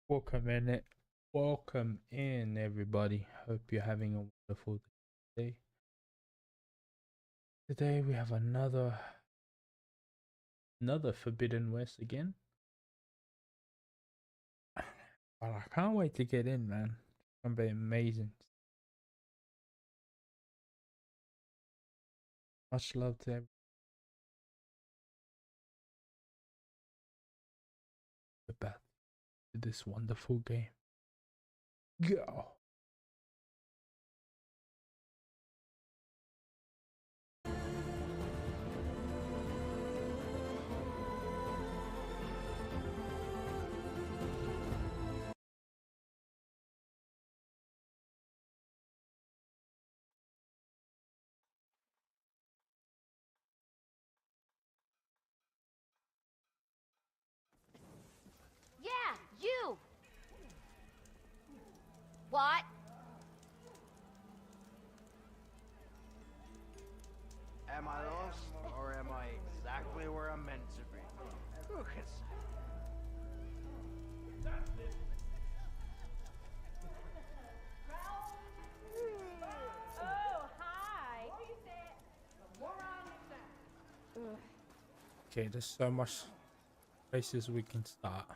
Welcome in it. Welcome in everybody. Hope you're having a wonderful day. Today we have another Forbidden West again. But I can't wait to get in, man. It's gonna be amazing. Much love to everyone. Back to this wonderful game. Go. Yeah, you! What? Am I lost, or am I exactly where I'm meant to be? Who can say? Oh, hi! Okay, there's so much places we can start.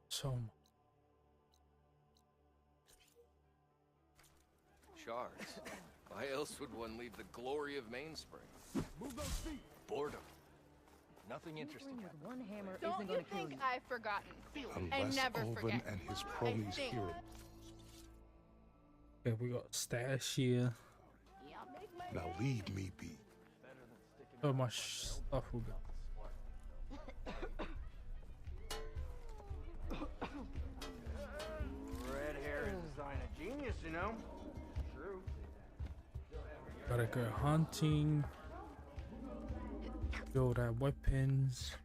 So much. Shards. Why else would one leave the glory of Mainspring? Move those feet! Boredom. Nothing interesting With happened. one hammer Don't isn't you gonna kill think you. I've forgotten? I Unless never Owen forget. and his I cronies think. hear it. Okay, we got stash here. Now leave me be. So much stuff we got. Red hair is a sign of genius, you know? True. Gotta go hunting. Build our weapons.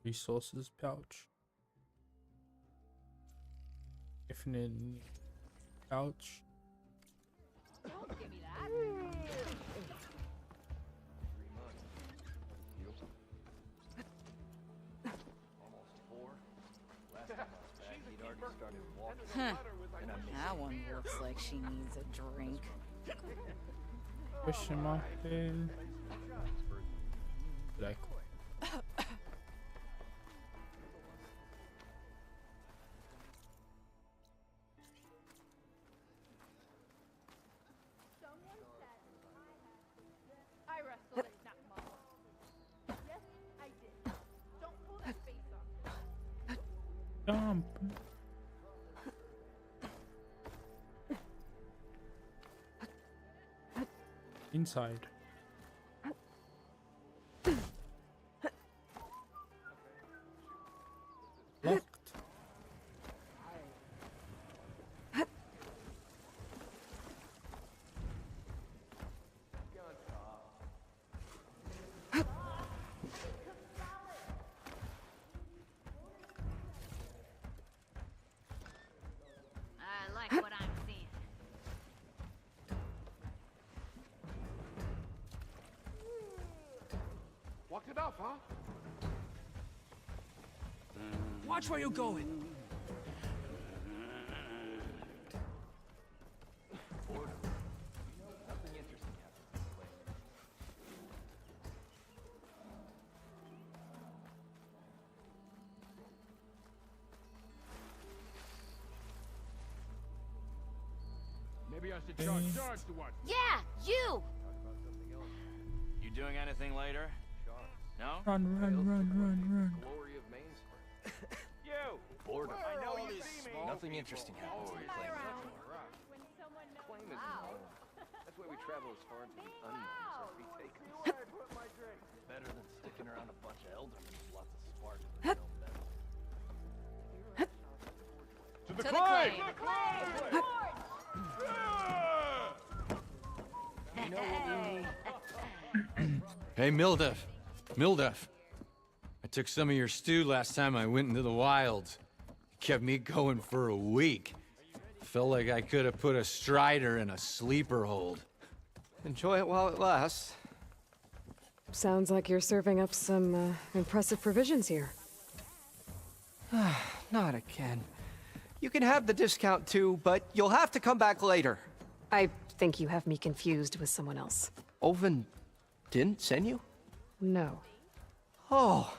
Resources pouch. Definitely pouch. Don't give me that. 3 months. Almost 4. Last time I was back, he'd already started walking. Huh. And I missed That one looks like she needs a drink. Push him off in. Like, I wrestled at Nakmala. Yes, I did. Don't pull that face off. jump. Inside. Locked. I like what I'm seeing. Walked it off, huh? Watch where you're going. boredom. Nothing interesting happened. Maybe I should charge the one. Yeah, you! You doing anything later? No? Run, run, run, run, run. Glory of Mainspring. You! Boredom. I know all you these see me. small Nothing interesting happened. When someone knows. Claim is known. That's why we travel as far into the unknown as we take us. Where I put my drink. Better than sticking around a bunch of eldermen with lots of sparks and no metal. To the To the claim! claim. Hey, Mildef. Mildef. I took some of your stew last time I went into the wilds. It kept me going for a week. Felt like I could have put a strider in a sleeper hold. Enjoy it while it lasts. Sounds like you're serving up some impressive provisions here. Not again. You can have the discount too, but you'll have to come back later. I think you have me confused with someone else. Oven didn't send you? No. Oh,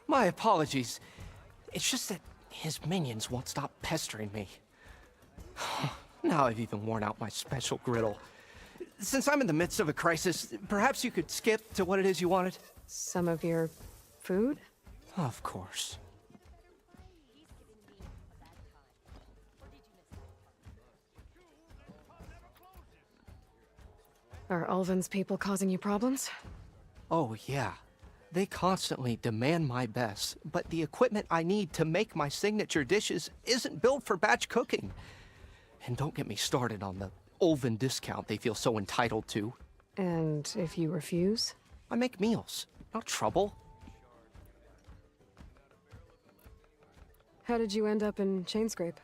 my apologies. It's just that his minions won't stop pestering me. Now I've even worn out my special griddle. Since I'm in the midst of a crisis, perhaps you could skip to what it is you wanted? Some of your food? Of course. Are Ulvin's people causing you problems? Oh, yeah. They constantly demand my best, but the equipment I need to make my signature dishes isn't built for batch cooking. And don't get me started on the Ulvin discount they feel so entitled to. And if you refuse? I make meals, not trouble. How did you end up in Chainscrape?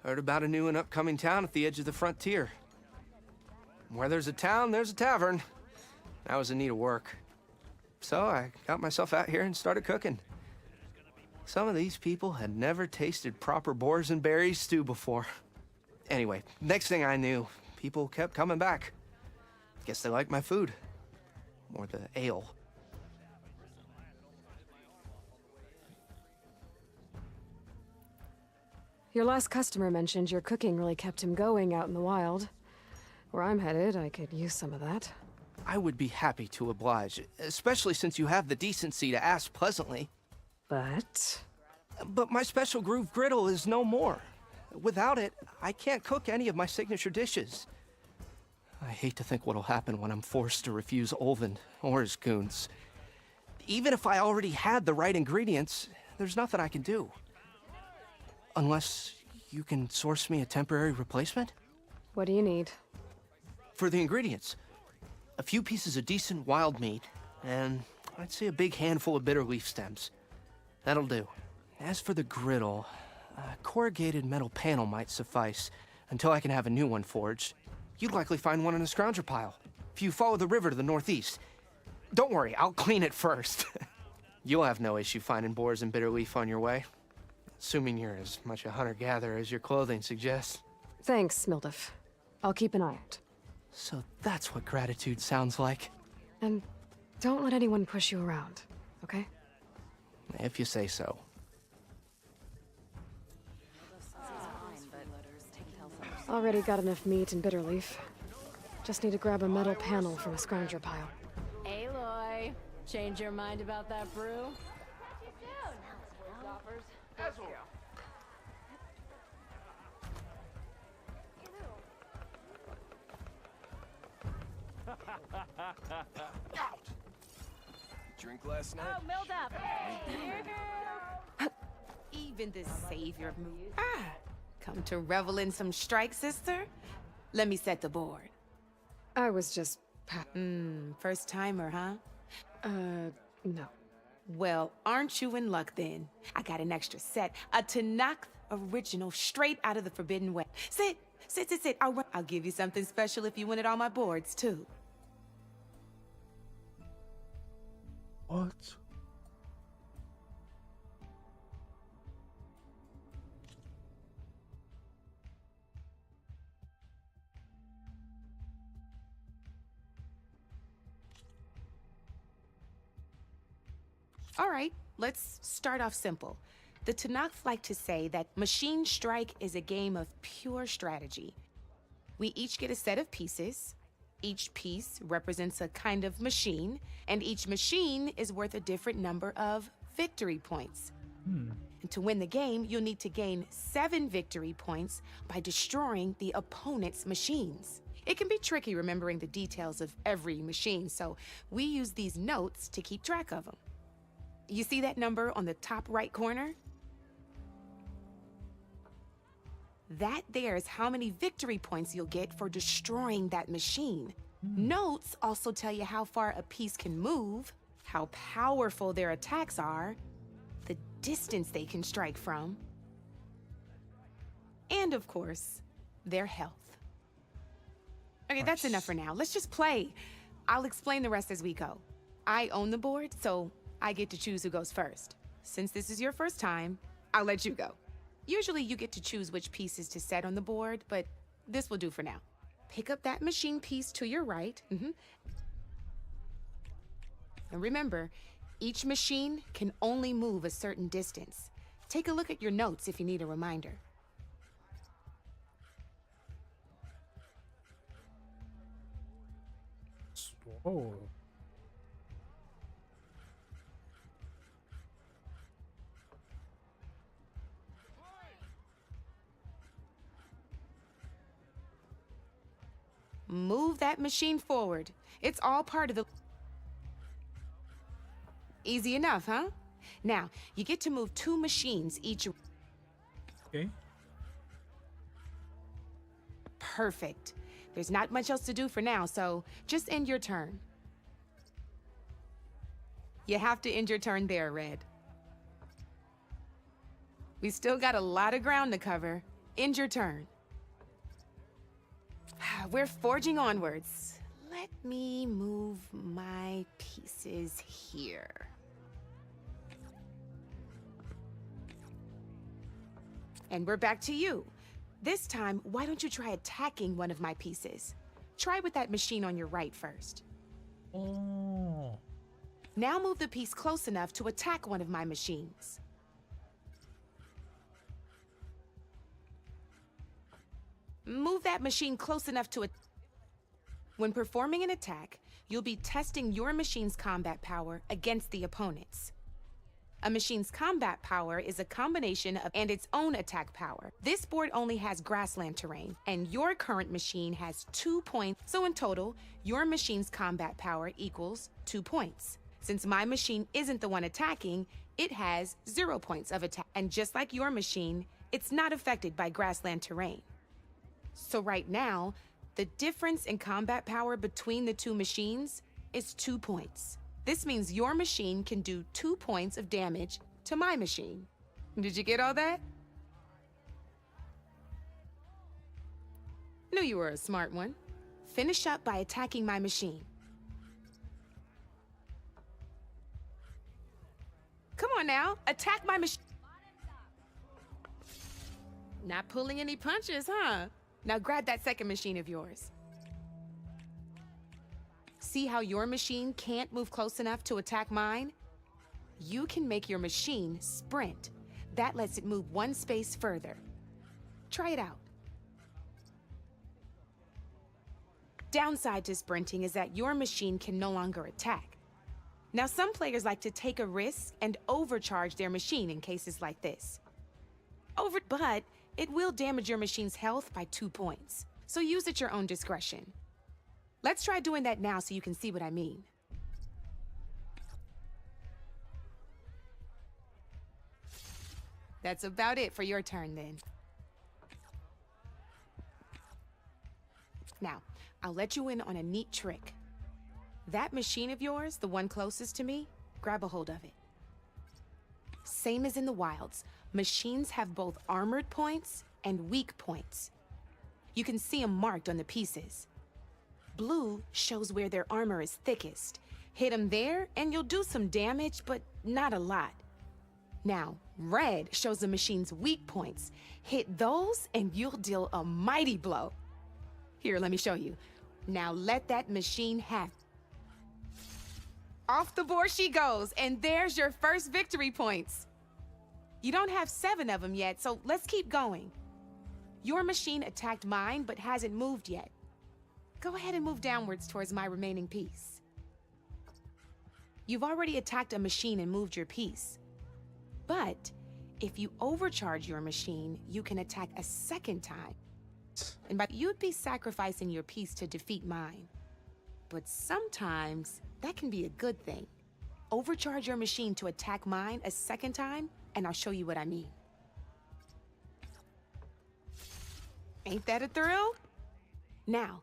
Heard about a new and upcoming town at the edge of the frontier. Where there's a town, there's a tavern. I was in need of work. So I got myself out here and started cooking. Some of these people had never tasted proper boars and berries stew before. Anyway, next thing I knew, people kept coming back. Guess they liked my food. Or the ale. Your last customer mentioned your cooking really kept him going out in the wild. Where I'm headed, I could use some of that. I would be happy to oblige, especially since you have the decency to ask pleasantly. But my special groove griddle is no more. Without it, I can't cook any of my signature dishes. I hate to think what'll happen when I'm forced to refuse Ulvin or his goons. Even if I already had the right ingredients, there's nothing I can do. Unless you can source me a temporary replacement? what do you need? For the ingredients, a few pieces of decent wild meat, and I'd say a big handful of bitter leaf stems. That'll do. As for the griddle, a corrugated metal panel might suffice until I can have a new one forged. You'd likely find one in a scrounger pile, if you follow the river to the northeast. Don't worry, I'll clean it first. You'll have no issue finding boars and bitter leaf on your way. Assuming you're as much a hunter-gatherer as your clothing suggests. Thanks, Mildef. I'll keep an eye out. So that's what gratitude sounds like. And don't let anyone push you around, okay? If you say so. Already got enough meat and bitter leaf. Just need to grab a metal panel from a scrounger pile. Aloy, change your mind about that brew? Drink last night? Oh, milled up. Here, girl. Even the savior of mood. Come to revel in some strike, sister? Let me set the board. I was just First timer, huh? no. Well, aren't you in luck then? I got an extra set, a Tanakh original, straight out of the Forbbiden West. Sit. I'll give you something special if you win it on my boards, too. What? All right, let's start off simple. The Tanakh like to say that Machine Strike is a game of pure strategy. We each get a set of pieces. Each piece represents a kind of machine, and each machine is worth a different number of victory points. And to win the game, you'll need to gain 7 victory points by destroying the opponent's machines. It can be tricky remembering the details of every machine, so we use these notes to keep track of them. You see that number on the top right corner? That there is how many victory points you'll get for destroying that machine. Notes also tell you how far a piece can move, how powerful their attacks are, the distance they can strike from, and of course, their health. Okay, that's enough for now. Let's just play. I'll explain the rest as we go. I own the board, so I get to choose who goes first. Since this is your first time, I'll let you go. Usually you get to choose which pieces to set on the board, but this will do for now. Pick up that machine piece to your right. And remember, each machine can only move a certain distance. Take a look at your notes if you need a reminder. Oh. Move that machine forward. It's all part of the... Easy enough, huh? Now, you get to move 2 machines each... Okay. Perfect. There's not much else to do for now, so just end your turn. You have to end your turn there, Red. We still got a lot of ground to cover. End your turn. We're forging onwards. Let me move my pieces here. And we're back to you. This time, why don't you try attacking one of my pieces? Try with that machine on your right first. Oh. Now move the piece close enough to attack one of my machines. Move that machine close enough to it. When performing an attack, you'll be testing your machine's combat power against the opponent's. A machine's combat power is a combination of and its own attack power. This board only has grassland terrain, and your current machine has 2 points. So in total, your machine's combat power equals 2 points. Since my machine isn't the one attacking, it has 0 points of attack. And just like your machine, it's not affected by grassland terrain. So right now, the difference in combat power between the 2 machines is 2 points. This means your machine can do 2 points of damage to my machine. Did you get all that? Knew you were a smart one. Finish up by attacking my machine. Come on now, attack my machine. Not pulling any punches, huh? Now grab that second machine of yours. See how your machine can't move close enough to attack mine? You can make your machine sprint. That lets it move 1 space further. Try it out. Downside to sprinting is that your machine can no longer attack. Now, some players like to take a risk and overcharge their machine in cases like this. But it will damage your machine's health by 2 points, so use at your own discretion. Let's try doing that now so you can see what I mean. That's about it for your turn, then. Now, I'll let you in on a neat trick. That machine of yours, the one closest to me, grab a hold of it. Same as in the wilds, machines have both armored points and weak points. You can see them marked on the pieces. Blue shows where their armor is thickest. Hit them there, and you'll do some damage, but not a lot. Now, red shows the machine's weak points. Hit those, and you'll deal a mighty blow. Here, let me show you. Now let that machine have. Off the board she goes, and there's your first victory points. You don't have 7 of them yet, so let's keep going. Your machine attacked mine, but hasn't moved yet. Go ahead and move downwards towards my remaining piece. You've already attacked a machine and moved your piece. But if you overcharge your machine, you can attack a second time. And you'd be sacrificing your piece to defeat mine. But sometimes that can be a good thing. Overcharge your machine to attack mine a second time, and I'll show you what I mean. Ain't that a thrill? Now,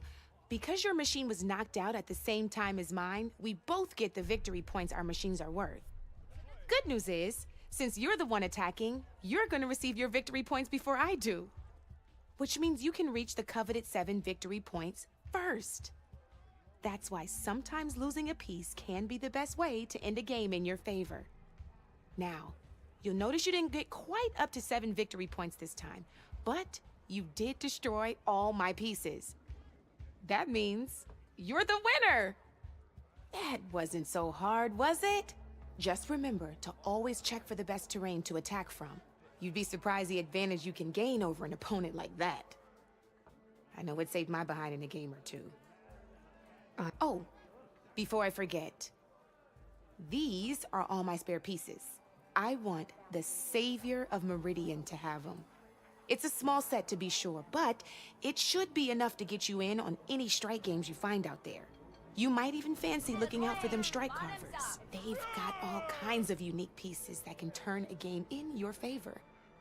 because your machine was knocked out at the same time as mine, we both get the victory points our machines are worth. Good news is, since you're the one attacking, you're gonna receive your victory points before I do. Which means you can reach the coveted 7 victory points first. That's why sometimes losing a piece can be the best way to end a game in your favor. Now, you'll notice you didn't get quite up to 7 victory points this time, but you did destroy all my pieces. That means you're the winner! That wasn't so hard, was it? Just remember to always check for the best terrain to attack from. You'd be surprised the advantage you can gain over an opponent like that. I know it saved my behind in a game or two. Oh, before I forget, these are all my spare pieces. I want the Savior of Meridian to have them. It's a small set to be sure, but it should be enough to get you in on any strike games you find out there. You might even fancy looking out for them strike carvers. They've got all kinds of unique pieces that can turn a game in your favor,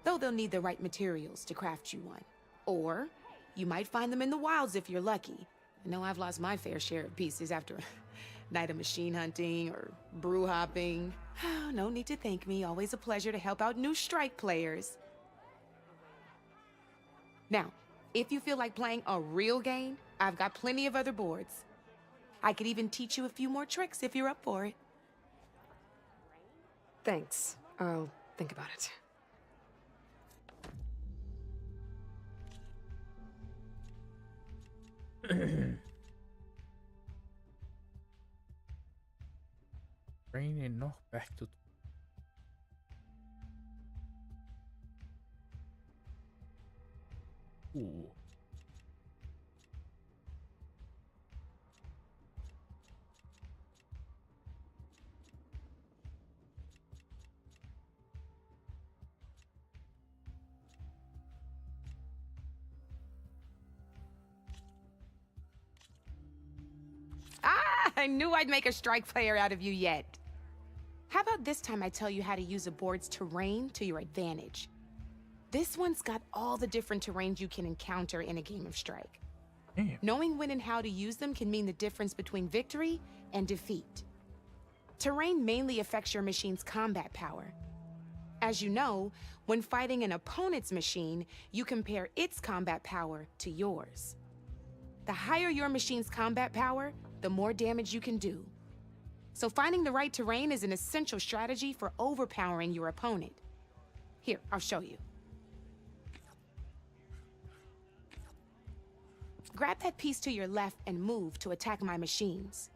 though they'll need the right materials to craft you one. Or you might find them in the wilds if you're lucky. I know I've lost my fair share of pieces after a night of machine hunting or brew hopping. No need to thank me. Always a pleasure to help out new strike players. Now, if you feel like playing a real game, I've got plenty of other boards. I could even teach you a few more tricks if you're up for it. Thanks. I'll think about it. Bring noch back to. Ooh. I knew I'd make a strike player out of you yet. How about this time I tell you how to use a board's terrain to your advantage? This one's got all the different terrains you can encounter in a game of strike. Damn. Knowing when and how to use them can mean the difference between victory and defeat. Terrain mainly affects your machine's combat power. As you know, when fighting an opponent's machine, you compare its combat power to yours. The higher your machine's combat power, the more damage you can do. So finding the right terrain is an essential strategy for overpowering your opponent. Here, I'll show you. Grab that piece to your left and move to attack my machines.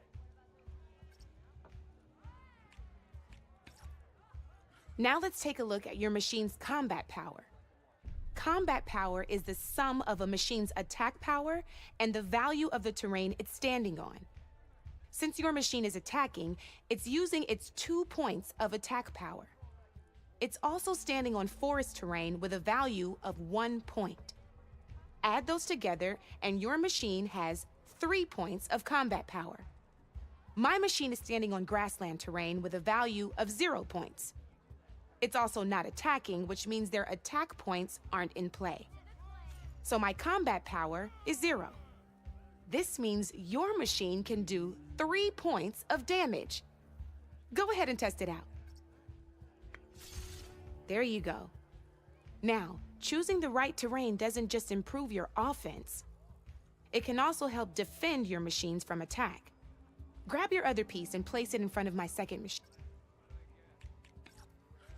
Now let's take a look at your machine's combat power. Combat power is the sum of a machine's attack power and the value of the terrain it's standing on. Since your machine is attacking, it's using its 2 points of attack power. It's also standing on forest terrain with a value of 1 point. Add those together, and your machine has 3 points of combat power. My machine is standing on grassland terrain with a value of 0 points. It's also not attacking, which means their attack points aren't in play. So my combat power is 0. This means your machine can do 3 points of damage. Go ahead and test it out. There you go. Now, choosing the right terrain doesn't just improve your offense. It can also help defend your machines from attack. Grab your other piece and place it in front of my second machine.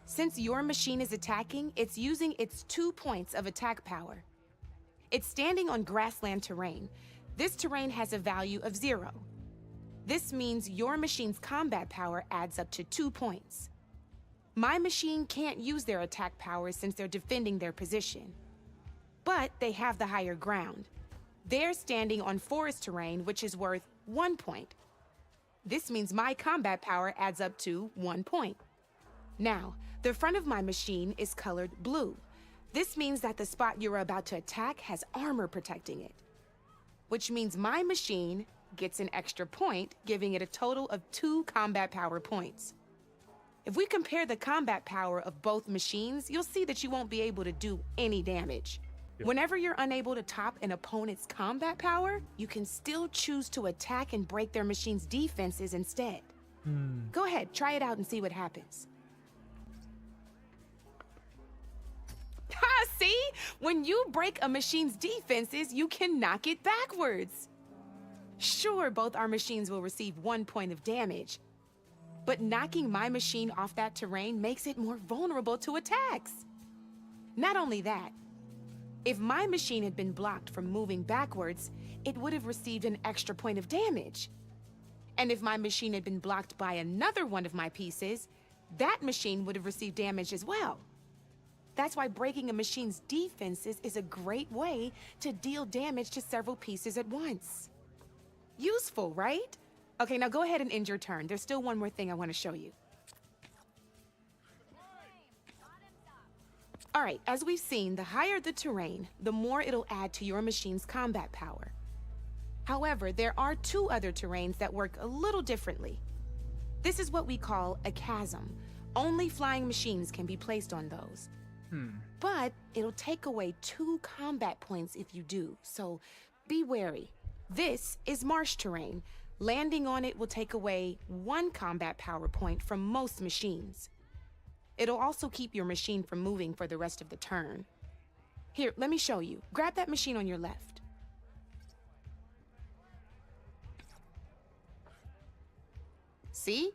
Since your machine is attacking, it's using its 2 points of attack power. It's standing on grassland terrain. This terrain has a value of 0. This means your machine's combat power adds up to 2 points. My machine can't use their attack power since they're defending their position. But they have the higher ground. They're standing on forest terrain, which is worth 1 point. This means my combat power adds up to 1 point. Now, the front of my machine is colored blue. This means that the spot you're about to attack has armor protecting it, which means my machine gets an extra point, giving it a total of 2 combat power points. If we compare the combat power of both machines, you'll see that you won't be able to do any damage. Whenever you're unable to top an opponent's combat power, you can still choose to attack and break their machine's defenses instead. Go ahead, try it out and see what happens. Ha! See? When you break a machine's defenses, you can knock it backwards. Sure, both our machines will receive 1 point of damage, but knocking my machine off that terrain makes it more vulnerable to attacks. Not only that, if my machine had been blocked from moving backwards, it would have received an extra point of damage. And if my machine had been blocked by another one of my pieces, that machine would have received damage as well. That's why breaking a machine's defenses is a great way to deal damage to several pieces at once. Useful, right? Okay, now go ahead and end your turn. There's still one more thing I want to show you. All right, as we've seen, the higher the terrain, the more it'll add to your machine's combat power. However, there are 2 other terrains that work a little differently. This is what we call a chasm. Only flying machines can be placed on those. But it'll take away 2 combat points if you do, so be wary. This is marsh terrain. Landing on it will take away 1 combat power point from most machines. It'll also keep your machine from moving for the rest of the turn. Here, let me show you. Grab that machine on your left. See?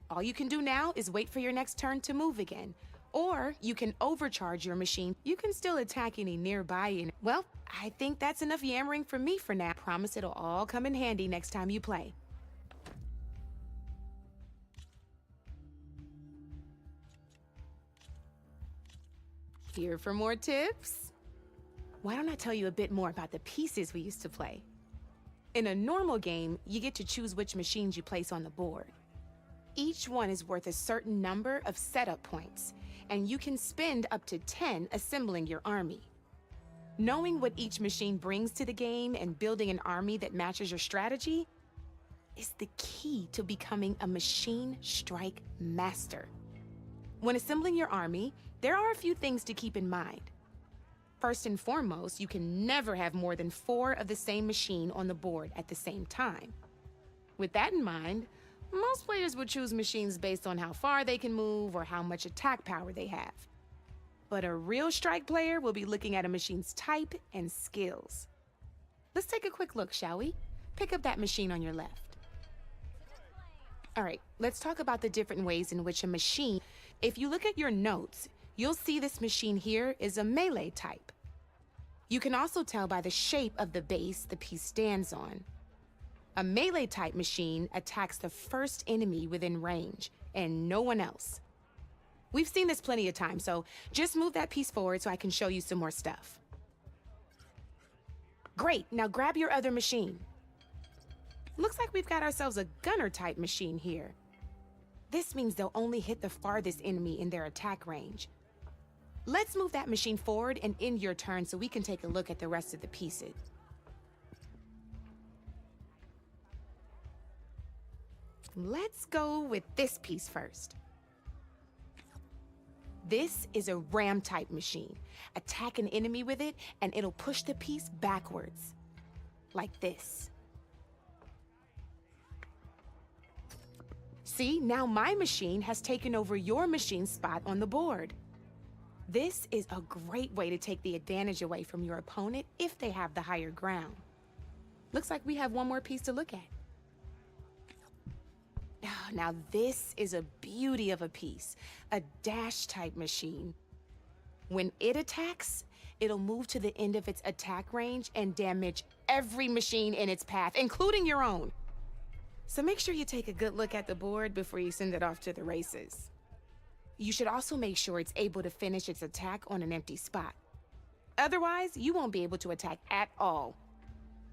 All you can do now is wait for your next turn to move again. Or you can overcharge your machine. You can still attack any nearby. Well, I think that's enough yammering from me for now. Promise it'll all come in handy next time you play. Here for more tips? Why don't I tell you a bit more about the pieces we used to play? In a normal game, you get to choose which machines you place on the board. Each one is worth a certain number of setup points, and you can spend up to 10 assembling your army. Knowing what each machine brings to the game and building an army that matches your strategy is the key to becoming a machine strike master. When assembling your army, there are a few things to keep in mind. First and foremost, you can never have more than 4 of the same machine on the board at the same time. With that in mind, most players would choose machines based on how far they can move or how much attack power they have. But a real strike player will be looking at a machine's type and skills. Let's take a quick look, shall we? Pick up that machine on your left. All right, let's talk about the different ways in which a machine... If you look at your notes, you'll see this machine here is a melee type. You can also tell by the shape of the base the piece stands on. A melee type machine attacks the first enemy within range, and no one else. We've seen this plenty of times, so just move that piece forward so I can show you some more stuff. Great, now grab your other machine. Looks like we've got ourselves a gunner type machine here. This means they'll only hit the farthest enemy in their attack range. Let's move that machine forward and end your turn so we can take a look at the rest of the pieces. Let's go with this piece first. This is a ram-type machine. Attack an enemy with it, and it'll push the piece backwards. Like this. See, now my machine has taken over your machine's spot on the board. This is a great way to take the advantage away from your opponent if they have the higher ground. Looks like we have one more piece to look at. Now this is a beauty of a piece, a dash-type machine. When it attacks, it'll move to the end of its attack range and damage every machine in its path, including your own. So make sure you take a good look at the board before you send it off to the races. You should also make sure it's able to finish its attack on an empty spot. Otherwise, you won't be able to attack at all.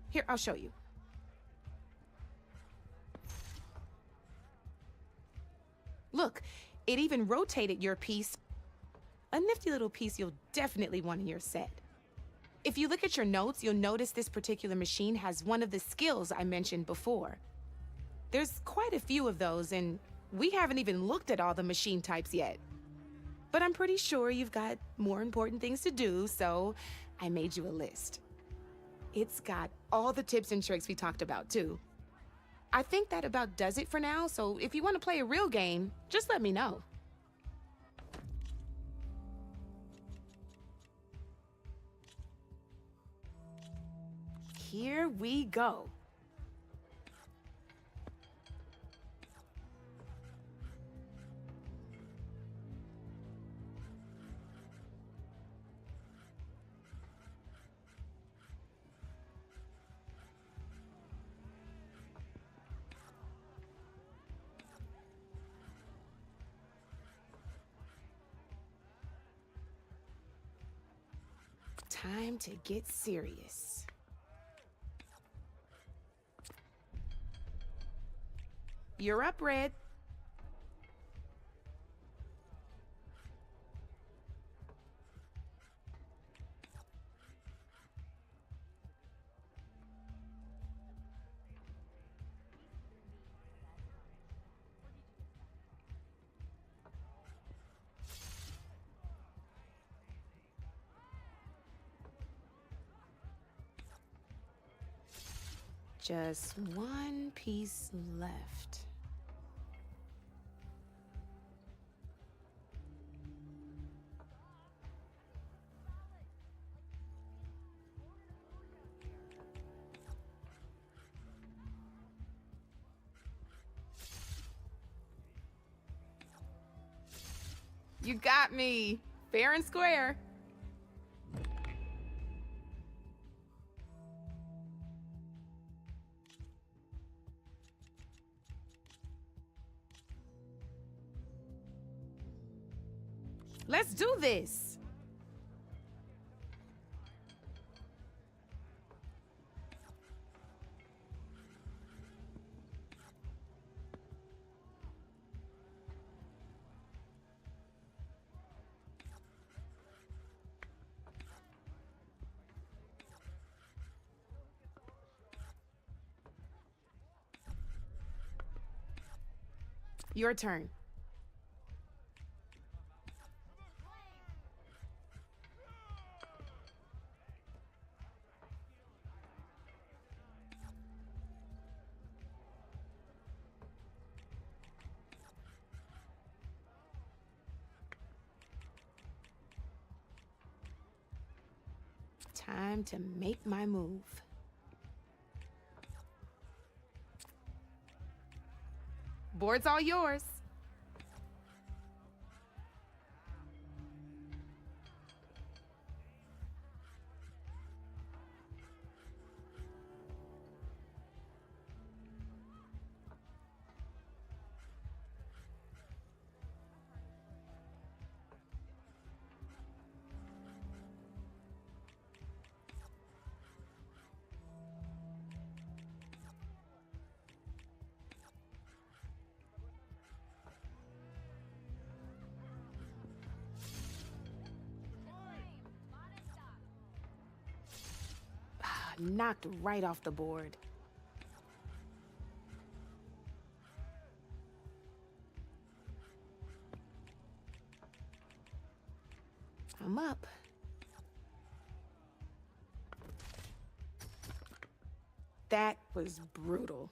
Here, I'll show you. Look, it even rotated your piece. A nifty little piece you'll definitely want in your set. If you look at your notes, you'll notice this particular machine has one of the skills I mentioned before. There's quite a few of those, and we haven't even looked at all the machine types yet. But I'm pretty sure you've got more important things to do, so I made you a list. It's got all the tips and tricks we talked about, too. I think that about does it for now, so if you want to play a real game, just let me know. Here we go. Time to get serious. You're up, Red. Just one piece left. You got me, fair and square. Let's do this. Your turn. Time to make my move. Board's all yours. Knocked right off the board. I'm up. That was brutal.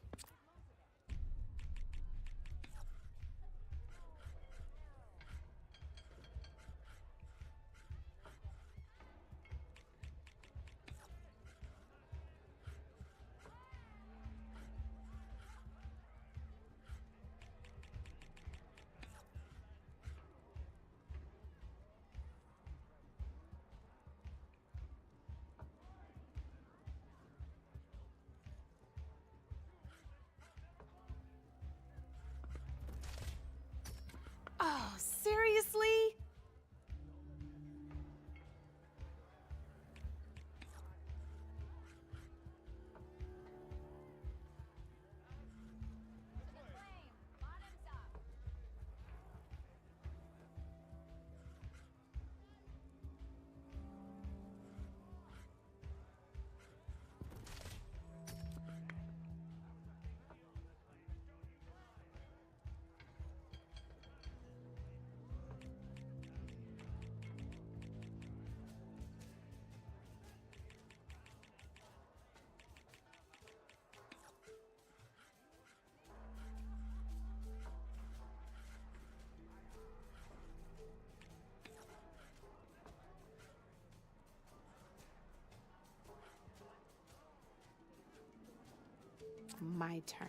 my turn.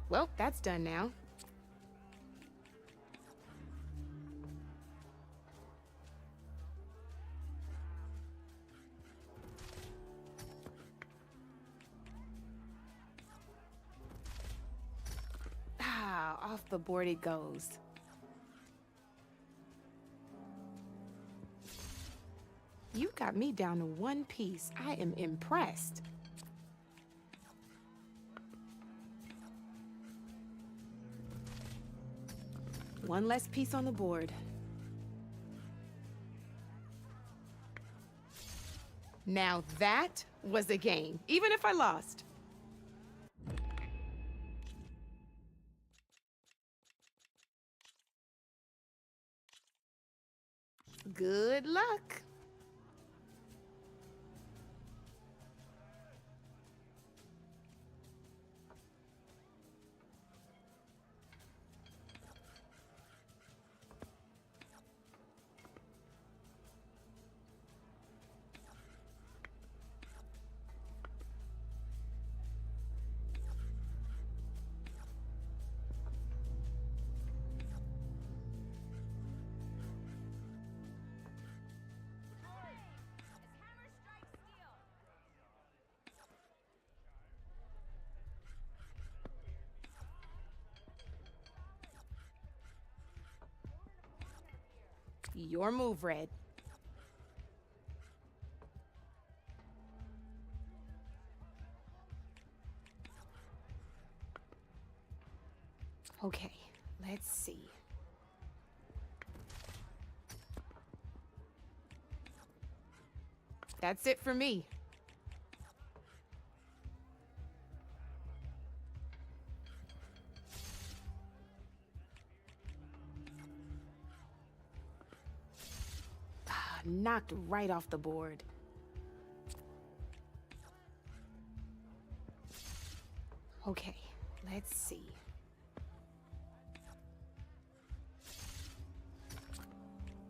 Well, that's done now. Ah, off the board it goes. You got me down to one piece. I am impressed. One less piece on the board. Now that was a game, even if I lost. Good luck. Your move, Red. Okay, let's see. That's it for me. Knocked right off the board. Okay, let's see.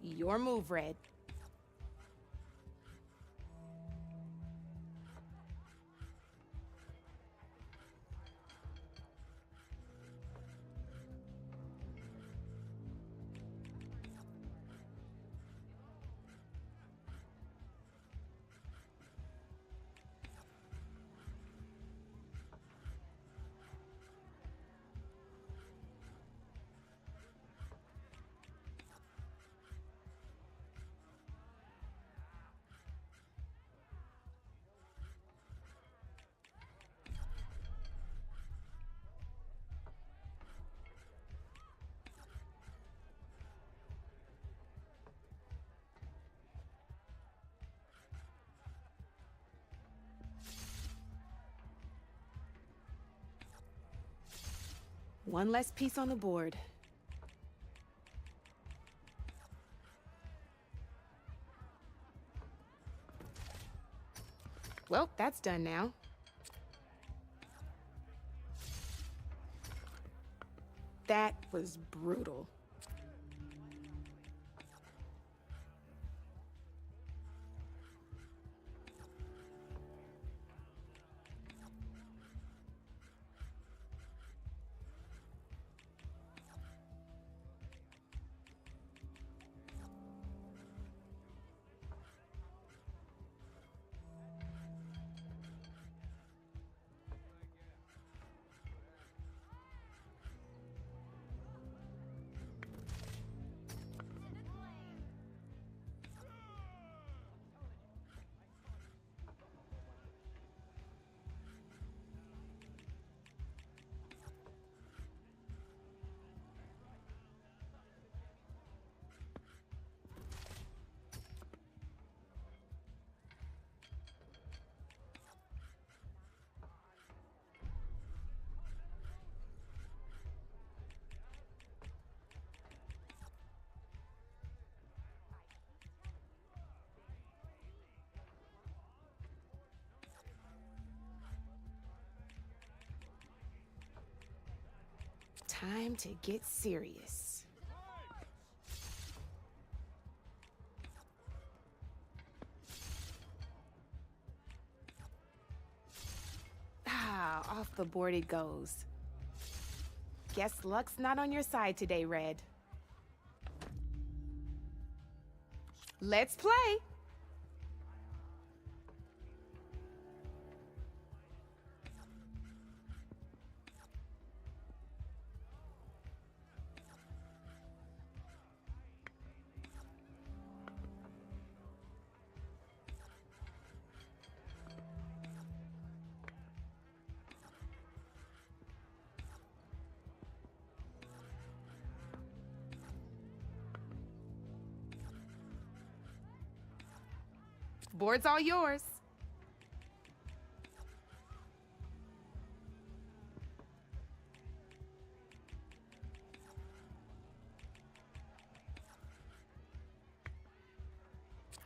Your move, Red. One less piece on the board. Well, that's done now. That was brutal. Time to get serious. Off the board it goes. Guess luck's not on your side today, Red. Let's play! Board's all yours.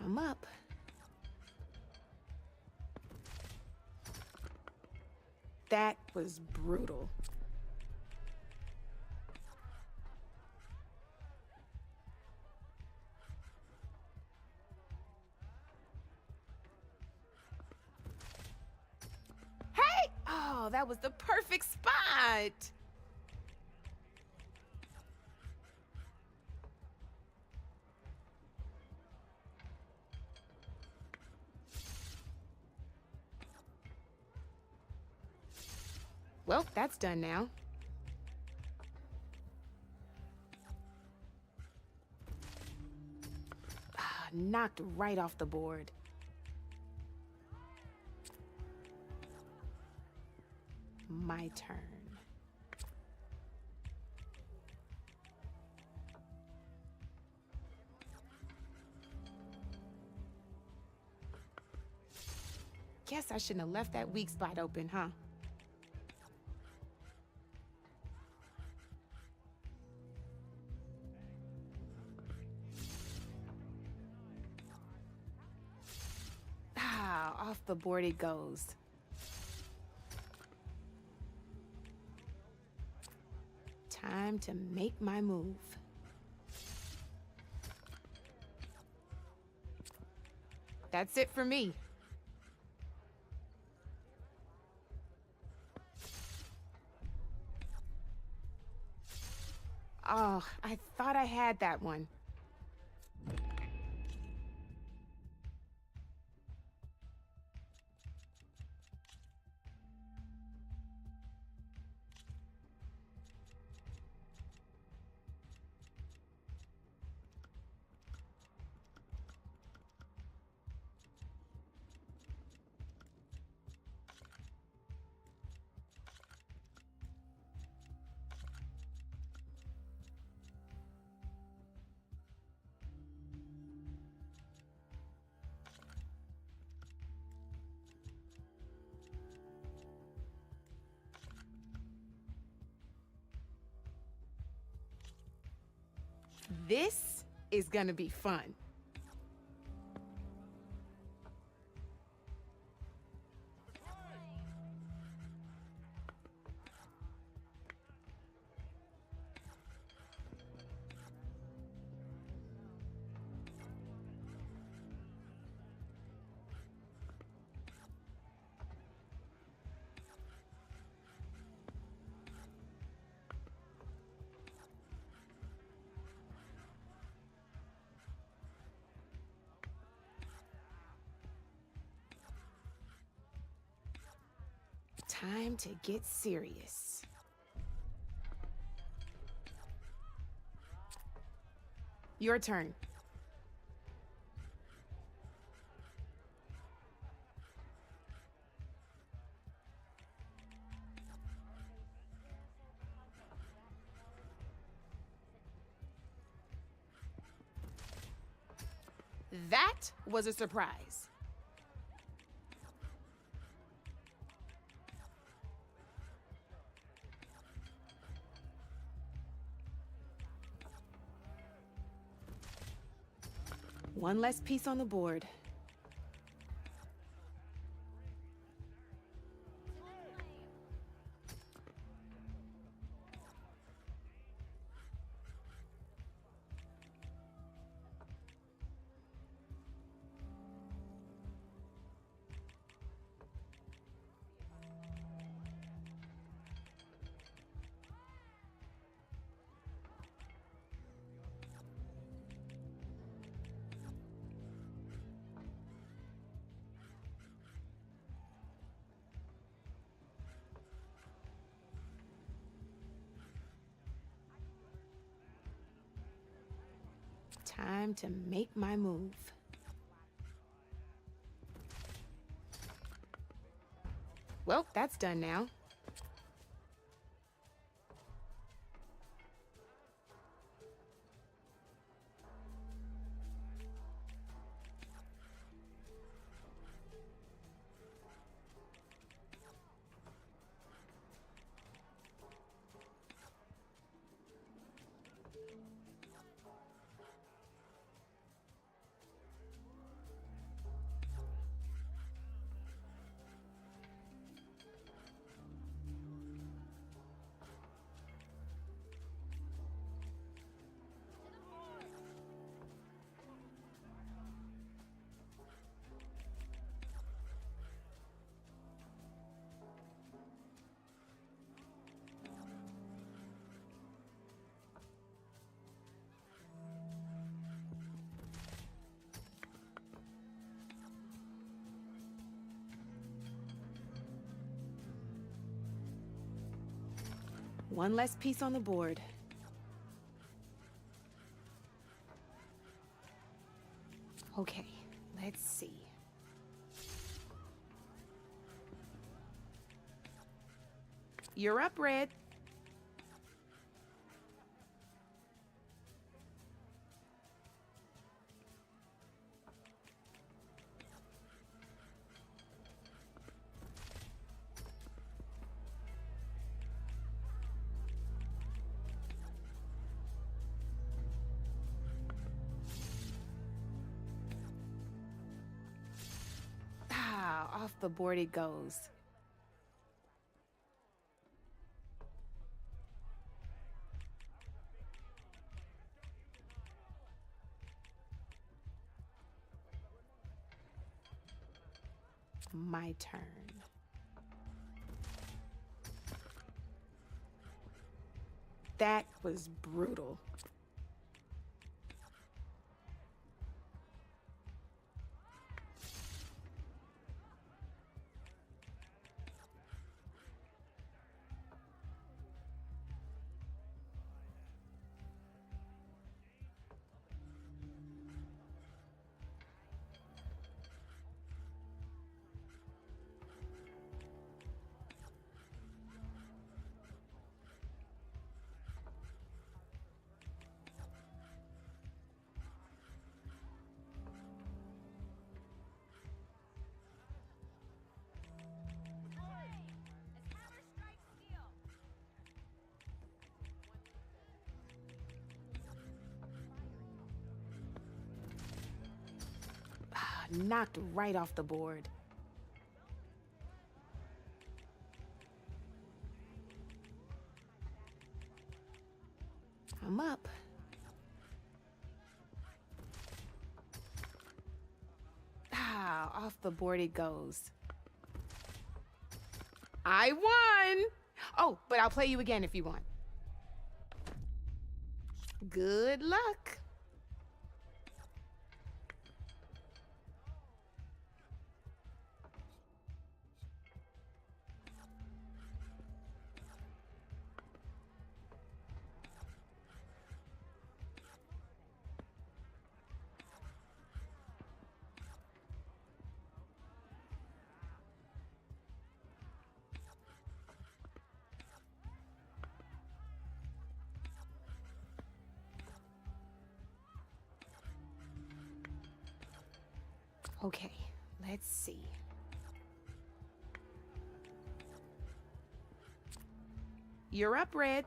I'm up. That was brutal. Hey! Oh, that was the perfect spot. Well, that's done now. Knocked right off the board. My turn. Guess I shouldn't have left that weak spot open, huh? Off the board it goes. Time to make my move. That's it for me. Oh, I thought I had that one. This is gonna be fun. Time to get serious. Your turn. That was a surprise. One less piece on the board. time to make my move. Well, that's done now. One less piece on the board. Okay, let's see. You're up, Red. Off the board it goes. My turn. That was brutal. Knocked right off the board. I'm up. Off the board it goes. I won! Oh, but I'll play you again if you want. Good luck. Okay, let's see. You're up, Red.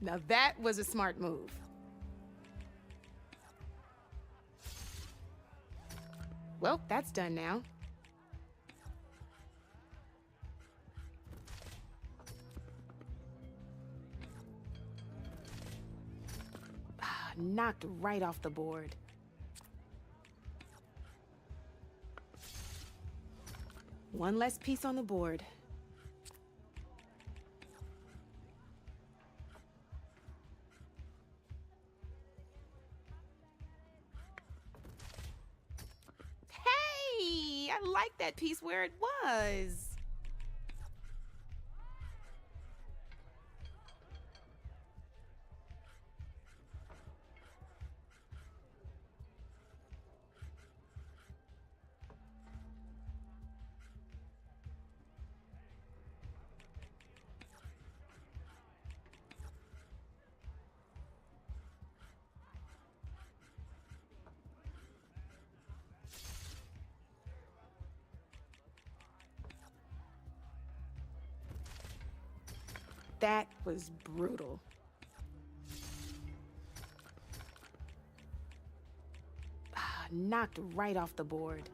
Now that was a smart move. Well, that's done now. Knocked right off the board. One less piece on the board. Hey, I like that piece where it was. That was brutal. Knocked right off the board.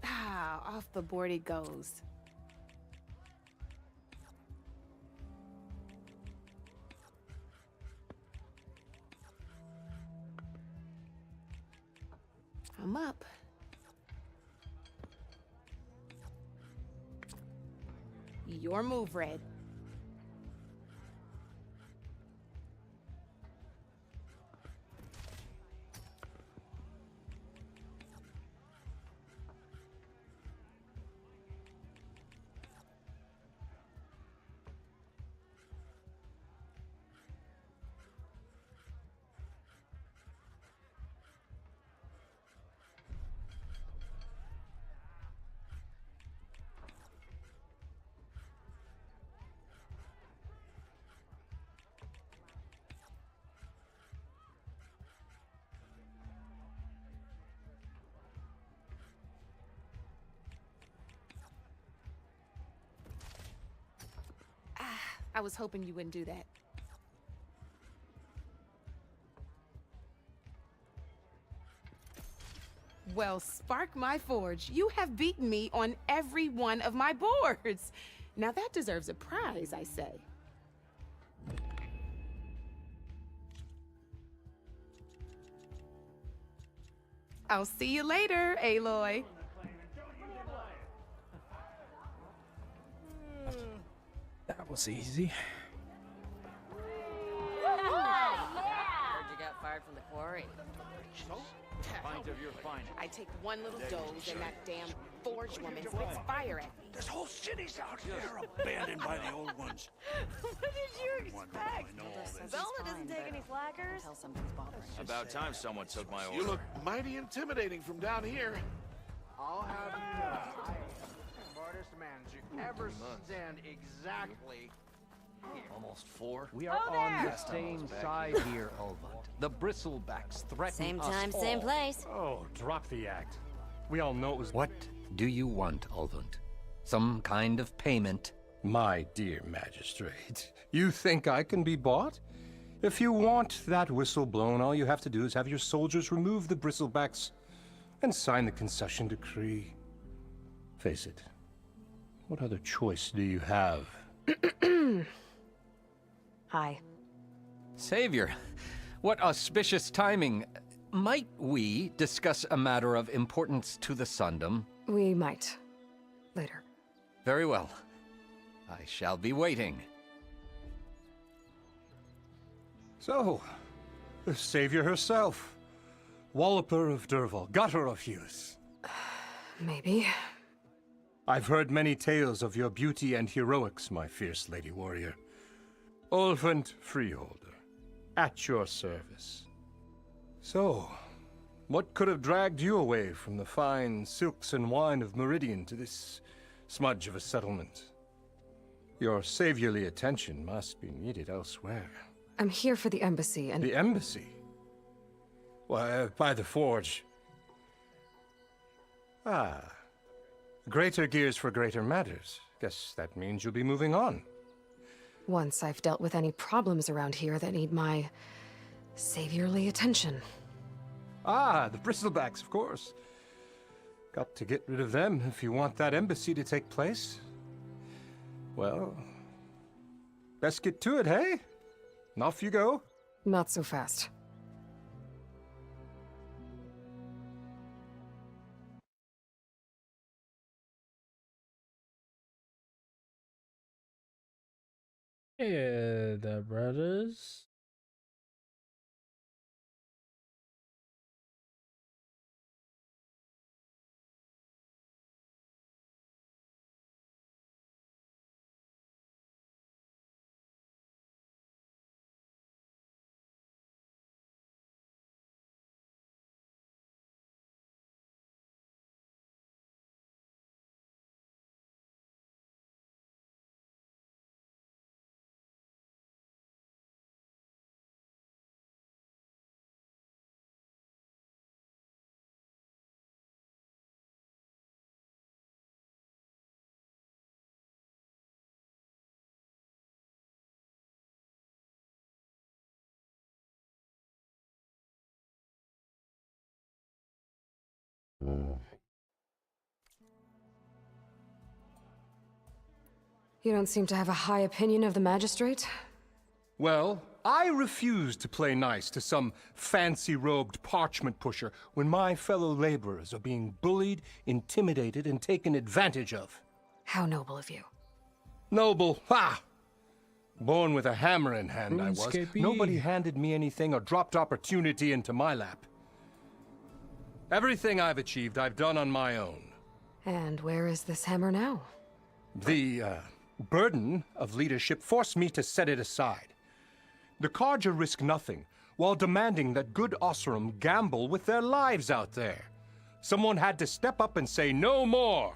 Off the board it goes. I'm up. Your move, Red. I was hoping you wouldn't do that. Well, spark my forge. You have beaten me on every one of my boards. Now that deserves a prize, I say. I'll see you later, Aloy. That was easy. Heard you got fired from the quarry. Pint of your finest. I take one little dose and that damn forge woman spits fire at me. This whole city's out there abandoned by the old ones. What did you expect? Velma doesn't take any slackers. Tell something's bothering her. About time someone took my order. You look mighty intimidating from down here. I'll have you know, I am the smartest man to ever stand exactly here. Almost 4. We are on the same side here, Ulvund. The bristlebacks threaten Same us time, all. same place. Oh, drop the act. We all know it was... What do you want, Ulvund? Some kind of payment? My dear magistrate, you think I can be bought? If you want that whistle blown, all you have to do is have your soldiers remove the bristlebacks and sign the concession decree. Face it, what other choice do you have? Hi. Savior, what auspicious timing. Might we discuss a matter of importance to the Sundom? We might. Later. Very well. I shall be waiting. So, the Savior herself. Walloper of Derval, Gutter of Hughes. Maybe. I've heard many tales of your beauty and heroics, my fierce lady warrior. Ulvund Freeholder, at your service. So, what could have dragged you away from the fine silks and wine of Meridian to this smudge of a settlement? Your saviorly attention must be needed elsewhere. I'm here for the embassy and... The embassy? Why, by the forge. Ah. Greater gears for greater matters. Guess that means you'll be moving on. Once I've dealt with any problems around here that need my saviorly attention. Ah, the bristlebacks, of course. Got to get rid of them if you want that embassy to take place. Well, best get to it, hey? And off you go. Not so fast. Yeah, the brothers. You don't seem to have a high opinion of the magistrate? Well, I refuse to play nice to some fancy-robed parchment pusher when my fellow laborers are being bullied, intimidated, and taken advantage of. How noble of you. Noble? Ha! Born with a hammer in hand, I was. RuneScape-y. Nobody handed me anything or dropped opportunity into my lap. Everything I've achieved, I've done on my own. And where is this hammer now? The, burden of leadership forced me to set it aside. The Carja risk nothing, while demanding that good Osseram gamble with their lives out there. Someone had to step up and say no more.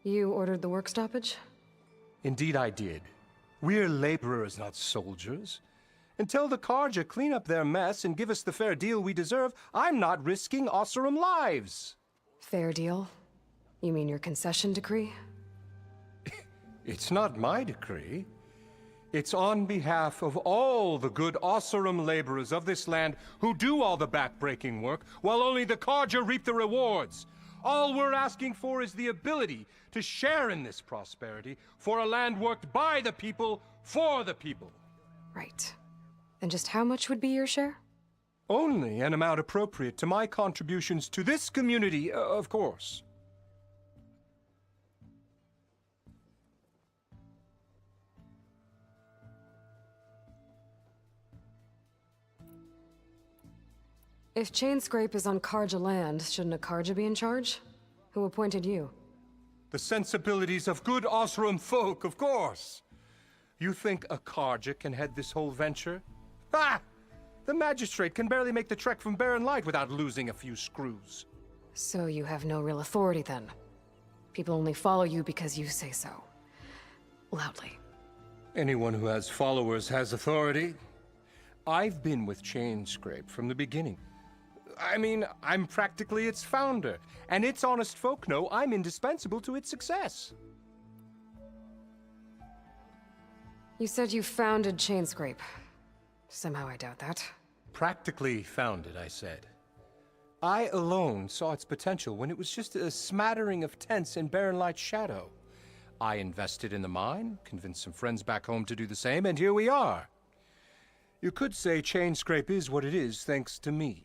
You ordered the work stoppage? Indeed I did. We're laborers, not soldiers. Until the Carja clean up their mess and give us the fair deal we deserve, I'm not risking Osseram lives. Fair deal? You mean your concession decree? It's not my decree. It's on behalf of all the good Osseram laborers of this land who do all the backbreaking work, while only the Carja reap the rewards. All we're asking for is the ability to share in this prosperity for a land worked by the people, for the people. Right. And just how much would be your share? Only an amount appropriate to my contributions to this community, of course. If Chainscrape is on Carja land, shouldn't a Carja be in charge? Who appointed you? The sensibilities of good Osseram folk, of course. You think a Carja can head this whole venture? Ah! The magistrate can barely make the trek from Barren Light without losing a few screws. So you have no real authority then? People only follow you because you say so. Loudly. Anyone who has followers has authority. I've been with Chainscrape from the beginning. I mean, I'm practically its founder, and its honest folk know I'm indispensable to its success. You said you founded Chainscrape. Somehow I doubt that. Practically founded, I said. I alone saw its potential when it was just a smattering of tents in Barren Light's shadow. I invested in the mine, convinced some friends back home to do the same, and here we are. You could say Chainscrape is what it is thanks to me.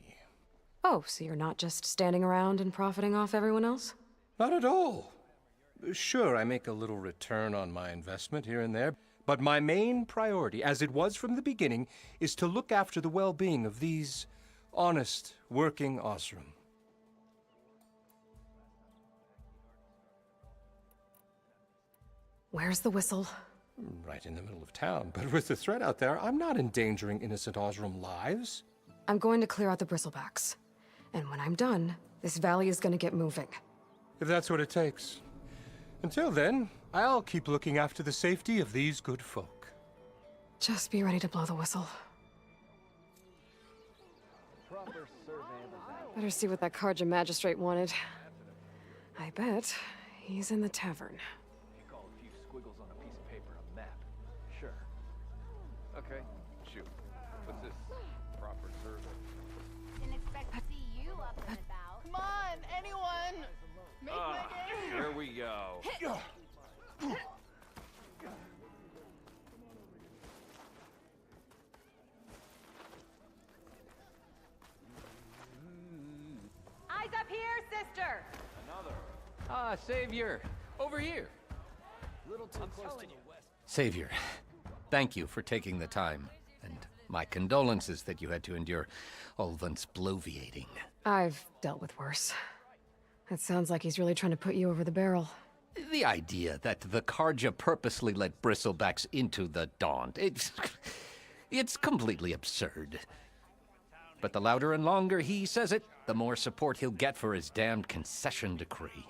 Oh, so you're not just standing around and profiting off everyone else? Not at all. Sure, I make a little return on my investment here and there, but my main priority, as it was from the beginning, is to look after the well-being of these honest, working Osseram. Where's the whistle? Right in the middle of town, but with the threat out there, I'm not endangering innocent Osseram lives. I'm going to clear out the bristlebacks. And when I'm done, this valley is going to get moving. If that's what it takes. Until then, I'll keep looking after the safety of these good folk. Just be ready to blow the whistle. Better see what that Carja magistrate wanted. I bet he's in the tavern. You call a few squiggles on a piece of paper a map. Sure. Okay, shoot. What's this? Proper survey. Didn't expect to see you up and about. Come on, anyone! Make my day! Here we go. Eyes up here, sister! Another. Ah, Savior, over here. Little too close to the west. Savior, thank you for taking the time, and my condolences that you had to endure Ulvant's bloviating. I've dealt with worse. It sounds like he's really trying to put you over the barrel. The idea that the Carja purposely let bristlebacks into the Daunt, it's completely absurd. But the louder and longer he says it, the more support he'll get for his damned concession decree.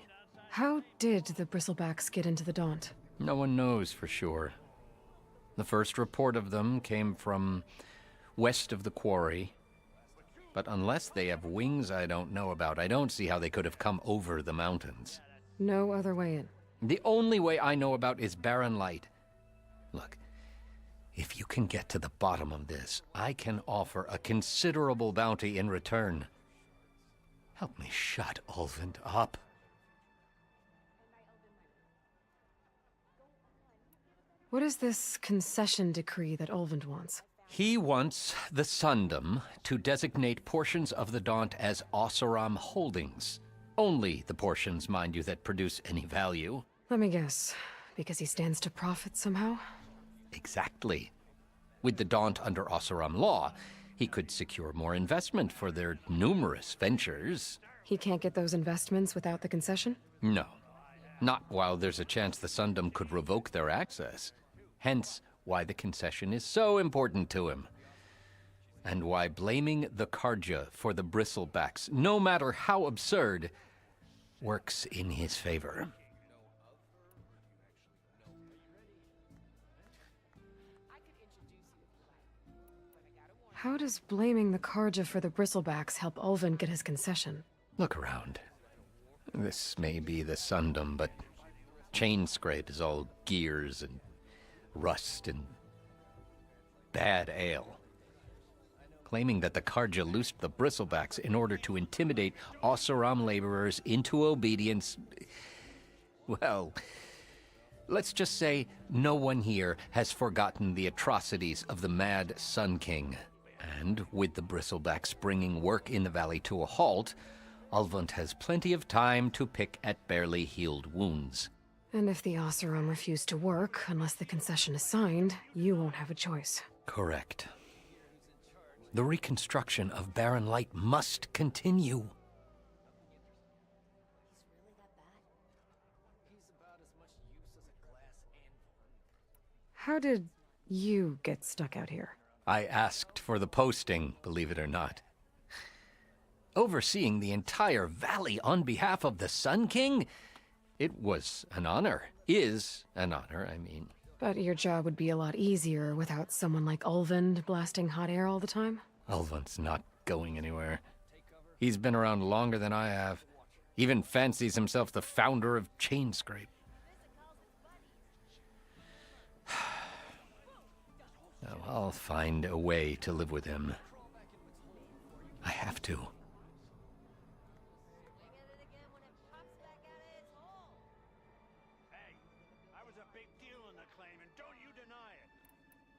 How did the bristlebacks get into the Daunt? No one knows for sure. The first report of them came from west of the quarry. But unless they have wings I don't know about, I don't see how they could have come over the mountains. No other way in. The only way I know about is Barren Light. Look, If you can get to the bottom of this, I can offer a considerable bounty in return. Help me shut Ulvund up. What is this concession decree that Ulvund wants? He wants the Sundom to designate portions of the Daunt as Oseram holdings. Only the portions, mind you, that produce any value. Let me guess. Because he stands to profit somehow? Exactly. With the Daunt under Oseram law, he could secure more investment for their numerous ventures. He can't get those investments without the concession? No. Not while there's a chance the Sundom could revoke their access. Hence, why the concession is so important to him. And why blaming the Karja for the bristlebacks, no matter how absurd, works in his favor. How does blaming the Karja for the bristlebacks help Ulvund get his concession? Look around. This may be the Sundom, but Chainscrape is all gears and rust and bad ale. Claiming that the Karja loosed the bristlebacks in order to intimidate Oseram laborers into obedience... Well, let's just say no one here has forgotten the atrocities of the Mad Sun King. And with the bristlebacks bringing work in the valley to a halt, Ulvund has plenty of time to pick at barely healed wounds. And if the Oseram refuse to work, unless the concession is signed, you won't have a choice. Correct. The reconstruction of Barren Light must continue. How did you get stuck out here? I asked for the posting, believe it or not. Overseeing the entire valley on behalf of the Sun King? It was an honor. Is an honor, I mean. But your job would be a lot easier without someone like Ulvund blasting hot air all the time? Ulvund's not going anywhere. He's been around longer than I have. Even fancies himself the founder of Chainscrape. Now, I'll find a way to live with him. I have to.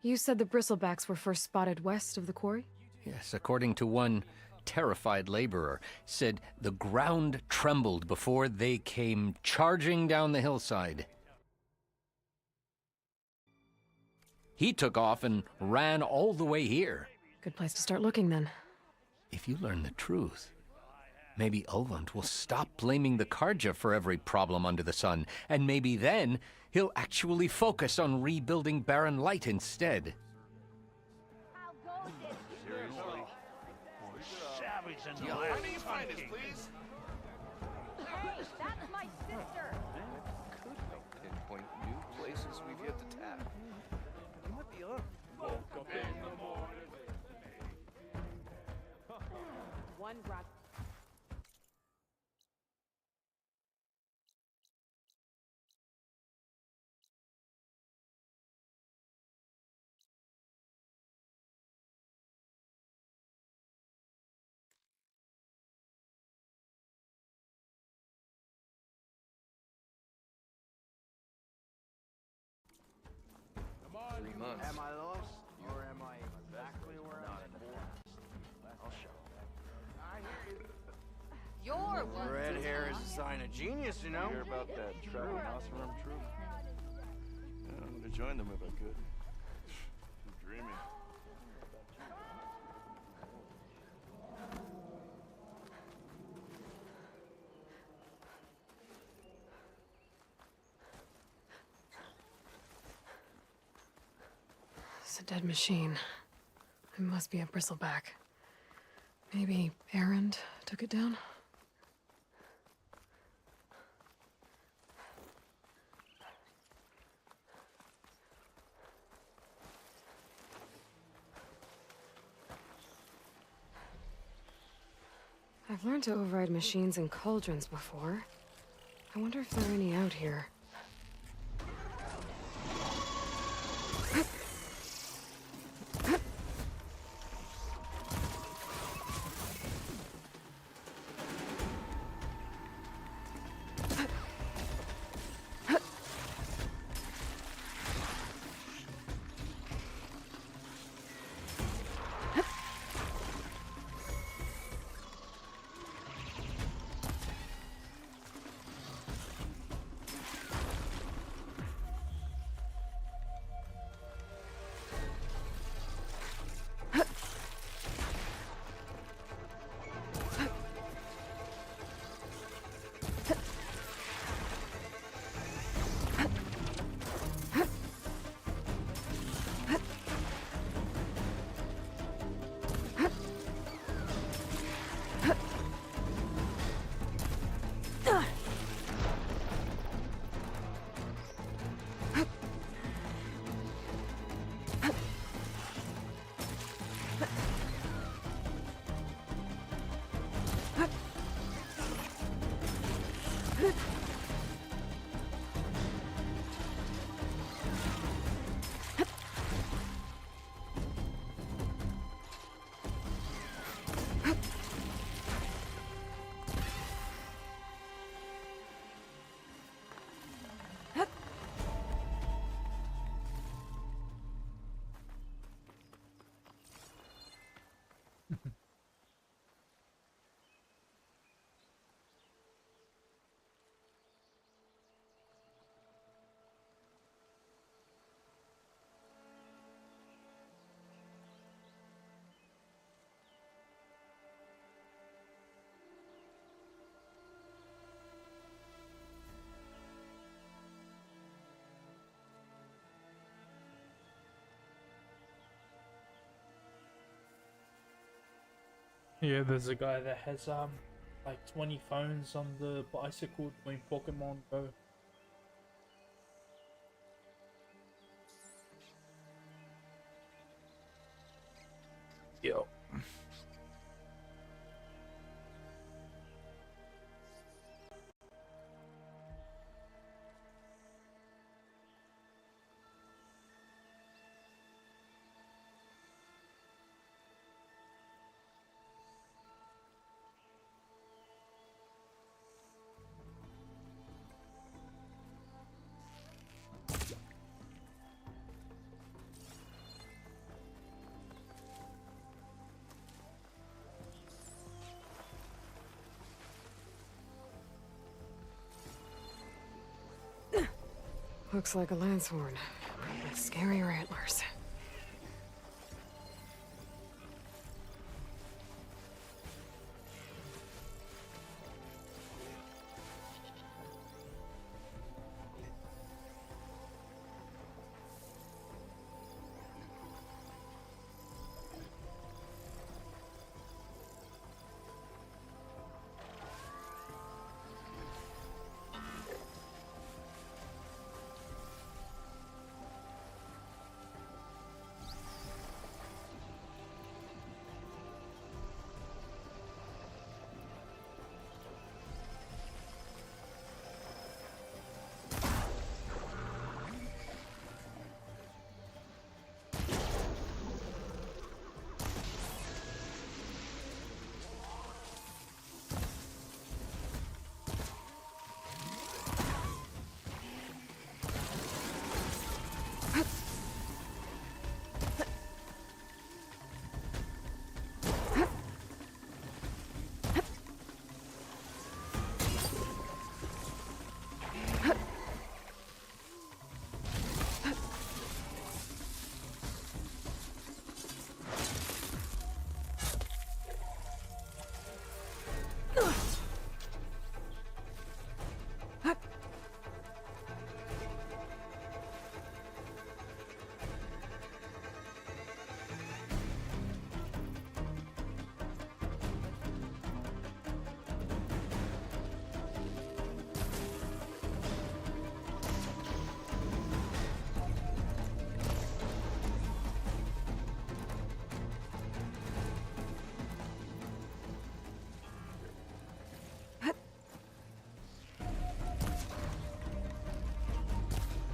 You said the bristlebacks were first spotted west of the quarry? Yes, according to one terrified laborer, said the ground trembled before they came charging down the hillside. He took off and ran all the way here. Good place to start looking, then. If you learn the truth, maybe Ulvund will stop blaming the Karja for every problem under the sun, and maybe then he'll actually focus on rebuilding Barren Light instead. How do you find this, please? Hey, that's my sister! Could help pinpoint new places we've yet to tap. You might be on. Woke up in the morning. One rock. Am I lost, or am I exactly where I'm born? I'll show. I hear you. You're one Red hair is a sign of genius, you know? Hear about that traveling Oseram troop? Yeah, I'm gonna join them if I could. I'm dreaming. It's a dead machine. It must be a bristleback. Maybe Erend took it down? I've learned to override machines and cauldrons before. I wonder if there are any out here. Yeah, there's a guy that has like 20 phones on the bicycle doing Pokemon Go. Yo. Looks like a lance horn. With scarier antlers.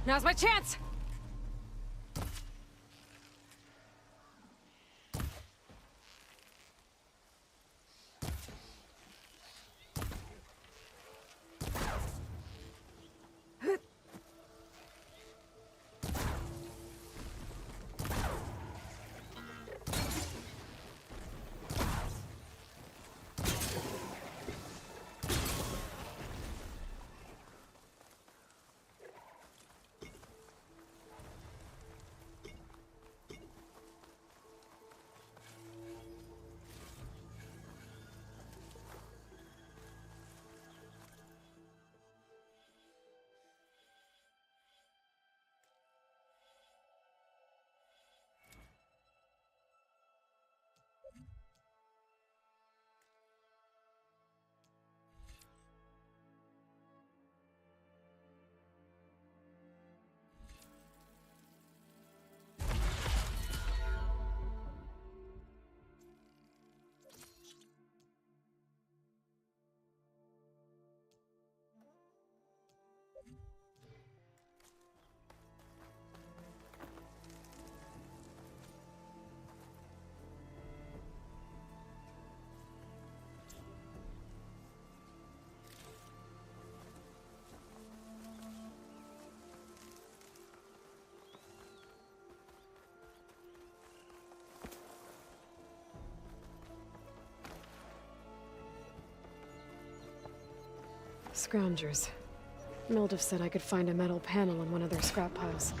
Now's my chance! Scroungers. Mildev said I could find a metal panel in one of their scrap piles.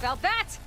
Felt that?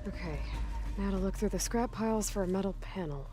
Okay, now to look through the scrap piles for a metal panel.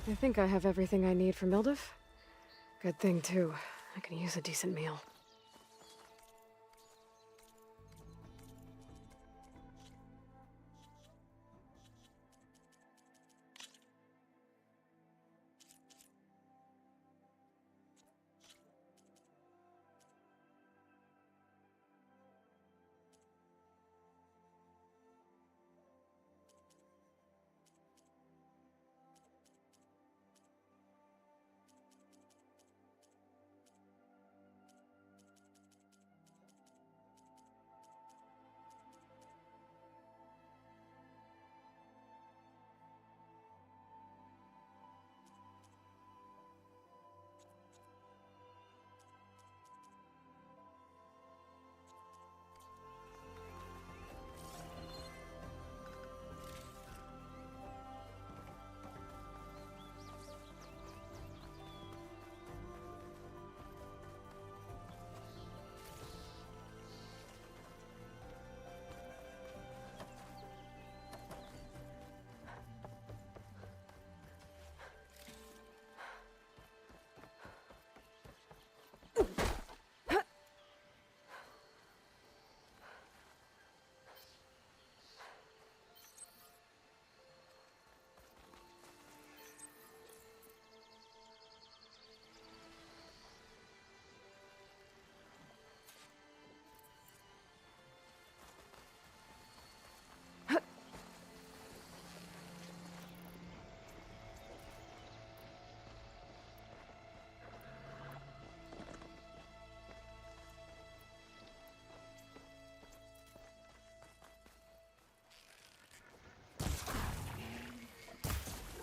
I think I have everything I need for Mildef. Good thing, too. I can use a decent meal.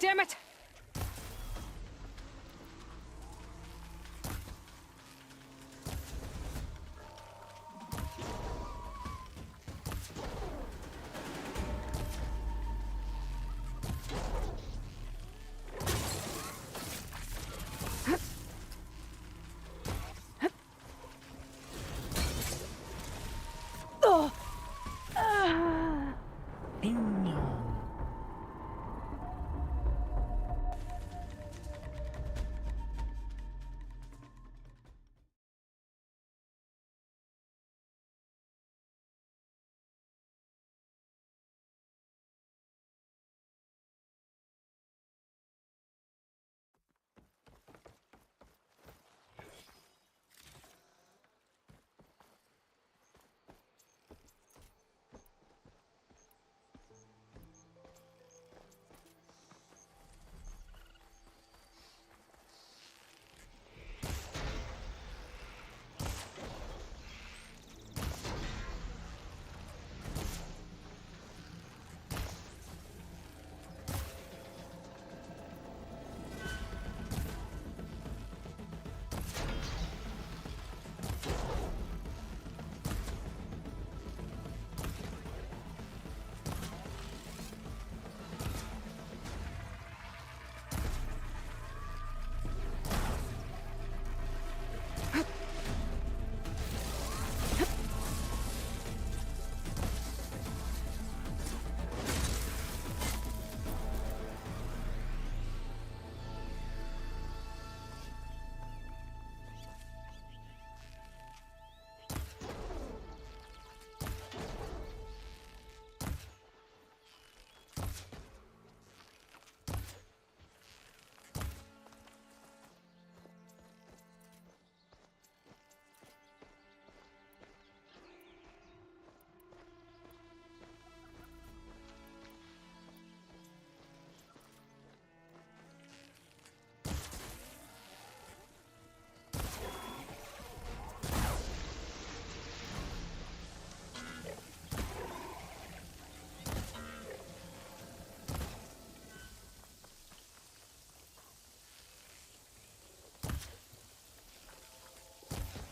damn it!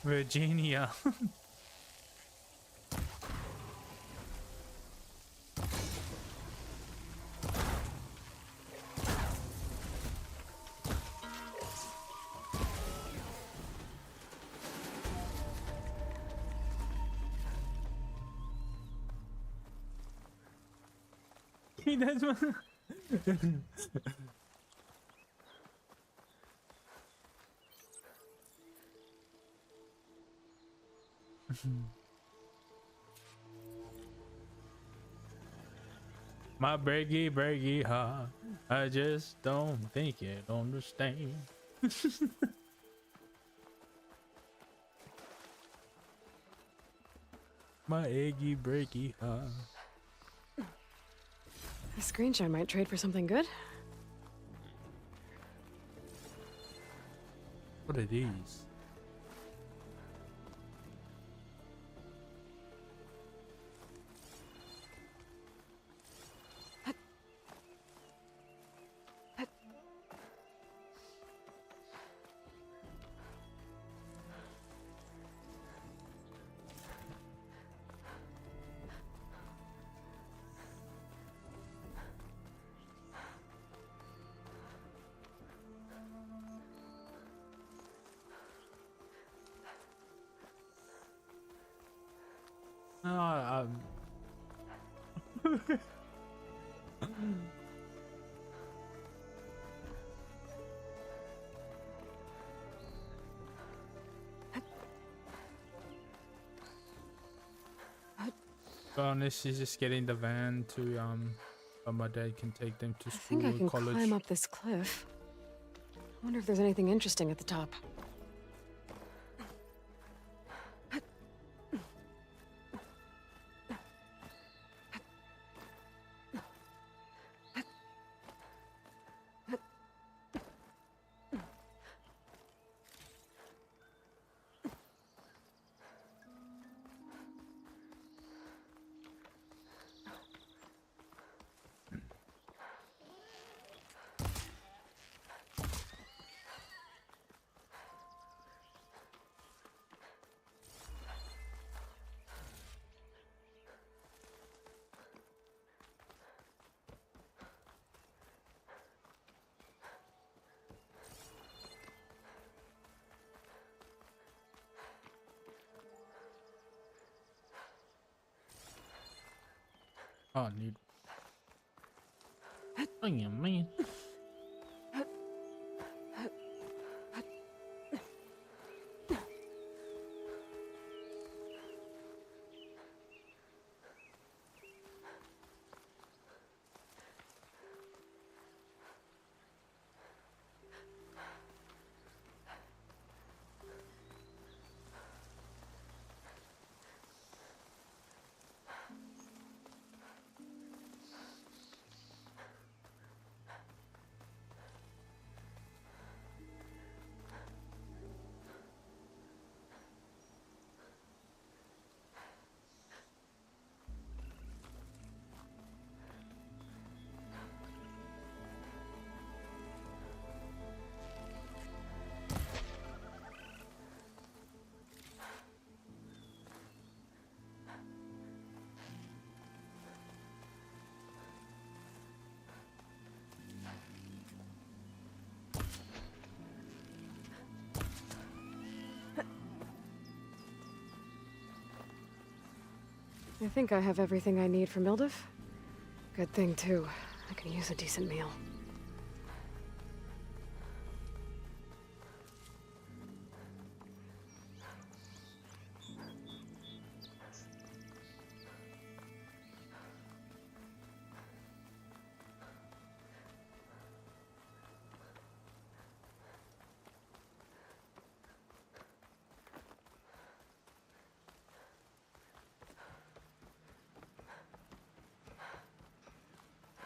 Virginia. That's one. My breaky heart, I just don't think it understand. My eggy breaky heart. A screenshot might trade for something good. What are these? No, Bonus is just getting the van to so my dad can take them to I school think I or can college. climb up this cliff. I wonder if there's anything interesting at the top. Oh, dude. Oh, yeah, man. I think I have everything I need for Mildev. Good thing, too. I can use a decent meal.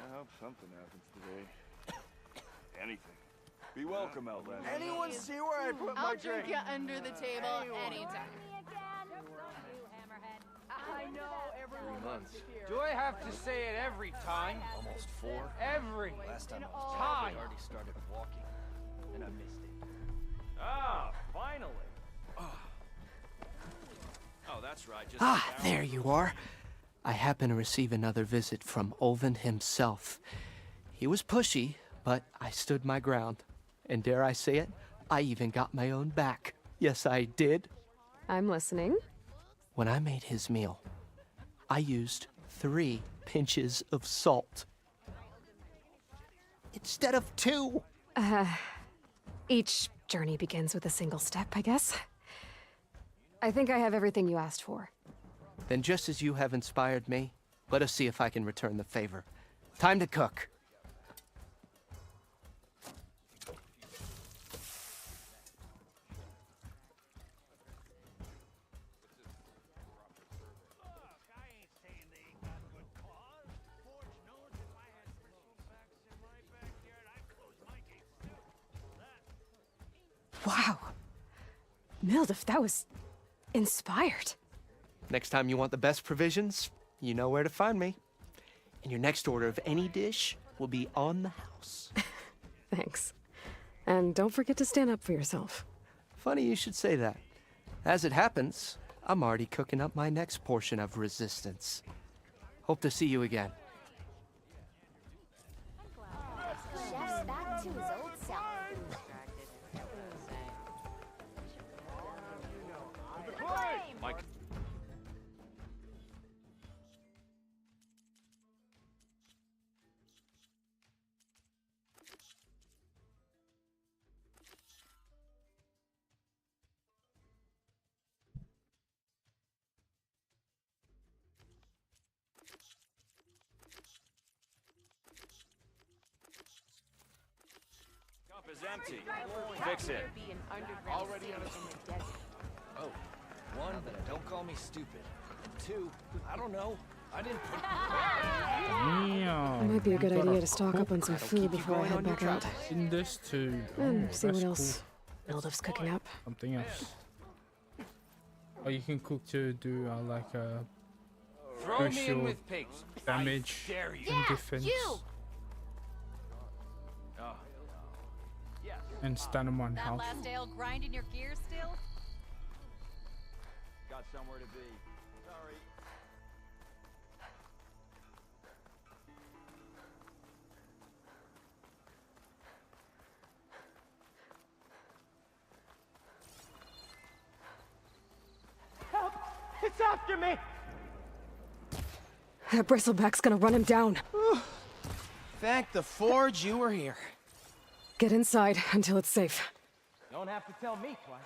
I hope something happens today. Anything. Be welcome, Outlander. Anyone see where I put my I'll drink? drink you under the table anytime. I know everyone wants to hear. Do I have to say it every time? Almost 4. Every Last time I all was time. I already started walking, and I missed it. Ah, finally. Oh, that's right. Just Ah, there you are. I happen to receive another visit from Olvin himself. He was pushy, but I stood my ground. And dare I say it, I even got my own back. Yes, I did. I'm listening. When I made his meal, I used 3 pinches of salt. Instead of 2. Each journey begins with a single step, I guess. I think I have everything you asked for. Then just as you have inspired me, let us see if I can return the favor. Time to cook. Wow. Mildev, that was inspired. Next time you want the best provisions, you know where to find me. And your next order of any dish will be on the house. Thanks. And don't forget to stand up for yourself. Funny you should say that. As it happens, I'm already cooking up my next portion of resistance. Hope to see you again. Chef's back to his old self. Mike. Cup is empty. Fix it. Already in the desert. Oh, 1, don't call me stupid. 2, I don't know. I didn't put... It might be a good idea to stock up on some food before I head back out. In this too. And see what that's else Mildev's cooking up. Something else. Oh, you can cook to do like a Throw me in crucial with pigs. damage I dare you. and defense. Oh. Yes. And stand on That health. last ale grinding your gears still? Got somewhere to be. Sorry. Help! It's after me! That bristleback's gonna run him down. Thank the Forge you were here. Get inside until it's safe. Don't have to tell me twice.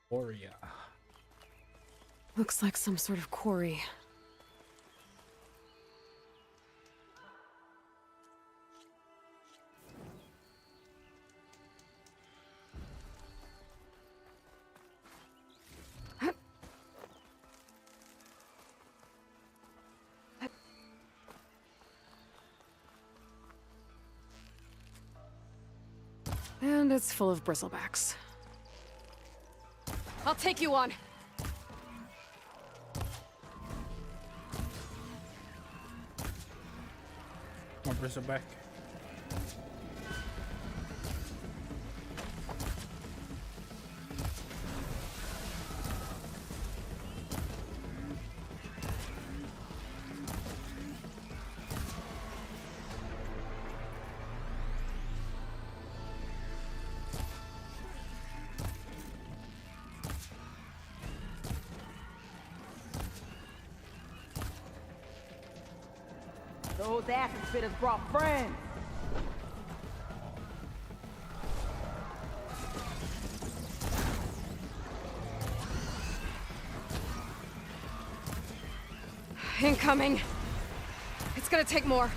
Warrior. Looks like some sort of quarry. And it's full of bristlebacks. I'll take you on. More bristleback. Those acid spitters brought friends. Incoming. It's gonna take more.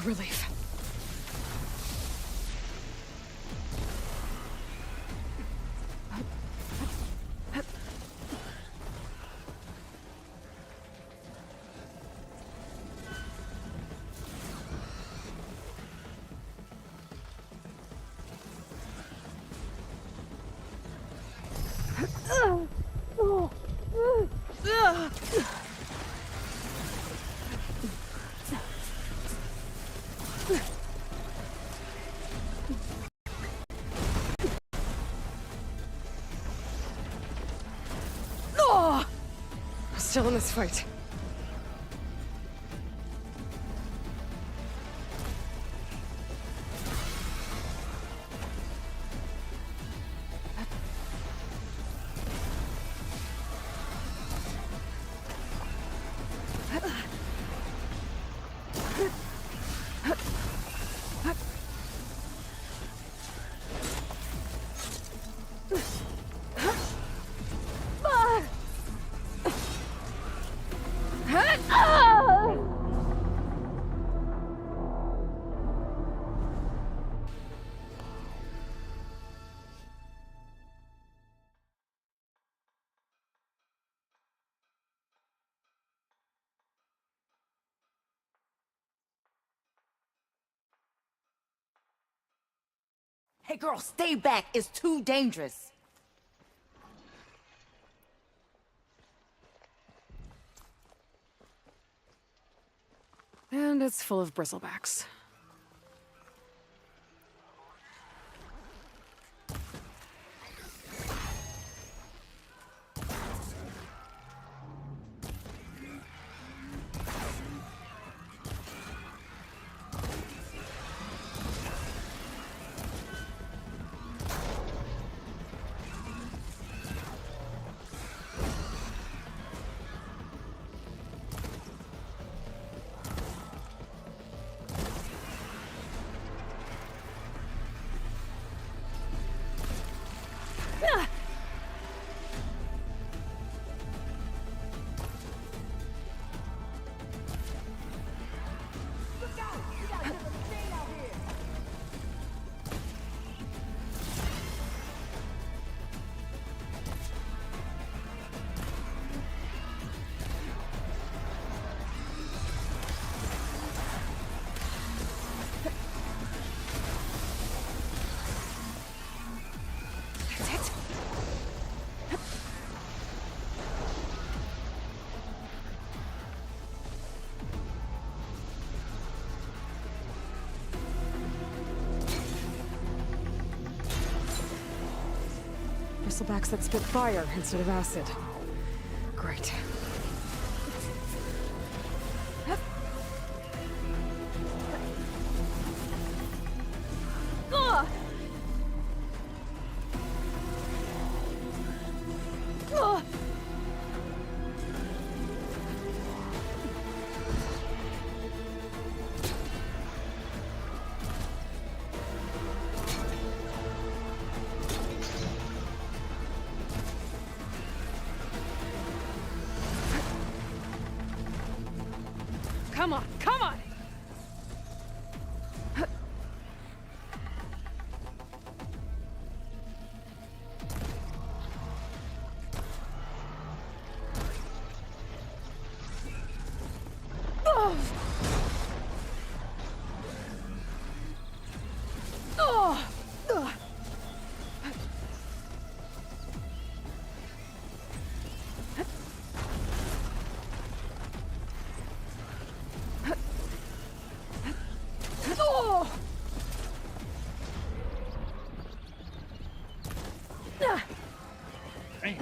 Relief. Still in this fight. Hey girl, stay back. It's too dangerous. And it's full of bristlebacks. Bristlebacks that spit fire instead of acid. Great. Ugh! Ugh! Come on, come on! Ugh! Ugh! Ugh! Oh! Damn.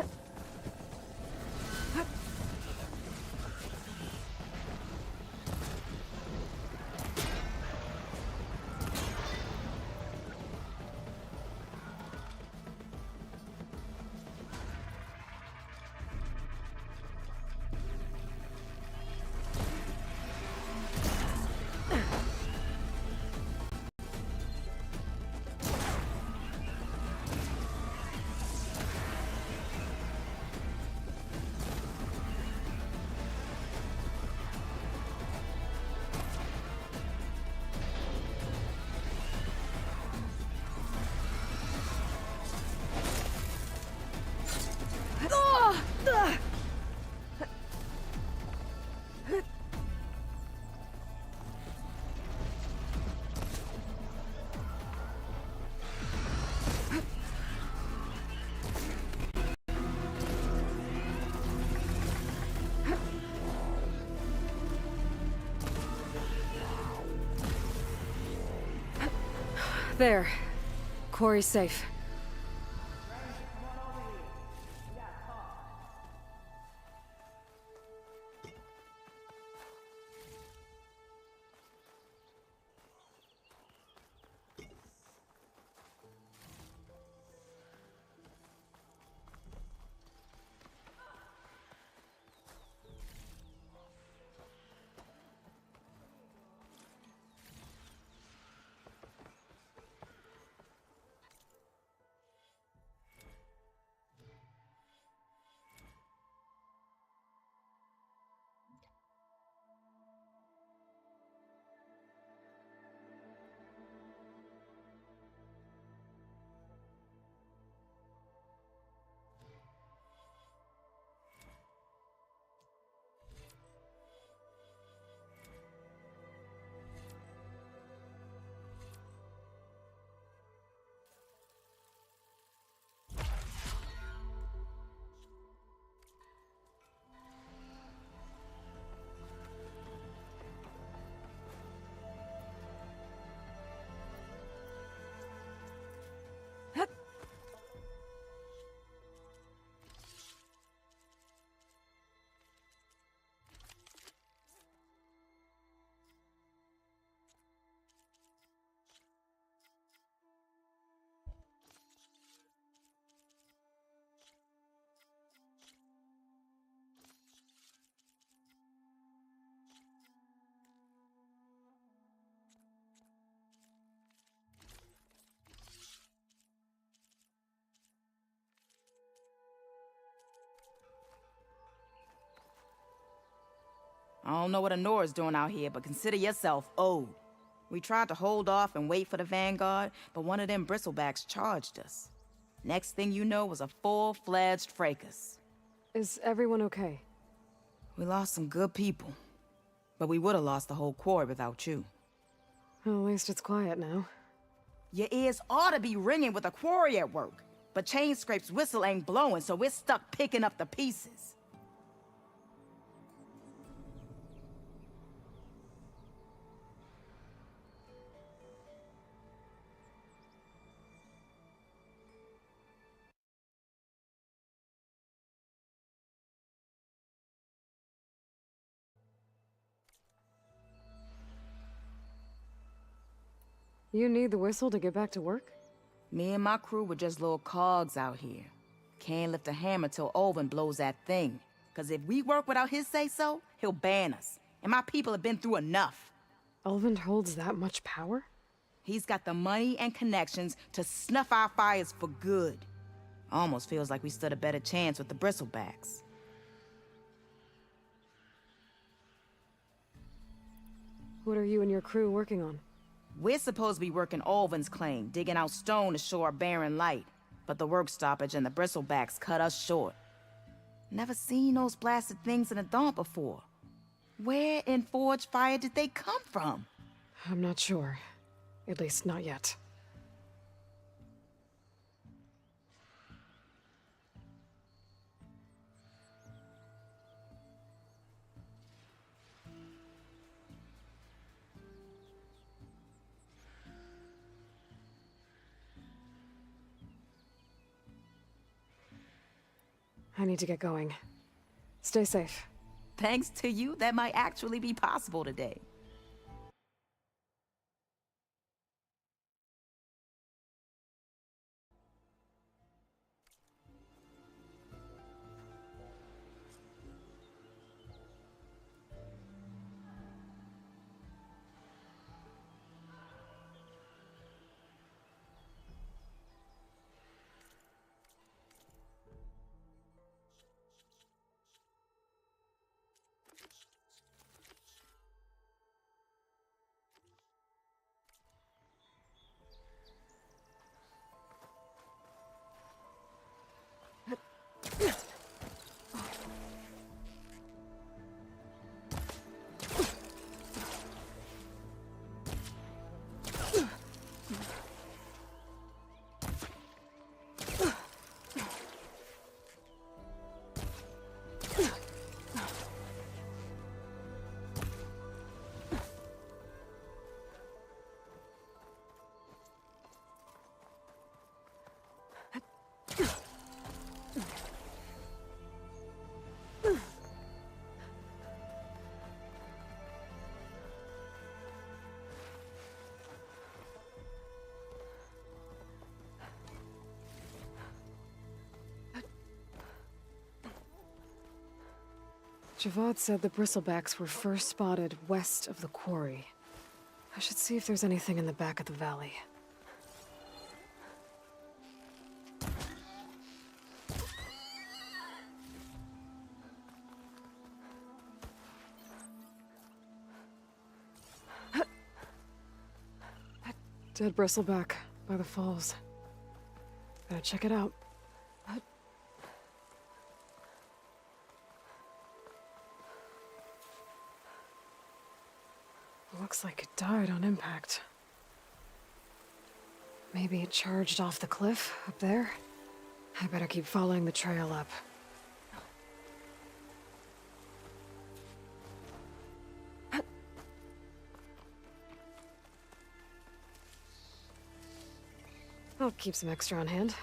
There. Quarry's safe. I don't know what Honora's doing out here, but consider yourself owed. We tried to hold off and wait for the Vanguard, but one of them bristlebacks charged us. Next thing you know was a full-fledged fracas. Is everyone okay? We lost some good people, but we would have lost the whole quarry without you. Well, at least it's quiet now. Your ears ought to be ringing with a quarry at work, but Chainscrape's whistle ain't blowing, so we're stuck picking up the pieces. You need the whistle to get back to work? Me and my crew were just little cogs out here. Can't lift a hammer till Olvin blows that thing. Cause if we work without his say-so, he'll ban us. And my people have been through enough. Olvin holds that much power? He's got the money and connections to snuff our fires for good. Almost feels like we stood a better chance with the bristlebacks. What are you and your crew working on? We're supposed to be working Olvin's claim, digging out stone to show our barren light. But the work stoppage and the bristlebacks cut us short. Never seen those blasted things in the Daunt before. Where in Forge Fire did they come from? I'm not sure. At least not yet. I need to get going. Stay safe. Thanks to you, that might actually be possible today. Javad said the bristlebacks were first spotted west of the quarry. I should see if there's anything in the back of the valley. Dead bristleback by the falls. Gotta check it out. Looks like it died on impact. Maybe it charged off the cliff up there. I better keep following the trail up. I'll keep some extra on hand.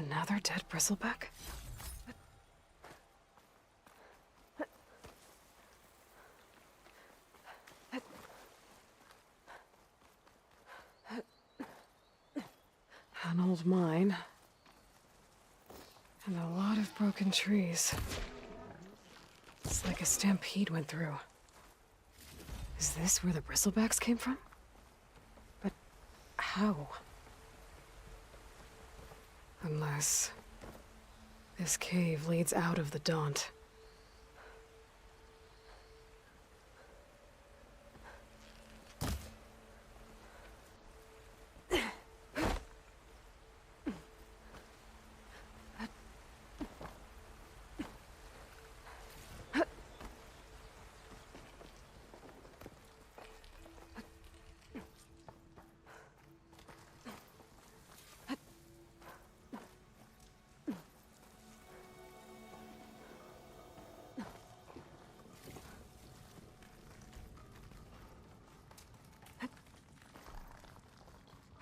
Another dead bristleback? An old mine. And a lot of broken trees. It's like a stampede went through. Is this where the bristlebacks came from? But how? Unless this cave leads out of the Daunt.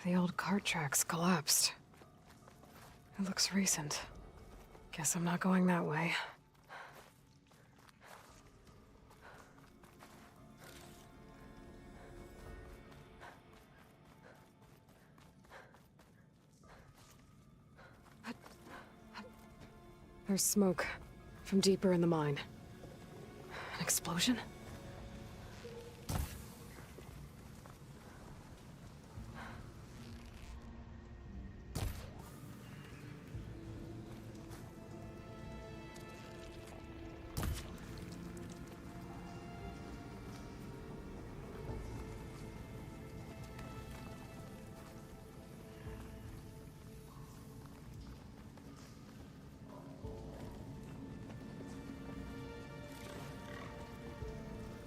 The old cart tracks collapsed. It looks recent. Guess I'm not going that way. There's smoke from deeper in the mine. An explosion?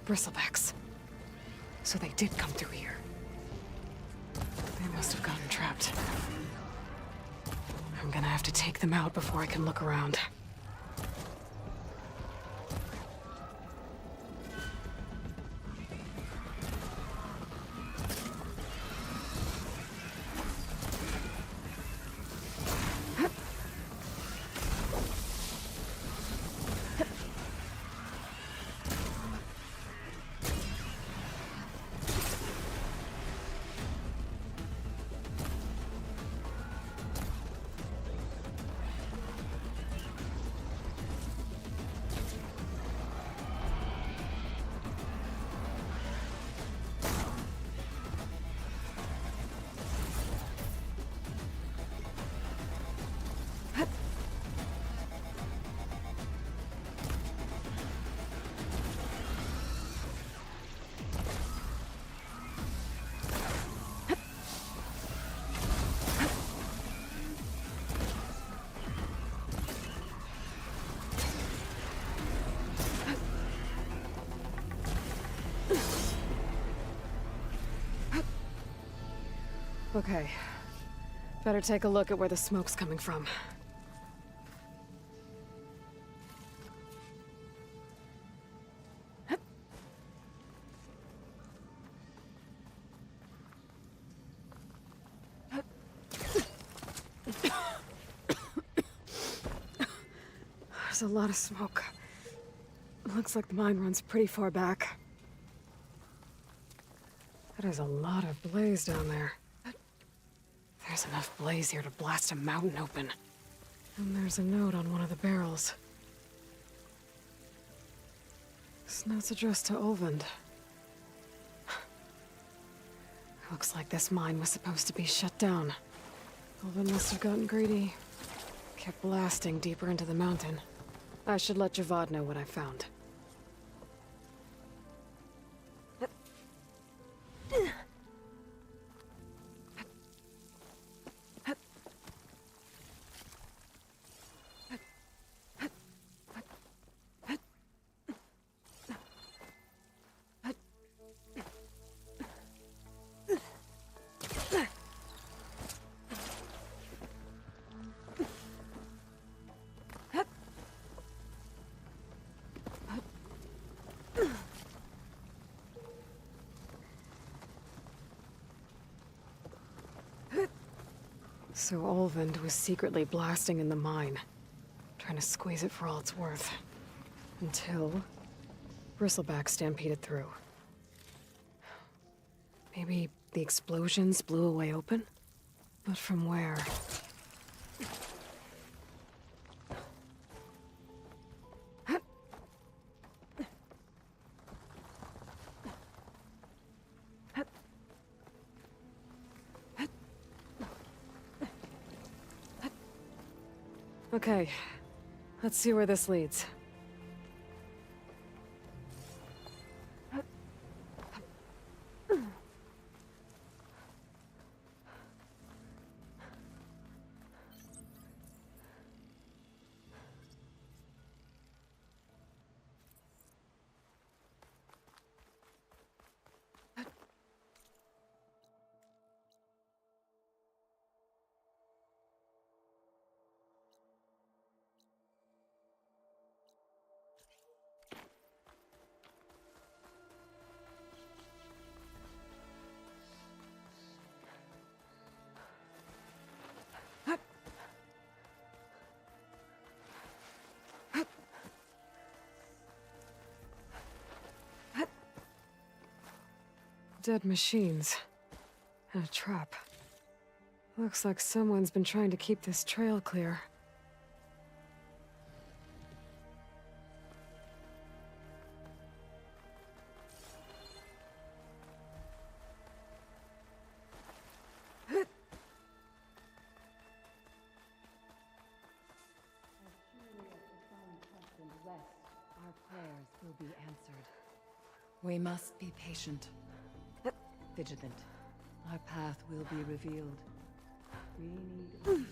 Bristlebacks. So they did come through here. They must have gotten trapped. I'm gonna have to take them out before I can look around. Okay. Better take a look at where the smoke's coming from. There's a lot of smoke. Looks like the mine runs pretty far back. There's a lot of blaze down there. There's enough blaze here to blast a mountain open. And there's a note on one of the barrels. This note's addressed to Olvend. Looks like this mine was supposed to be shut down. Olvend must have gotten greedy. Kept blasting deeper into the mountain. I should let Javad know what I found. So Olvend was secretly blasting in the mine, trying to squeeze it for all it's worth. Until Bristleback stampeded through. Maybe the explosions blew a way open? But from where? Okay, let's see where this leads. dead machines. And a trap. Looks like someone's been trying to keep this trail clear. Our prayers will be answered. We must be patient. Vigilant. Our path will be revealed. We need...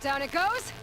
Down it goes!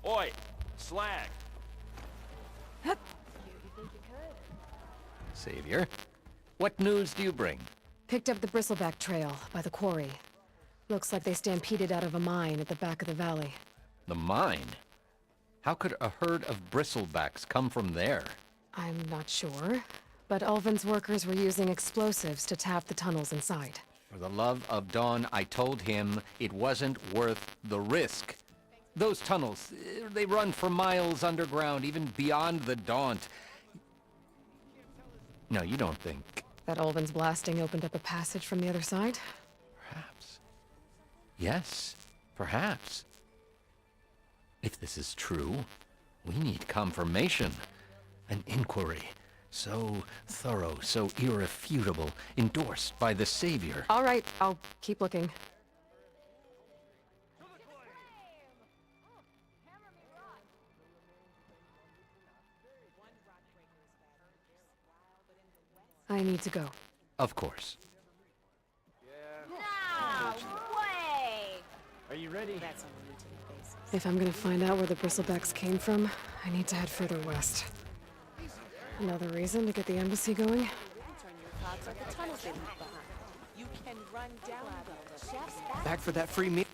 Oi! Slag! Savior, what news do you bring? Picked up the Bristleback Trail by the quarry. Looks like they stampeded out of a mine at the back of the valley. The mine? How could a herd of bristlebacks come from there? I'm not sure, but Ulvin's workers were using explosives to tap the tunnels inside. For the love of Dawn, I told him it wasn't worth the risk. Those tunnels, they run for miles underground, even beyond the Daunt. No, you don't think... That Ulvin's blasting opened up a passage from the other side? Perhaps. Yes, perhaps. If this is true, we need confirmation. An inquiry. So thorough, so irrefutable, endorsed by the Savior. All right, I'll keep looking. I need to go. Of course. No way! Are you ready? That's on a need-to basis. If I'm gonna find out where the Bristlebacks came from, I need to head further west. Another reason to get the embassy going? Turn your thoughts like the tunnels they leave behind. You can run down the chef's Back for that free meal.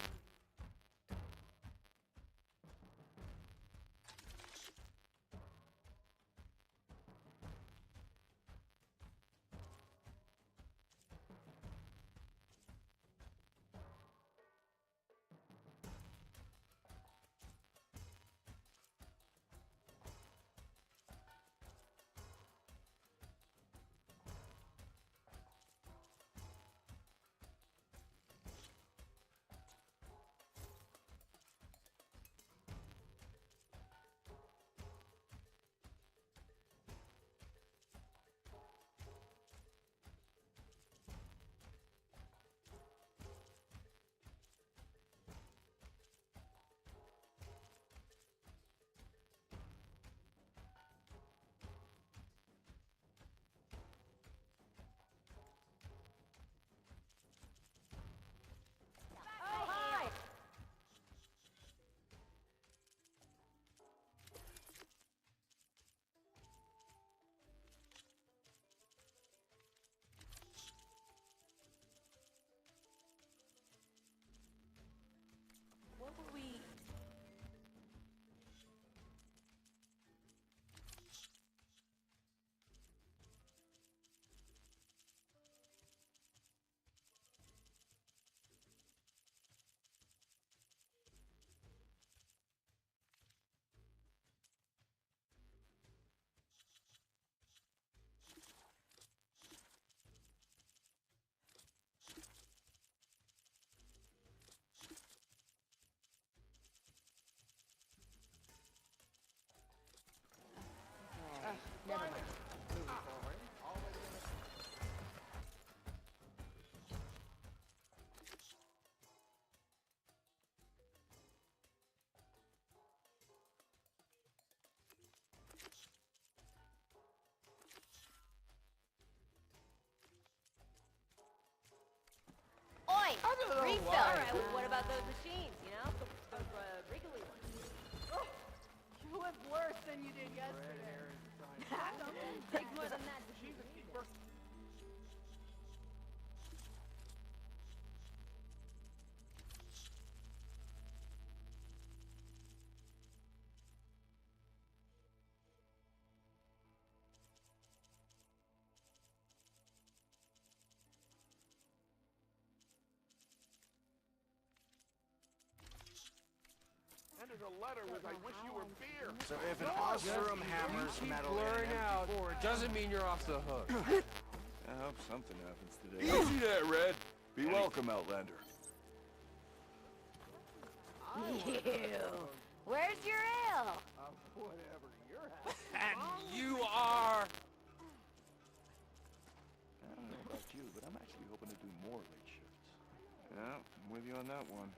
What were we... Never mind. Moving forward. Oi! Refill! Alright, what about those machines, you know? Those wriggly ones. Oh, you look worse than you did yesterday. Take more than that. Ended a letter with "I wish you were beer." So if an Ostrom hammers metal blurring in an out empty doesn't mean you're off the hook. I hope something happens today. Easy there, Red. Be welcome, Outlander. Ew. Where's your ale? whatever you're And you are... I don't know about you, but I'm actually hoping to do more late shifts. Yeah, I'm with you on that one.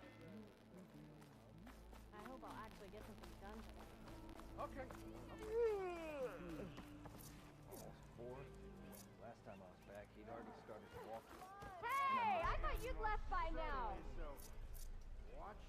I hope I'll actually get something done today. Okay. Almost 4. Last time I was back, he'd already started walking. Hey, I thought you'd left by now. So, watch.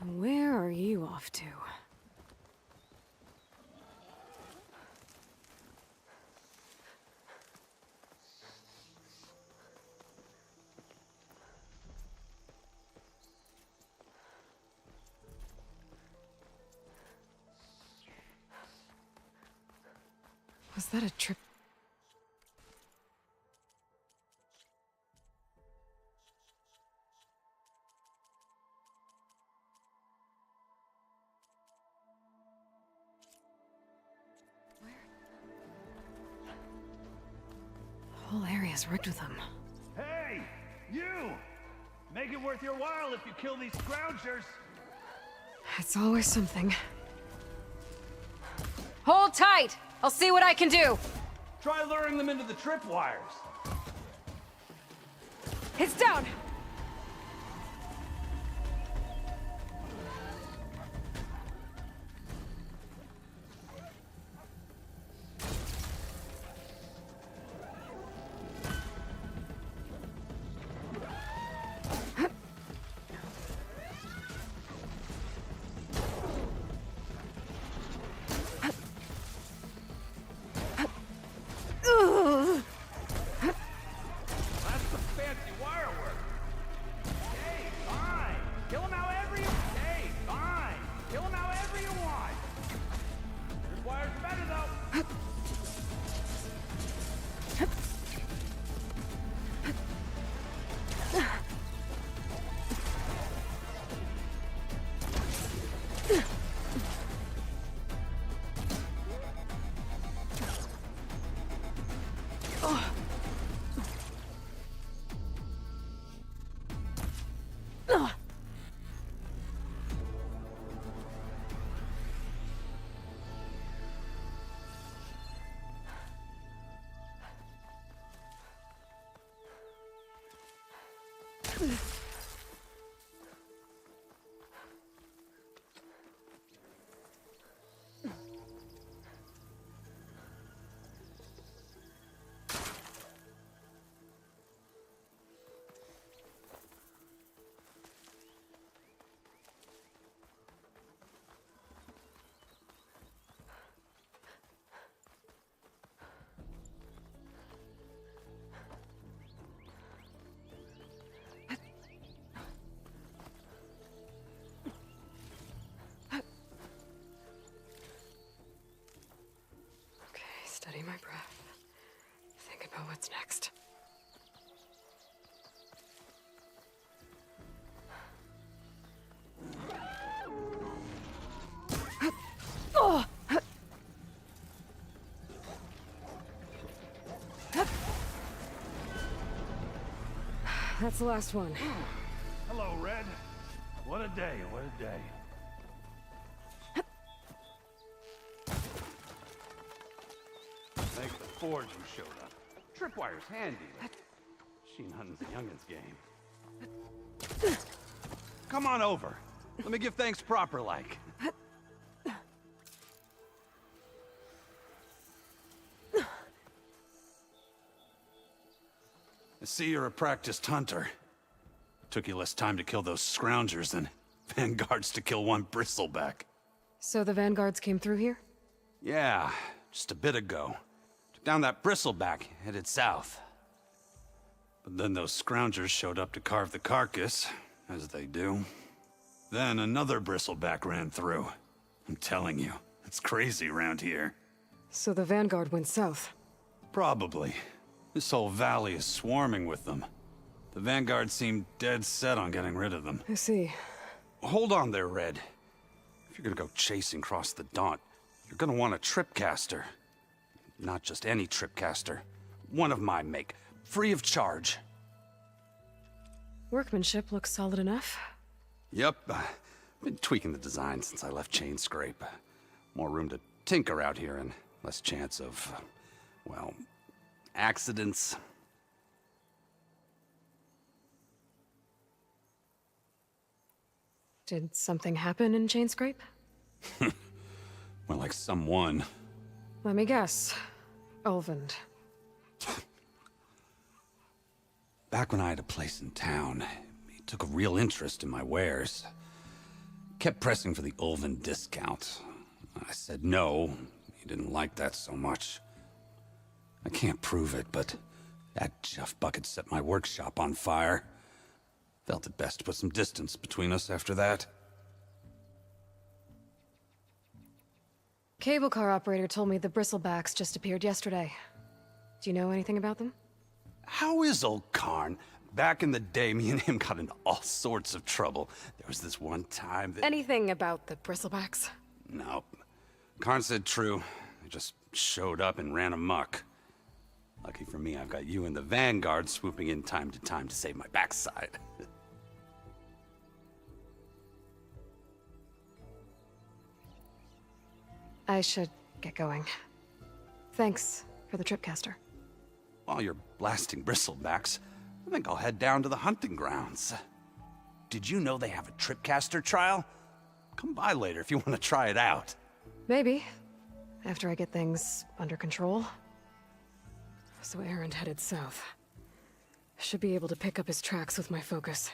Where are you off to? Was that a trip? The whole area's rigged with them. Hey! You! Make it worth your while if you kill these scroungers! It's always something. Hold tight! I'll see what I can do! Try luring them into the tripwires. It's down! That's some fancy wire work. Hey, fine. Kill them however you... Hey, fine. Kill them however you want. This wire's better, though. Steady my breath. Think about what's next. That's the last one. Hello, Red. What a day, what a day. Thanks to Forge who showed up. Tripwire's handy, but machine hunting's a youngin's game. Come on over. Let me give thanks proper like. I see you're a practiced hunter. Took you less time to kill those scroungers than vanguards to kill one bristleback. So the vanguards came through here? Yeah, just a bit ago. Took down that bristleback, headed south. But then those scroungers showed up to carve the carcass, as they do. Then another bristleback ran through. I'm telling you, it's crazy around here. So the vanguard went south? Probably. This whole valley is swarming with them. The vanguard seemed dead set on getting rid of them. I see. Hold on there, Red. If you're gonna go chasing across the Daunt, you're gonna want a tripcaster. Not just any tripcaster. One of my make. Free of charge. Workmanship looks solid enough. Yep. Been tweaking the design since I left Chain Scrape. More room to tinker out here and less chance of, well, accidents. Did something happen in Chain Scrape? Well, like someone. Let me guess. Ulvund. Back when I had a place in town, he took a real interest in my wares. kept pressing for the Ulvin discount. I said no. He didn't like that so much. I can't prove it, but that Jeff bucket set my workshop on fire. Felt it best to put some distance between us after that. Cable car operator told me the bristlebacks just appeared yesterday. Do you know anything about them? How is old Karn? Back in the day, me and him got into all sorts of trouble. There was this one time that... Anything about the bristlebacks? Nope. Karn said true. They just showed up and ran amok. Lucky for me, I've got you and the Vanguard swooping in time to save my backside. I should get going. Thanks for the tripcaster. While you're blasting bristlebacks, I think I'll head down to the hunting grounds. Did you know they have a tripcaster trial? Come by later if you want to try it out. Maybe. After I get things under control. So Aaron headed south. Should be able to pick up his tracks with my focus.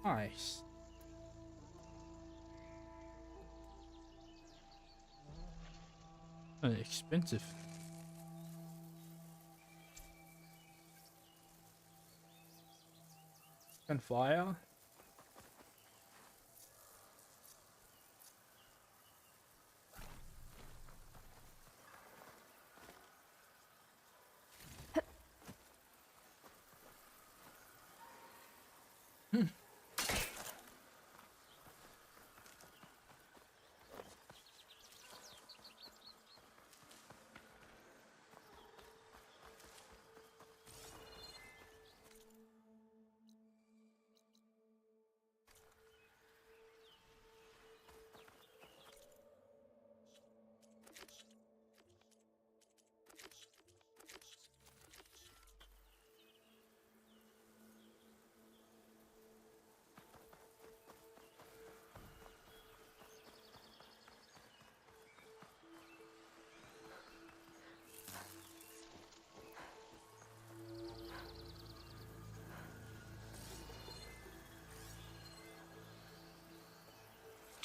Nice. Expensive. And fire.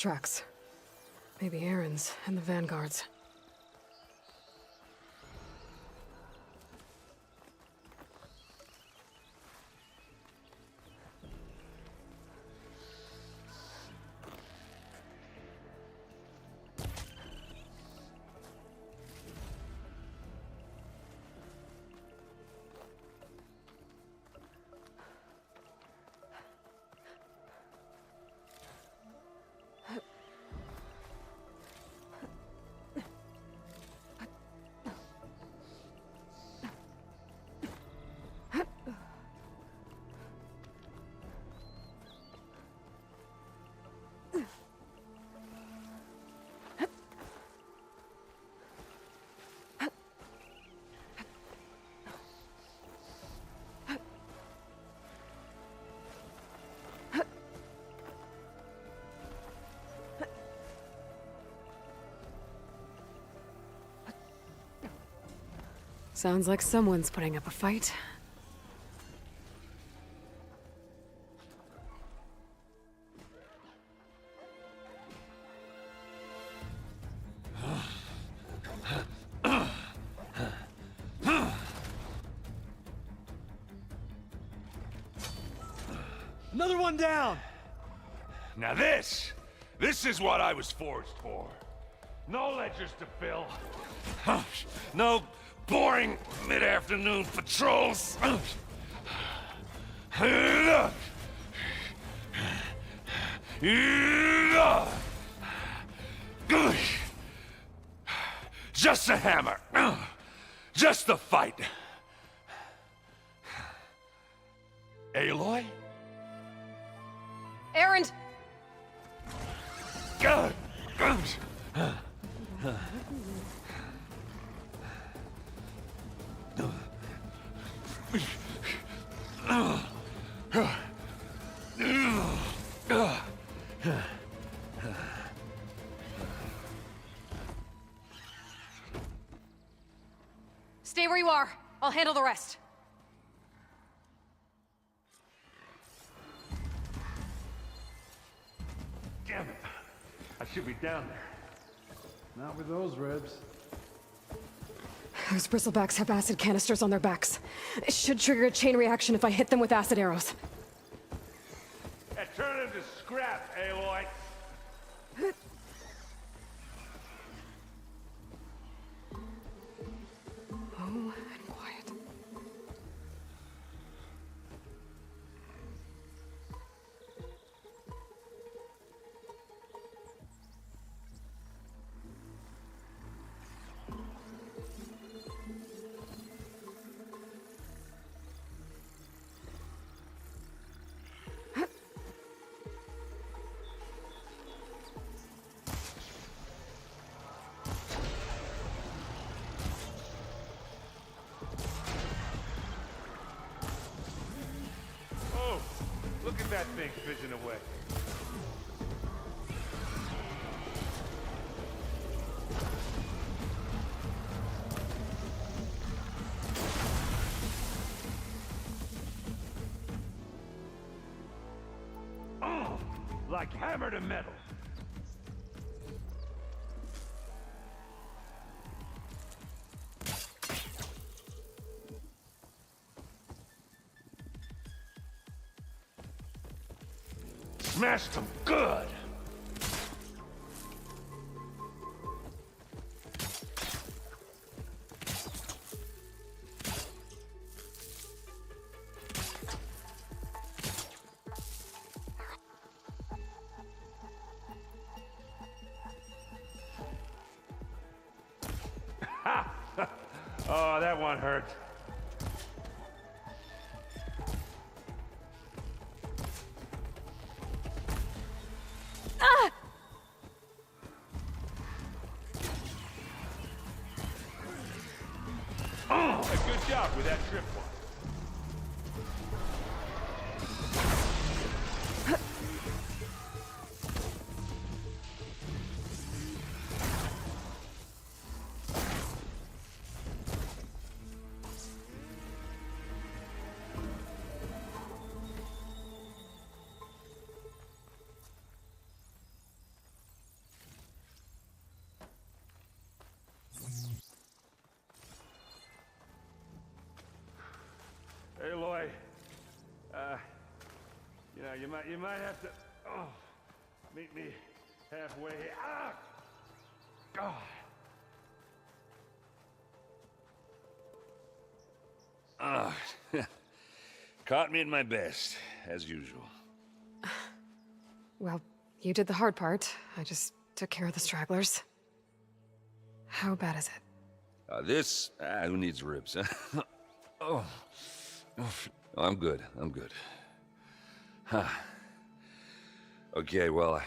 tracks. Maybe Aaron's and the Vanguard's. Sounds like someone's putting up a fight. Another one down! Now this is what I was forged for. No ledgers to fill. No boring mid-afternoon patrols. Just a hammer. Just a fight. Aloy? Aaron! Stay where you are. I'll handle the rest. Damn it. I should be down there. Not with those ribs. Those bristlebacks have acid canisters on their backs. It should trigger a chain reaction if I hit them with acid arrows. Turn him to scrap, Aloy. Oh, and quiet. Look at that thing fizzing away. Oh, like hammer to metal. Smashed them good! Ha! Oh, that one hurt. Good job with that tripwire. you might have to meet me halfway. Ah! God. Ah, caught me at my best, as usual. Well, you did the hard part. I just took care of the stragglers. How bad is it? Who needs ribs? Huh? Oh. I'm good. I'm good. Huh. Okay, well,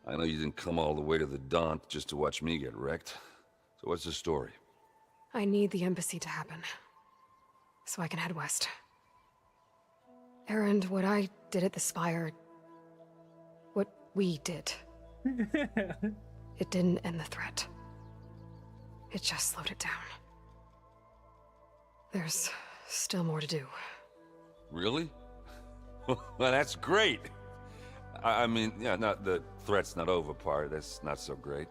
I know you didn't come all the way to the Daunt just to watch me get wrecked. So what's the story? I need the embassy to happen, so I can head west. Erend, what I did at the Spire... what we did... it didn't end the threat. It just slowed it down. There's still more to do. Really? Well, that's great. I mean, yeah, not the threat's not over part. That's not so great.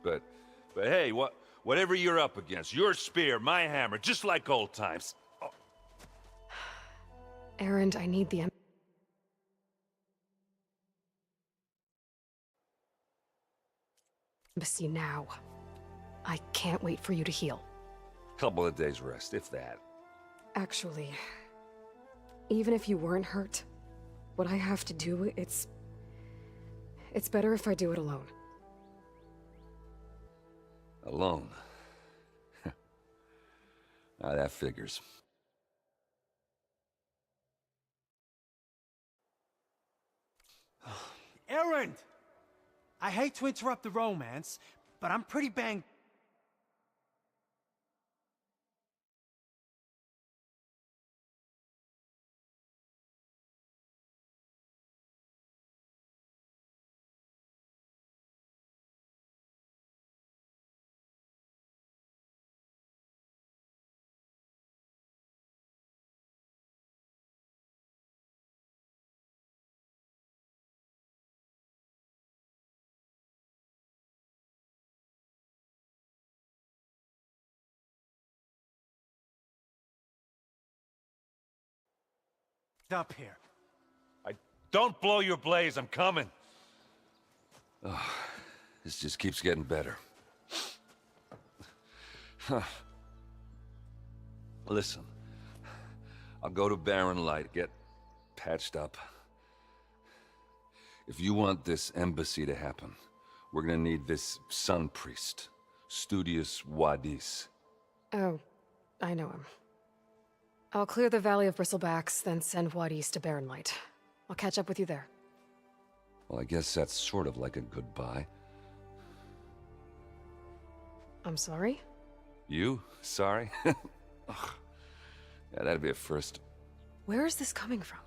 But hey, whatever you're up against, your spear, my hammer, just like old times. Oh. Erend, I need the embassy now. I can't wait for you to heal. Couple of days rest, if that. Actually, even if you weren't hurt, what I have to do, it's better if I do it alone. Alone? That figures. Erend! I hate to interrupt the romance, but I'm pretty banged. Up here. Don't blow your blaze, I'm coming. Oh, this just keeps getting better. Huh. Listen, I'll go to Barren Light, get patched up. If you want this embassy to happen, we're gonna need this sun priest, Studius Wadis. Oh, I know him. I'll clear the Valley of Bristlebacks, then send Wadis to Barren Light. I'll catch up with you there. Well, I guess that's sort of like a goodbye. I'm sorry? You? Sorry? Ugh. Yeah, that'd be a first. Where is this coming from?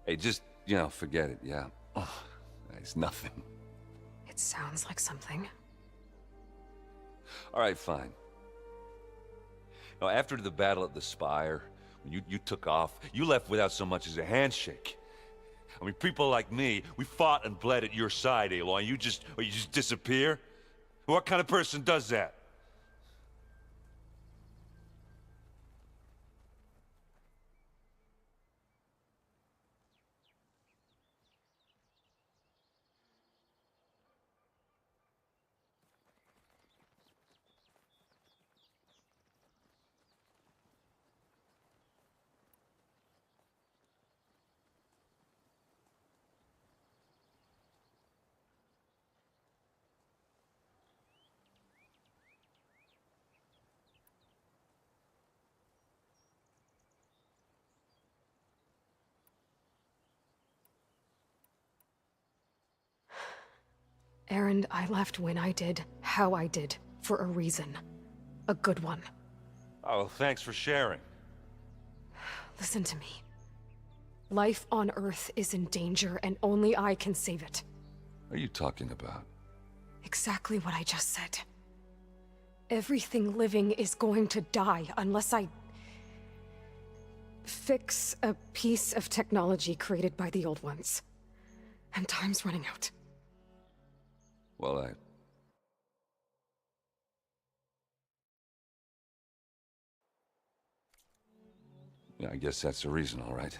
Hey, just, forget it, yeah. Ugh, it's nothing. It sounds like something. All right, fine. Now, after the battle at the Spire, when you took off, you left without so much as a handshake. I mean, people like me, we fought and bled at your side, Aloy, and you just disappear? What kind of person does that? Erend, I left when I did, how I did, for a reason. A good one. Oh, thanks for sharing. Listen to me. Life on Earth is in danger, and only I can save it. What are you talking about? Exactly what I just said. Everything living is going to die unless I... fix a piece of technology created by the Old Ones. And time's running out. Well, yeah, I guess that's the reason, all right.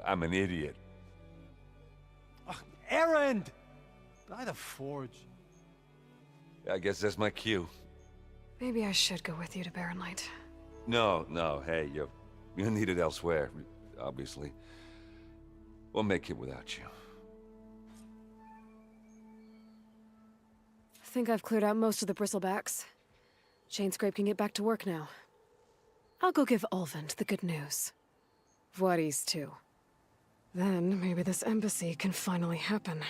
I'm an idiot. Errand! By the forge. I guess that's my cue. Maybe I should go with you to Barren Light. No, hey, you're needed elsewhere, obviously. We'll make it without you. I think I've cleared out most of the bristlebacks. Chainscrape can get back to work now. I'll go give Ulvund the good news. Voorhees, too. Then maybe this embassy can finally happen.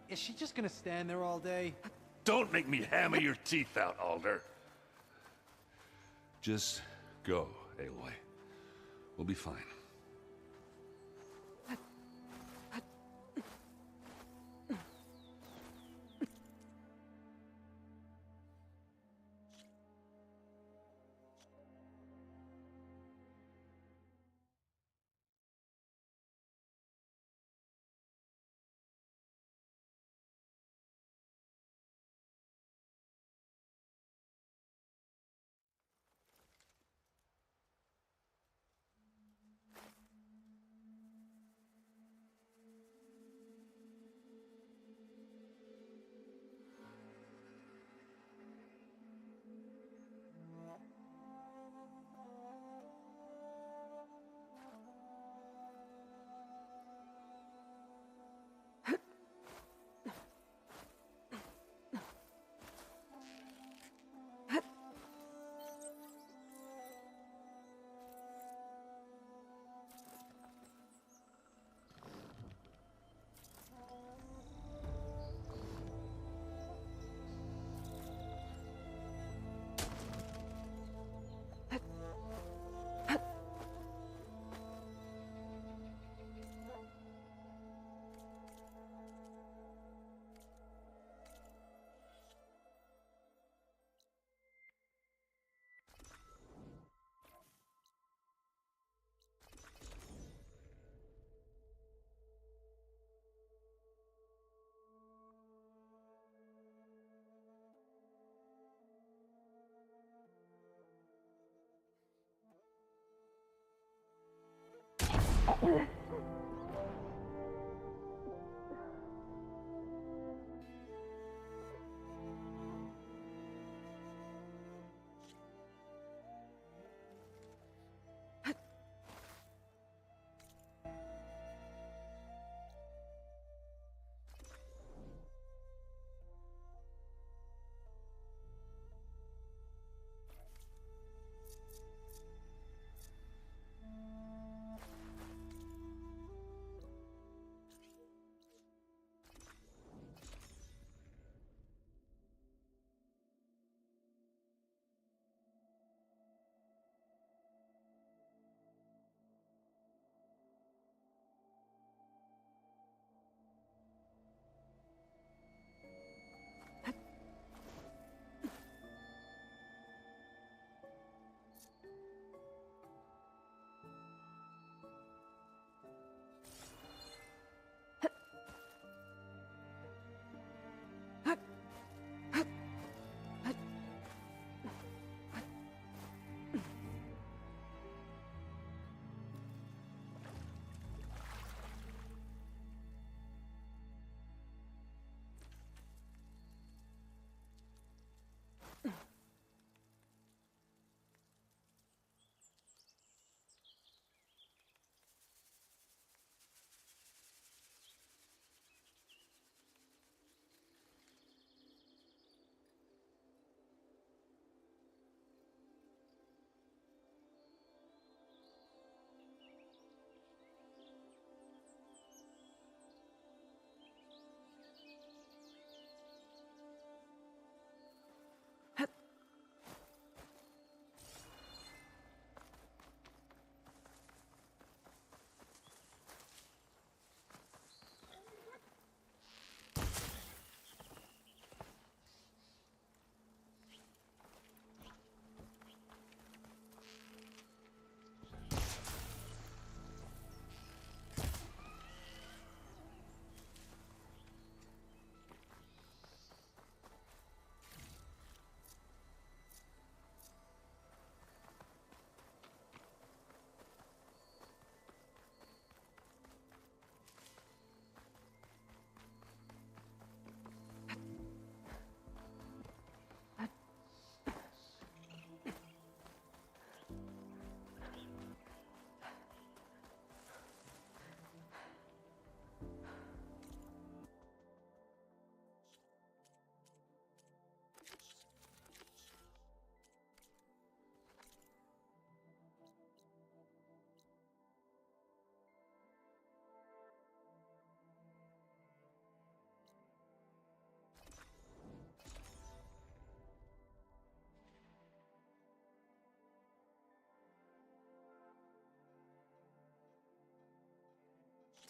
Is she just gonna stand there all day? Don't make me hammer your teeth out, Alder. Just go, Aloy. We'll be fine.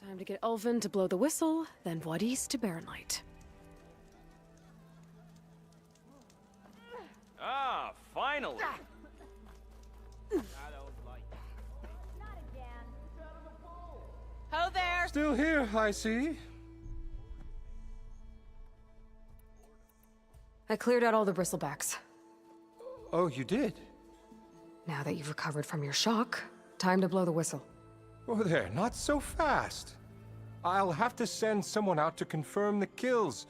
Time to get Ulvin to blow the whistle, then Wadis to Baronlight. Ah, finally! Ho there! Still here, I see. I cleared out all the bristlebacks. Oh, you did? Now that you've recovered from your shock, time to blow the whistle. Oh, there, not so fast. I'll have to send someone out to confirm the kills.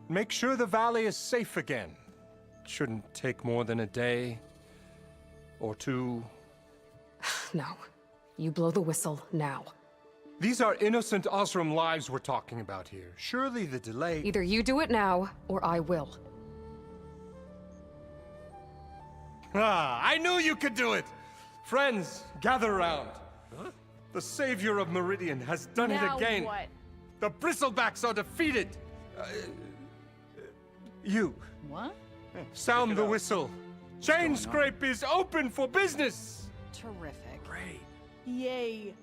Make sure the valley is safe again. Shouldn't take more than a day. Or two. No. You blow the whistle now. These are innocent Osram lives we're talking about here. Surely the delay... Either you do it now, or I will. Ah, I knew you could do it! Friends, gather around. Huh? The savior of Meridian has done it again. What? The bristlebacks are defeated. You. What? Sound the whistle. Chain Scrape is open for business. Terrific. Great. Yay.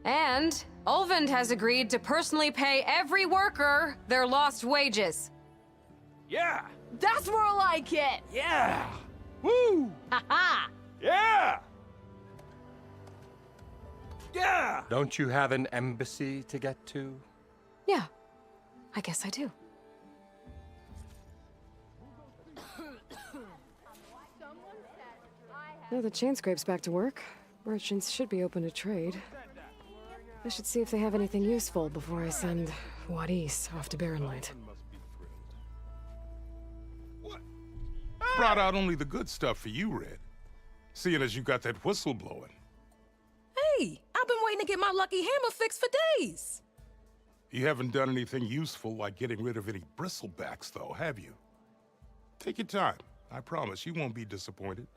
And Ulvin has agreed to personally pay every worker their lost wages. Yeah! That's more like it! Yeah! Woo! Ha-ha! Yeah! Yeah! Don't you have an embassy to get to? Yeah, I guess I do. Now the chain scrape's back to work. Merchants should be open to trade. I should see if they have anything useful before I send Wadis off to Baronlight. Brought out only the good stuff for you, Red. Seeing as you got that whistle blowing. Hey, I've been waiting to get my lucky hammer fixed for days. You haven't done anything useful like getting rid of any bristlebacks, though, have you? Take your time. I promise you won't be disappointed.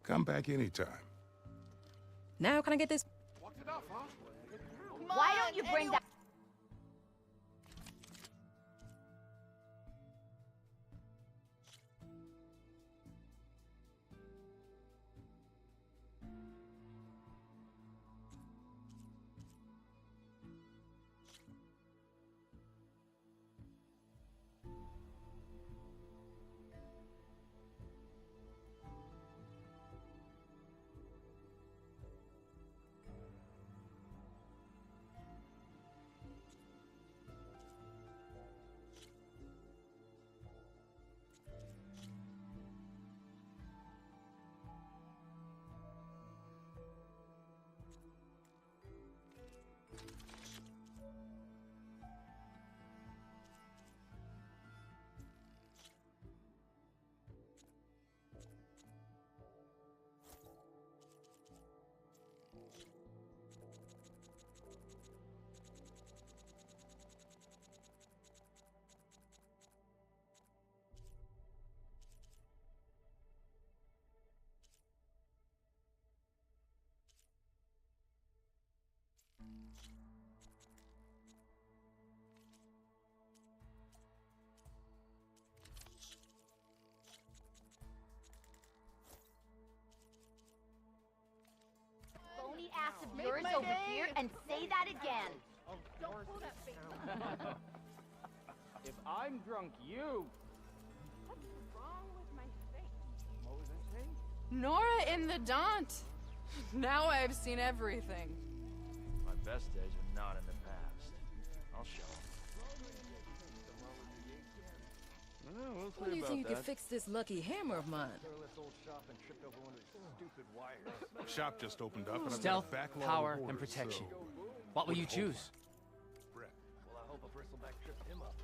Come back anytime. Now can I get this? Why don't you bring that? over here and say that again. Don't pull that face. If I'm drunk, you. What's wrong with my face? What was I saying? Nora in the Daunt. Now I've seen everything. My best days are not in the past. I'll show 'em. When do you think you can fix this lucky hammer of mine? Shop just opened up, and I've got Stealth, a backlog power, of and orders, protection. so What will you hold on. choose? Brett. Well, I hope a bristleback tripped him up.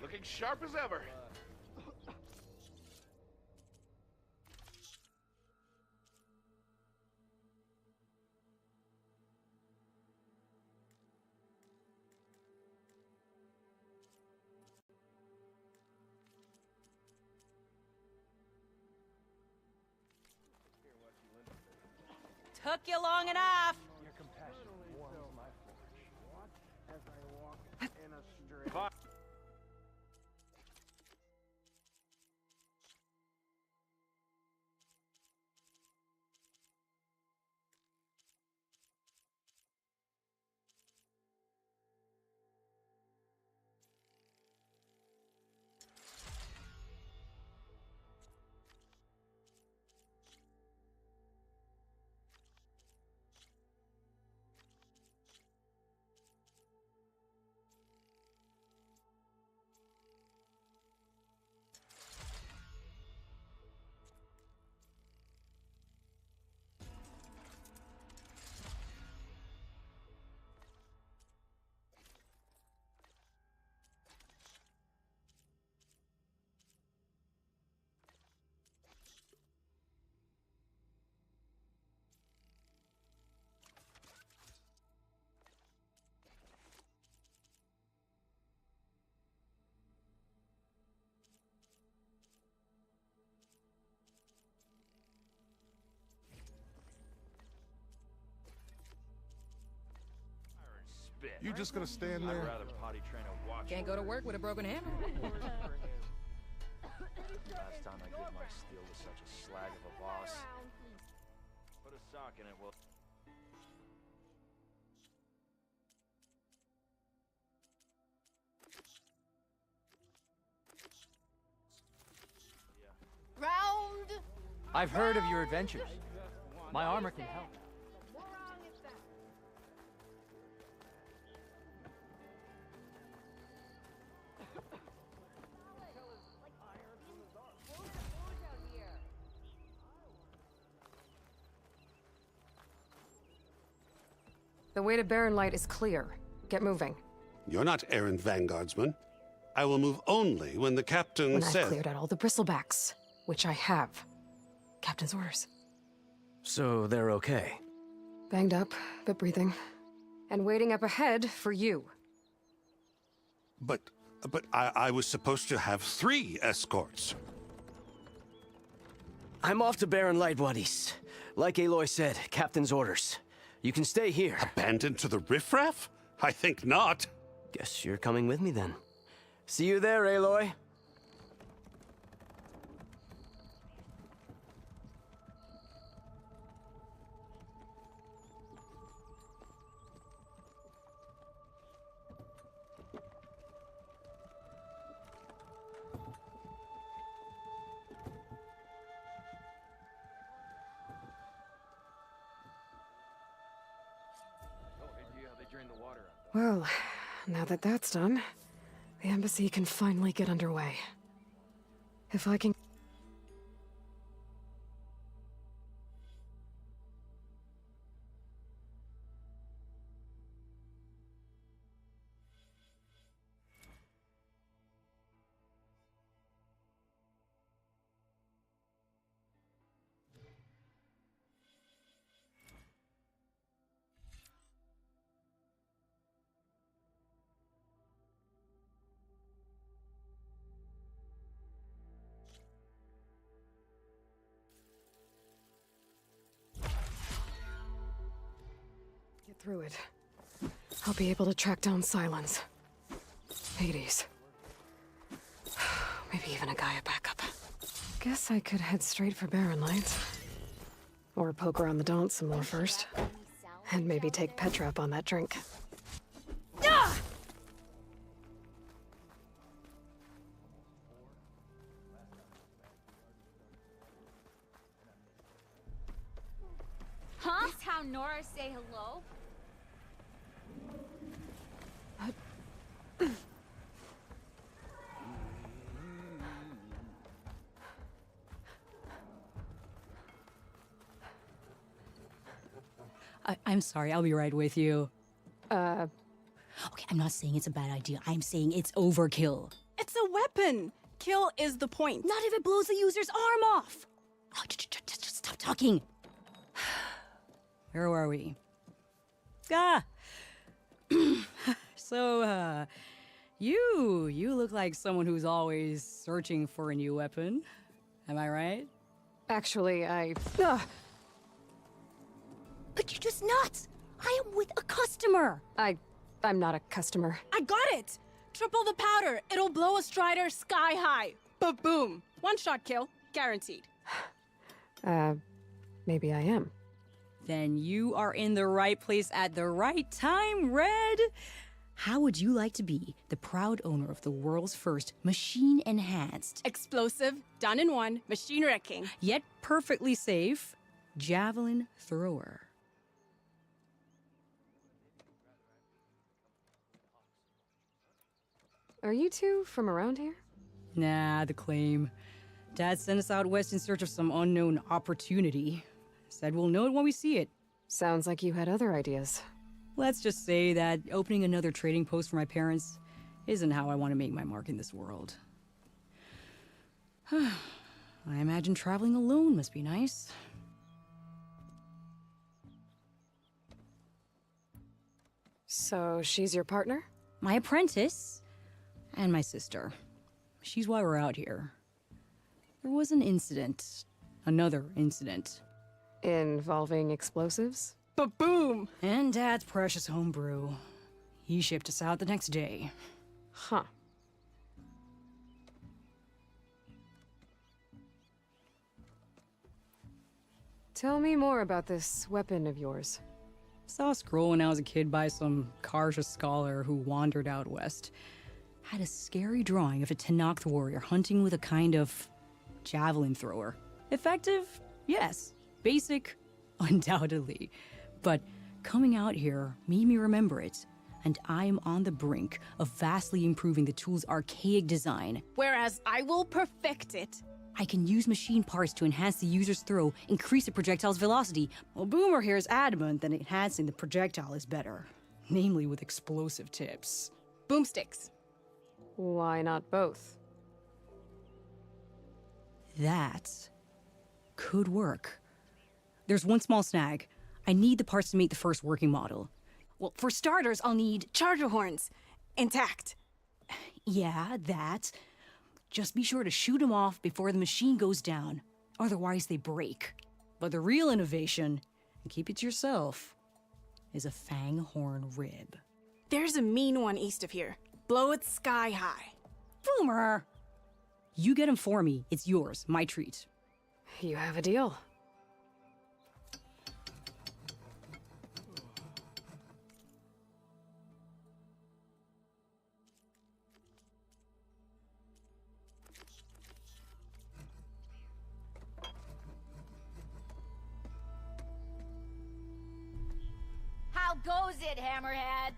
Looking sharp as ever. Took you long enough. Your compassion warms my forge. As I walk in a straight. You just gonna stand I'd there? rather potty train a watch. Can't go to work with a broken hammer. Last time I gave my steel to such a slag of a boss. Put a sock in it, well. Round. I've heard of your adventures. My armor can help. The way to Barren Light is clear. Get moving. You're not errant vanguardsman. I will move only when the captain When says... I've cleared out all the bristlebacks, which I have. Captain's orders. So they're okay. Banged up, but breathing. And waiting up ahead for you. But I was supposed to have 3 escorts. I'm off to Barren Light, Wadis. Like Aloy said, captain's orders. You can stay here. Abandoned to the riffraff? I think not. Guess you're coming with me then. See you there, Aloy. Well, now that that's done, the embassy can finally get underway. If I can... through it, I'll be able to track down Silence. Hades. Maybe even a Gaia backup. Guess I could head straight for Barren Lights. Or poke around the Daunt some more first. And maybe take Petra up on that drink. Ah! Huh? Is how Nora say hello? I'm sorry, I'll be right with you. Okay, I'm not saying it's a bad idea. I'm saying it's overkill. It's a weapon! Kill is the point. Not if it blows the user's arm off! Oh, just stop talking. Where were we? So, you look like someone who's always searching for a new weapon. Am I right? Actually, But you're just nuts! I am with a customer! I'm not a customer. I got it! Triple the powder. It'll blow a Strider sky high. Ba-boom. One shot kill. Guaranteed. Maybe I am. Then you are in the right place at the right time, Red! How would you like to be the proud owner of the world's first machine-enhanced, explosive, done in one, machine wrecking, yet perfectly safe, javelin thrower? Are you two from around here? Nah, the claim. Dad sent us out west in search of some unknown opportunity. Said we'll know it when we see it. Sounds like you had other ideas. Let's just say that opening another trading post for my parents isn't how I want to make my mark in this world. I imagine traveling alone must be nice. So she's your partner? My apprentice and my sister. She's why we're out here. There was an incident. Another incident. Involving explosives? Ba-boom! And Dad's precious homebrew. He shipped us out the next day. Huh. Tell me more about this weapon of yours. Saw a scroll when I was a kid by some Karja scholar who wandered out west. Had a scary drawing of a Tenakth warrior hunting with a kind of javelin thrower. Effective? Yes. Basic? Undoubtedly. But coming out here made me remember it, and I'm on the brink of vastly improving the tool's archaic design. Whereas I will perfect it. I can use machine parts to enhance the user's throw, increase the projectile's velocity. Well, Boomer here is adamant that enhancing the projectile is better. Namely with explosive tips. Boomsticks. Why not both? That could work. There's one small snag. I need the parts to make the first working model. Well, for starters, I'll need charger horns. Intact. Yeah, that. Just be sure to shoot them off before the machine goes down. Otherwise, they break. But the real innovation, and keep it to yourself, is a fang horn rib. There's a mean one east of here. Blow it sky high. Boomer! You get him for me. It's yours. My treat. You have a deal. How goes it, Hammerhead?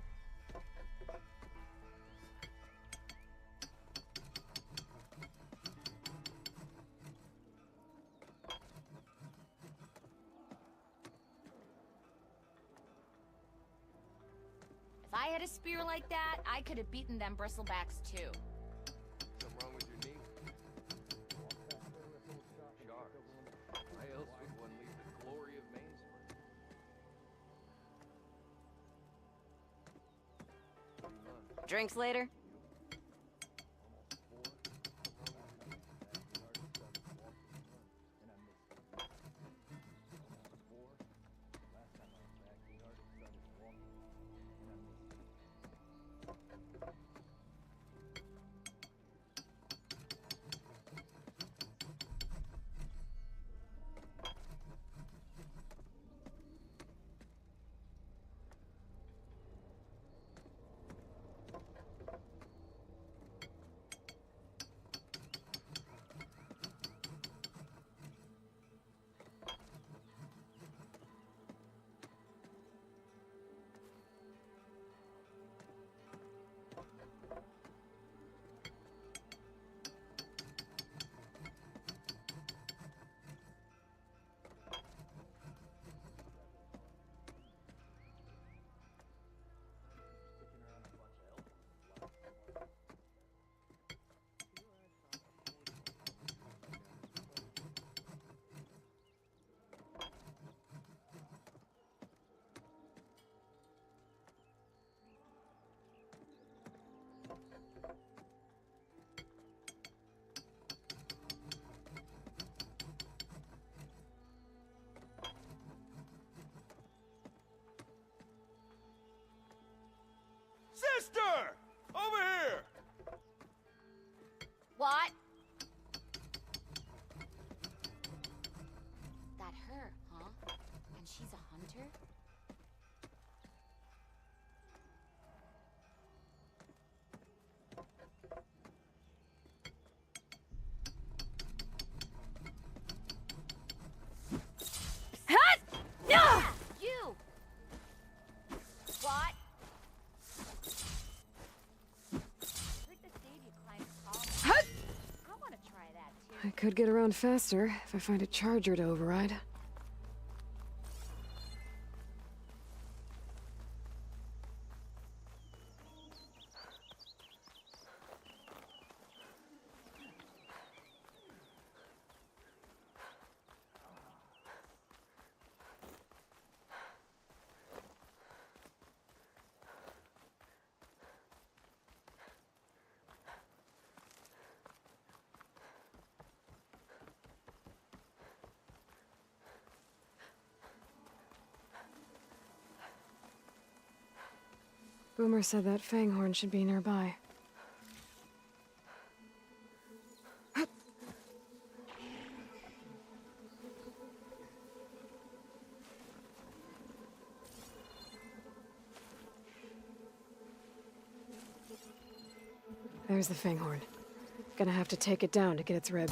If I had a spear like that, I could have beaten them bristlebacks too. Something wrong with your knee? Sharks. Why else would one leave the glory of Mainspring? Drinks later? could get around faster if I find a charger to override. Boomer said that fanghorn should be nearby. There's the fanghorn. Gonna have to take it down to get its rib.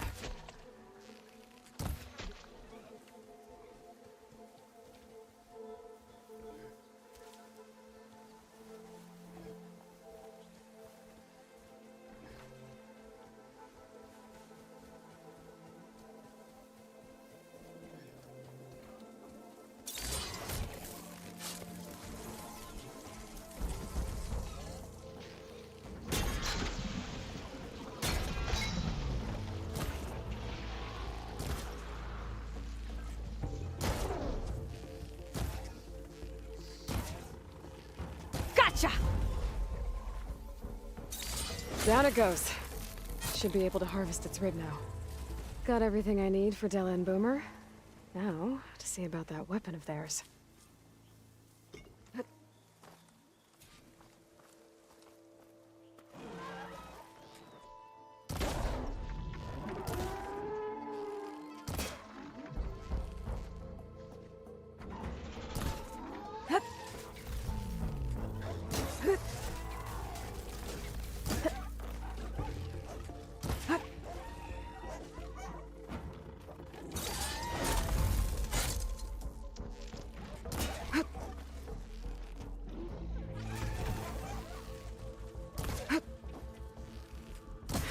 Gotcha! Down it goes. Should be able to harvest its rib now. Got everything I need for Della and Boomer. Now, to see about that weapon of theirs.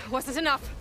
Wasn't enough.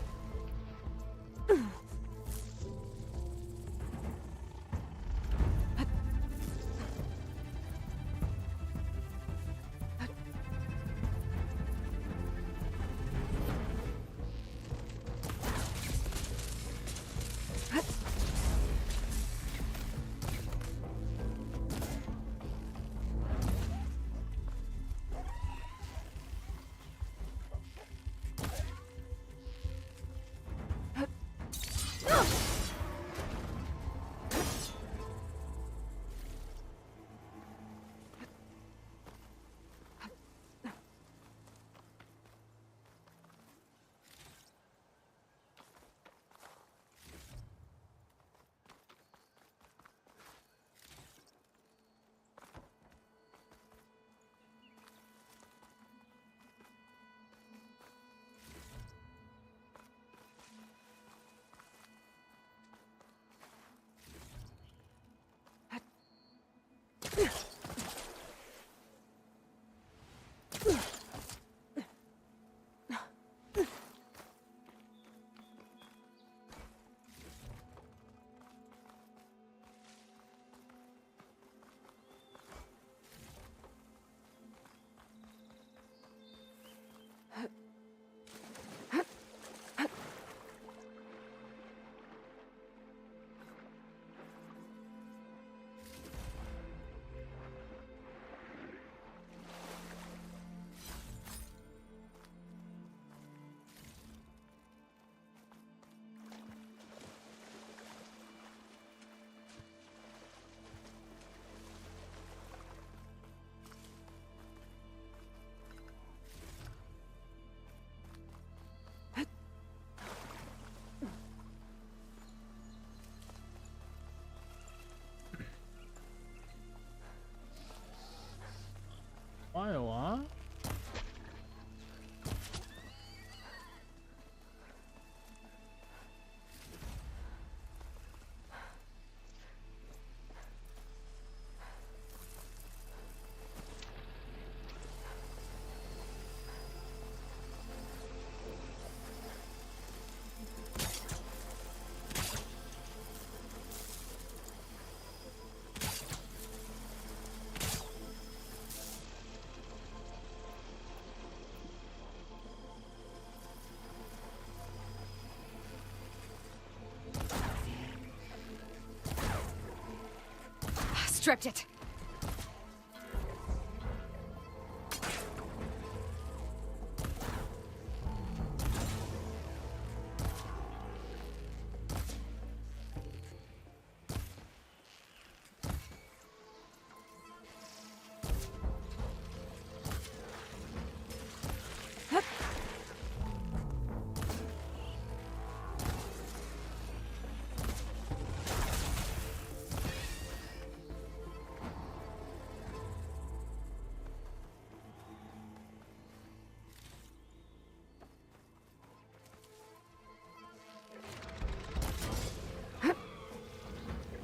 stripped it.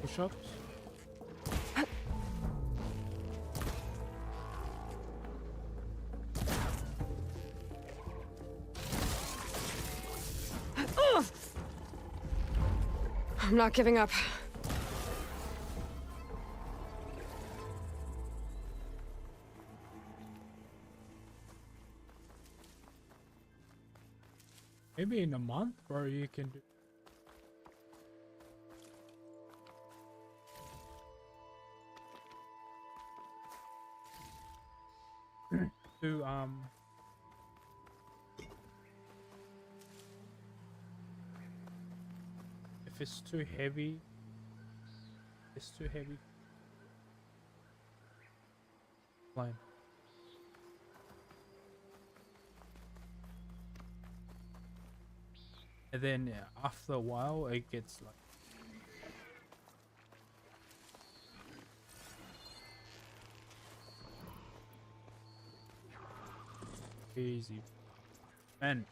Push-ups. I'm not giving up. Maybe in a month, or you can do. To if it's too heavy, it's too heavy. Line. And then after a while, it gets like. Easy. Man,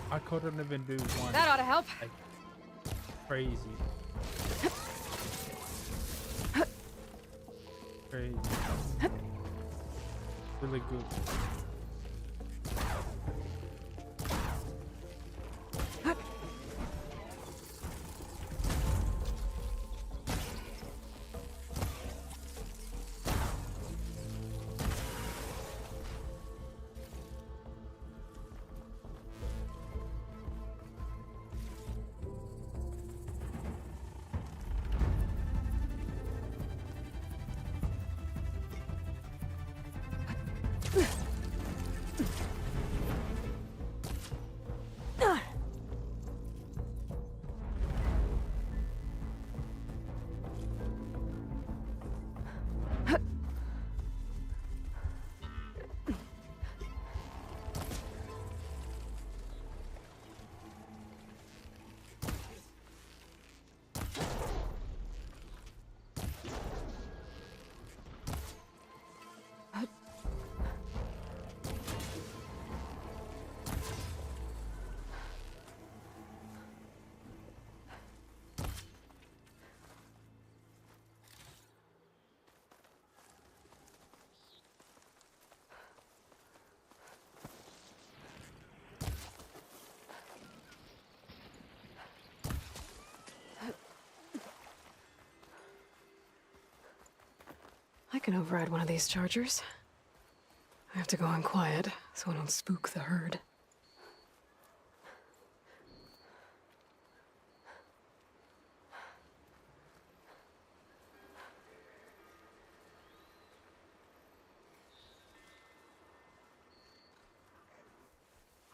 I couldn't even do one. That ought to help. Like, crazy. Crazy. Really good. I can override one of these chargers. I have to go in quiet, so I don't spook the herd.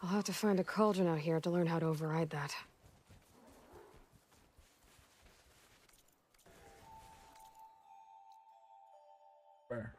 I'll have to find a cauldron out here to learn how to override that. Where?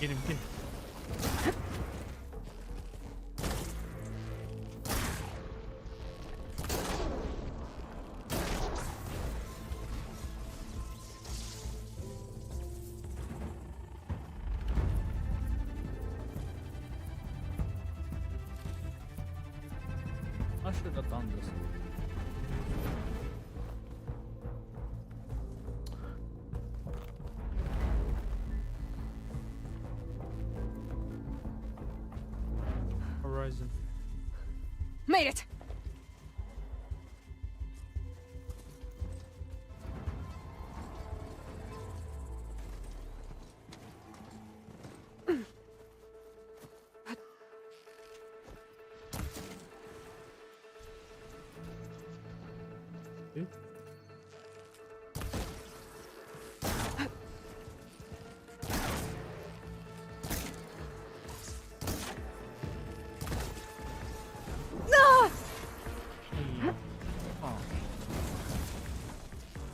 Get him, get him. I should have done this. Horizon. Made it!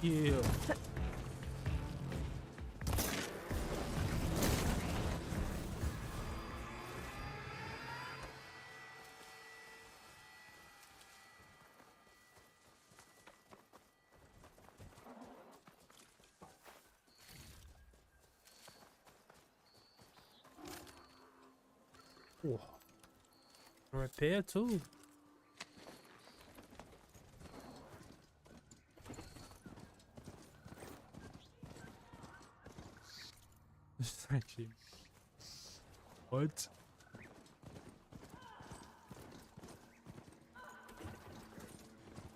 Yeah. Whoa. Right there too. This is actually what?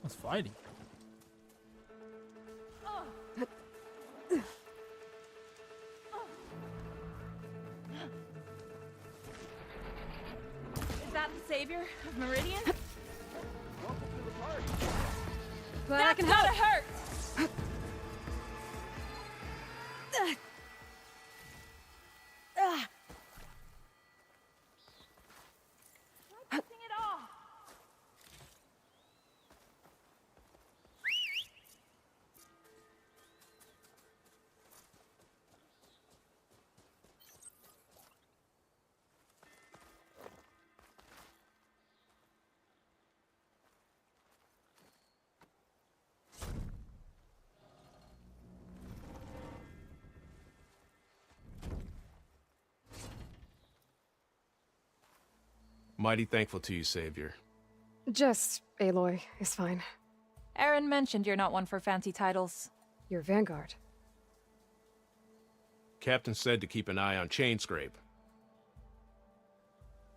What's fighting? Is that the savior of Meridian? Glad I That's can gotta help. hurt! Sing it off! Mighty thankful to you, Savior. Just Aloy is fine. Aaron mentioned you're not one for fancy titles. Your vanguard. Captain said to keep an eye on Chainscrape.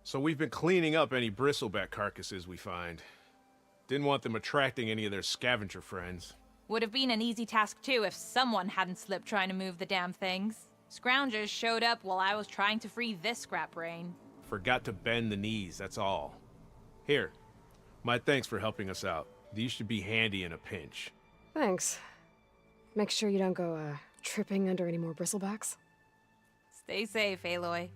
So we've been cleaning up any bristleback carcasses we find. Didn't want them attracting any of their scavenger friends. Would have been an easy task too if someone hadn't slipped trying to move the damn things. Scroungers showed up while I was trying to free this scrap brain. Forgot to bend the knees, that's all. Here, my thanks for helping us out. These should be handy in a pinch. Thanks. Make sure you don't go, tripping under any more bristlebacks. Stay safe, Aloy.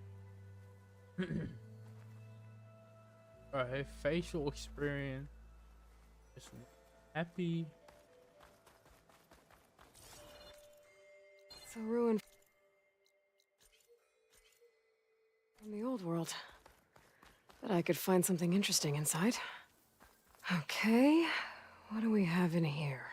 Alright, facial experience. Just happy. It's a ruin from the old world. Bet I could find something interesting inside. Okay, what do we have in here?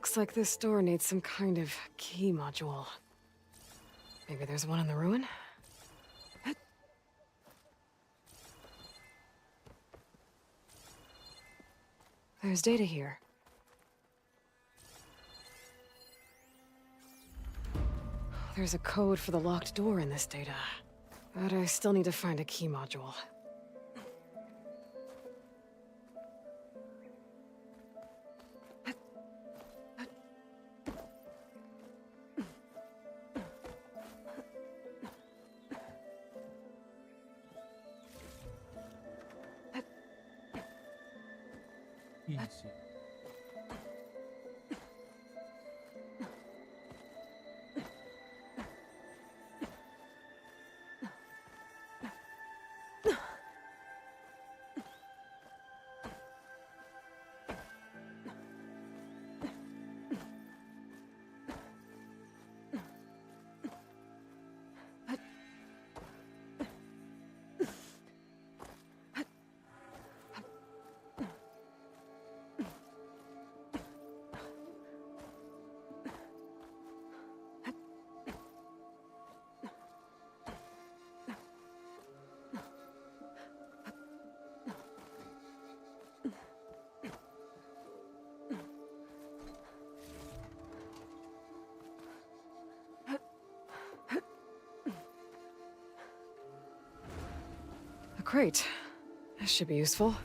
Looks like this door needs some kind of key module. Maybe there's one in the ruin? There's data here. There's a code for the locked door in this data. But I still need to find a key module. Easy. A crate. This should be useful.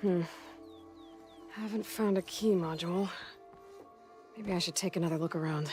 Haven't found a key module. Maybe I should take another look around.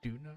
Do not.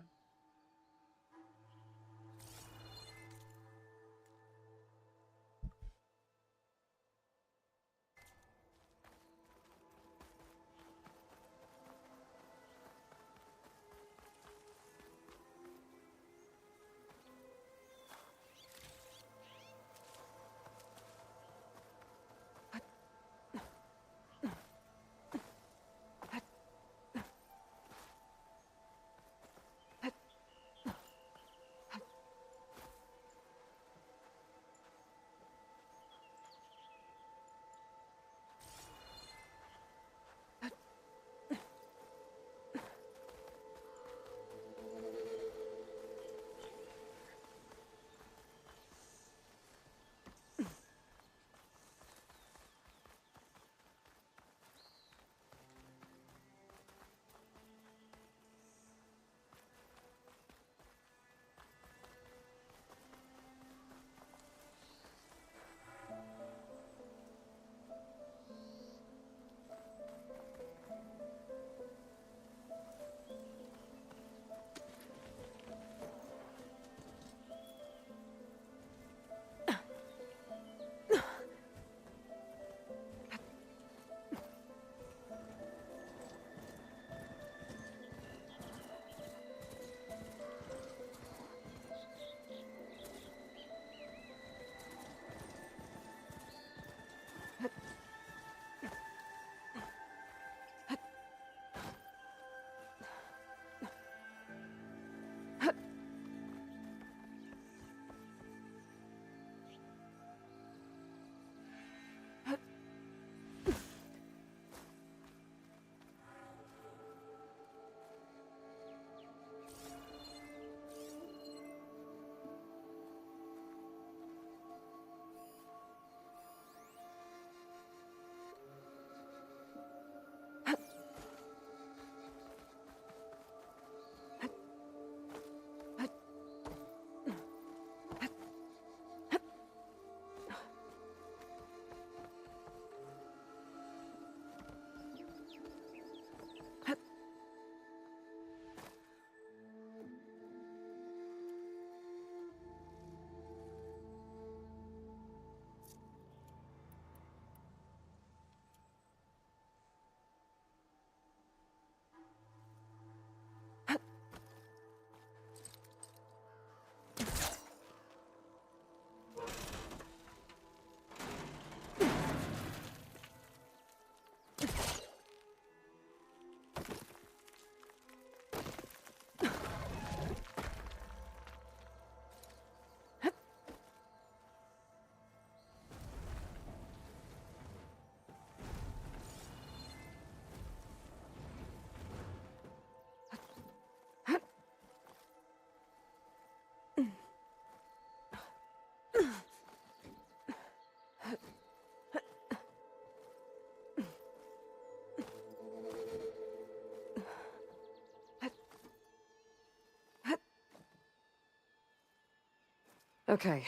Okay,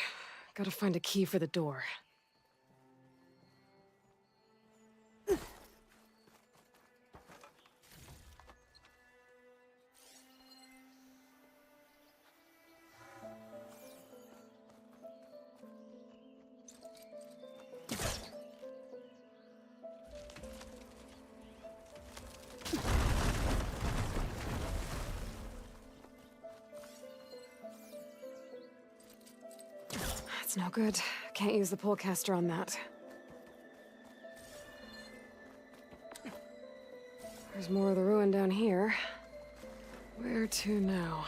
gotta find a key for the door. That's no good. Can't use the polecaster on that. There's more of the ruin down here. Where to now?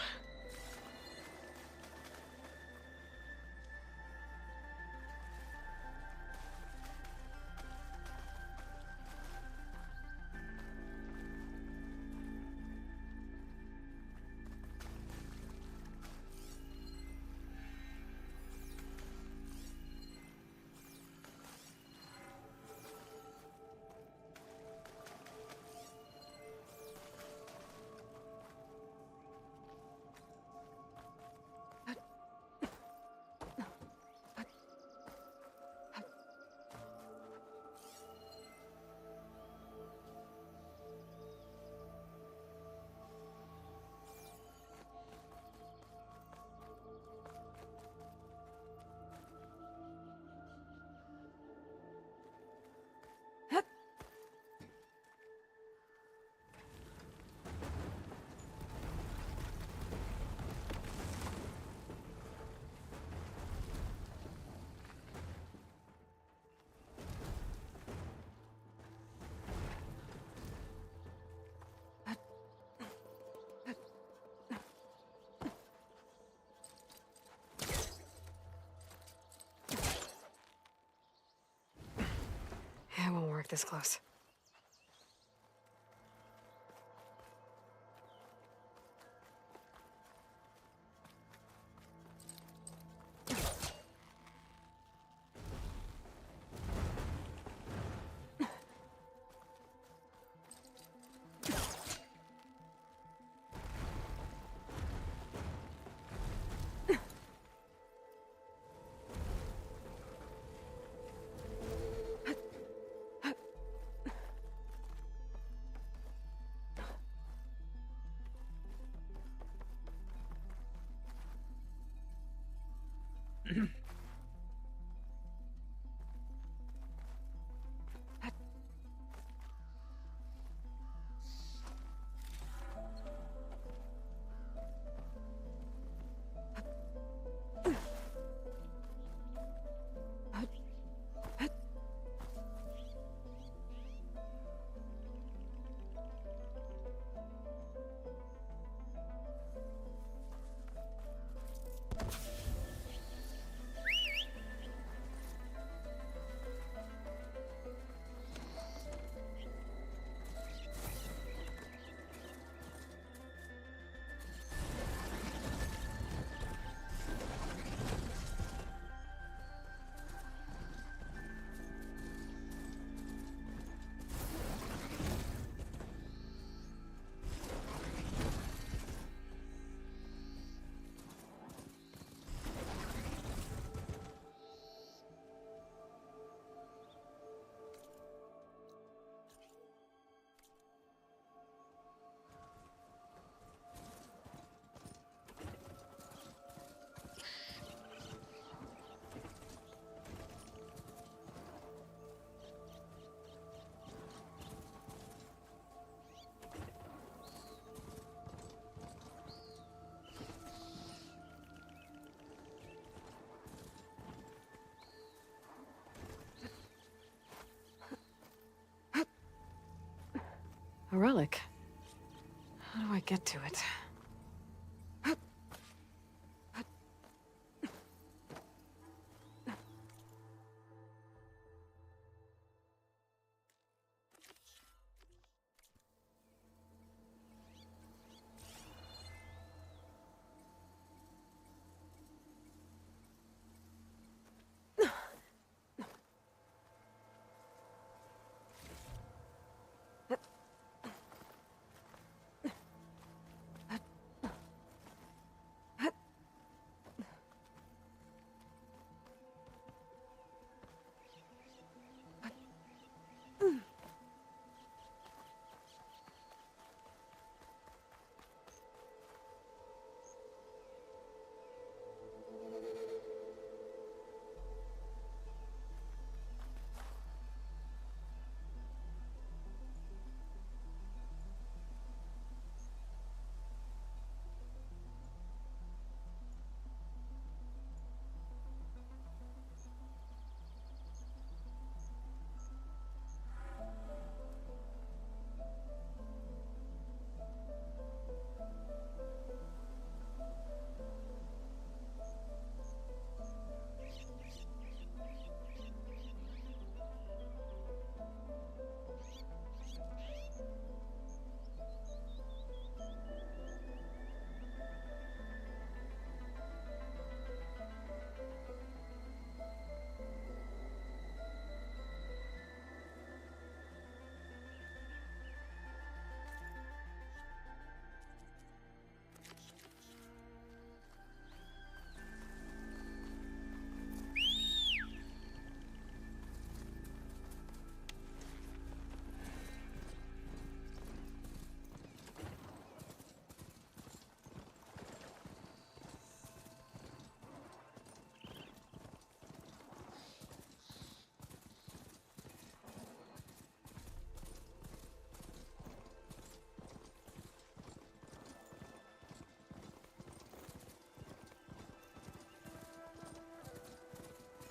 It won't work this close. A relic. How do I get to it?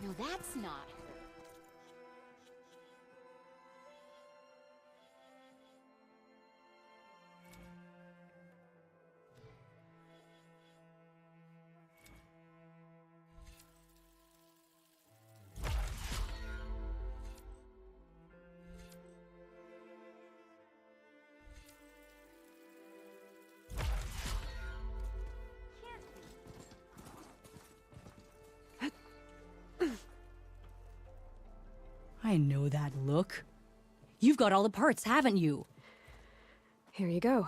No, that's not. I know that look. You've got all the parts, haven't you? Here you go.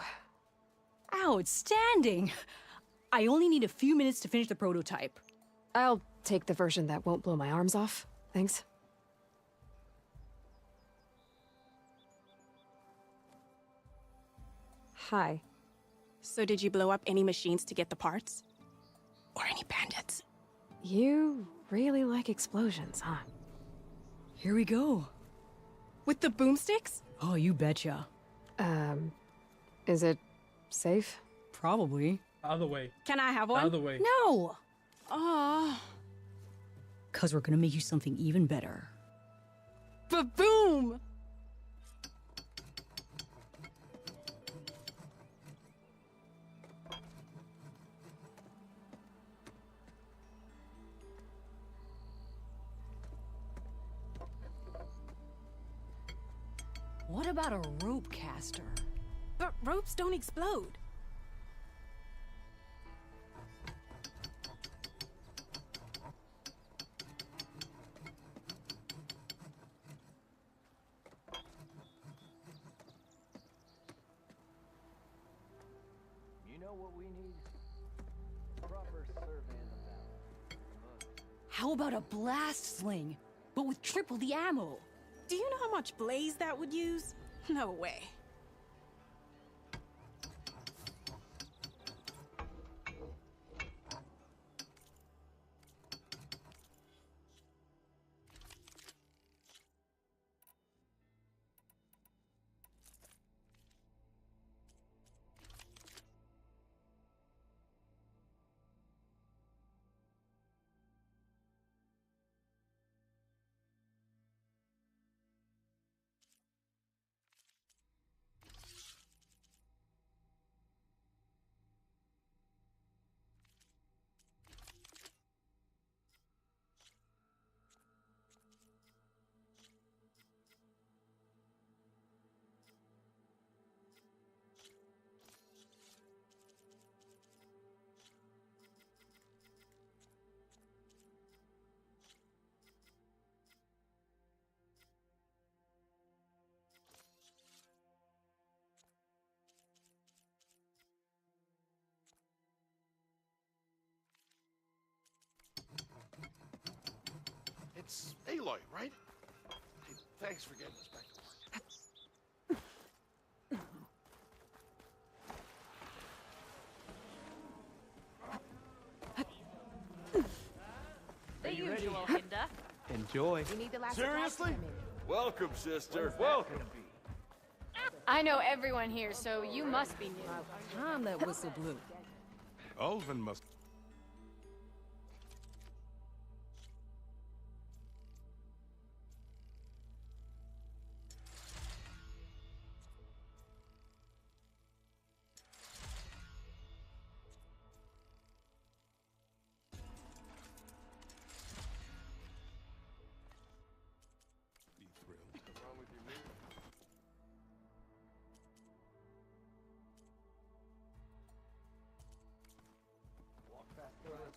Outstanding! I only need a few minutes to finish the prototype. I'll take the version that won't blow my arms off. Thanks. Hi. So did you blow up any machines to get the parts? Or any bandits? You really like explosions, huh? Here we go. With the boomsticks? Oh, you betcha. Is it safe? Probably. Other way. Can I have one? Other way. No! Aw. 'Cause we're gonna make you something even better. Ba-boom! What about a rope caster? But ropes don't explode. You know what we need? Proper surveying of balance. How about a blast sling, but with triple the ammo? Do you know how much blaze that would use? No way. It's Aloy, right? Hey, thanks for getting us back to work. The usual, Hinda. Enjoy. We need the last Seriously? Welcome, sister. Welcome. I know everyone here, so you must be new. Time that whistle blew. Ulvin must... be thrilled. What's wrong with your mood? Walk fast, brother.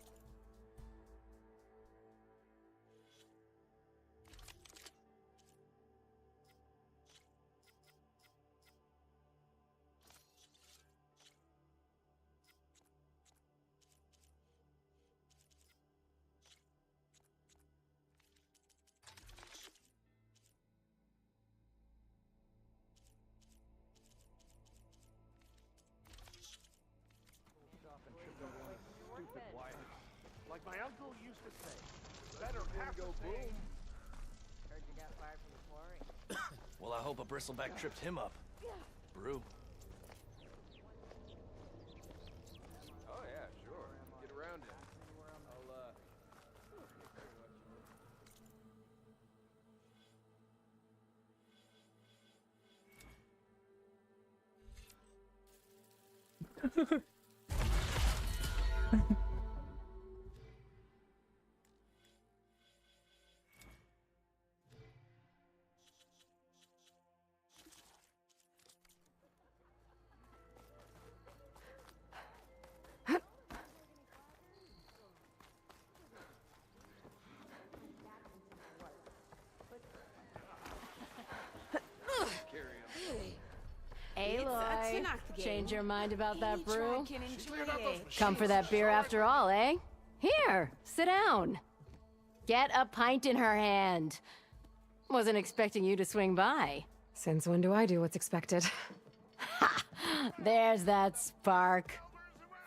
Stop and trip over any stupid wire. Like my uncle used to say, better half Go a boom. Heard you got fired from the quarry. Well, I hope a bristleback tripped him up. Brew. Oh yeah, sure. Get around it. I'll Aloy, change your mind about that brew? Come Come for that beer after all, eh? Here, sit down. Get a pint in her hand. Wasn't expecting you to swing by. Since when do I do what's expected? There's that spark.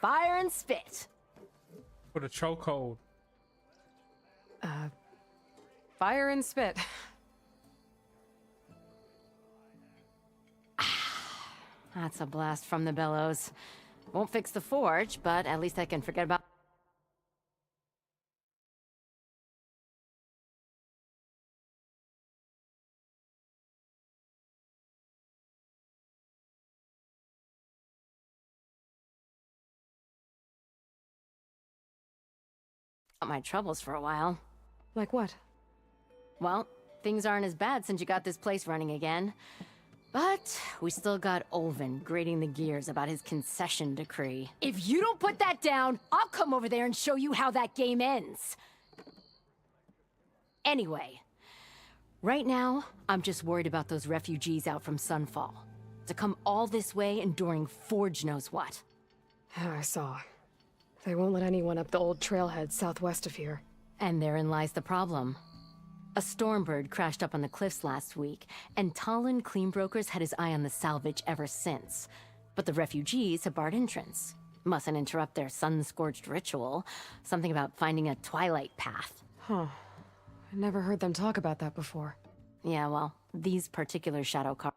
Fire and spit. For the chokehold. Fire and spit. That's a blast from the bellows. Won't fix the forge, but at least I can forget about... my troubles for a while. Like what? Well, things aren't as bad since you got this place running again. But we still got Olvin grating the gears about his concession decree. If you don't put that down, I'll come over there and show you how that game ends. Anyway, right now, I'm just worried about those refugees out from Sunfall. To come all this way enduring Forge knows what. I saw. They won't let anyone up the old trailhead southwest of here. And therein lies the problem. A Stormbird crashed up on the cliffs last week, and Talon Cleanbrokers had his eye on the salvage ever since. But the refugees have barred entrance. Mustn't interrupt their sun-scorched ritual. Something about finding a twilight path. Huh. I never heard them talk about that before. Yeah, well, these particular shadow cars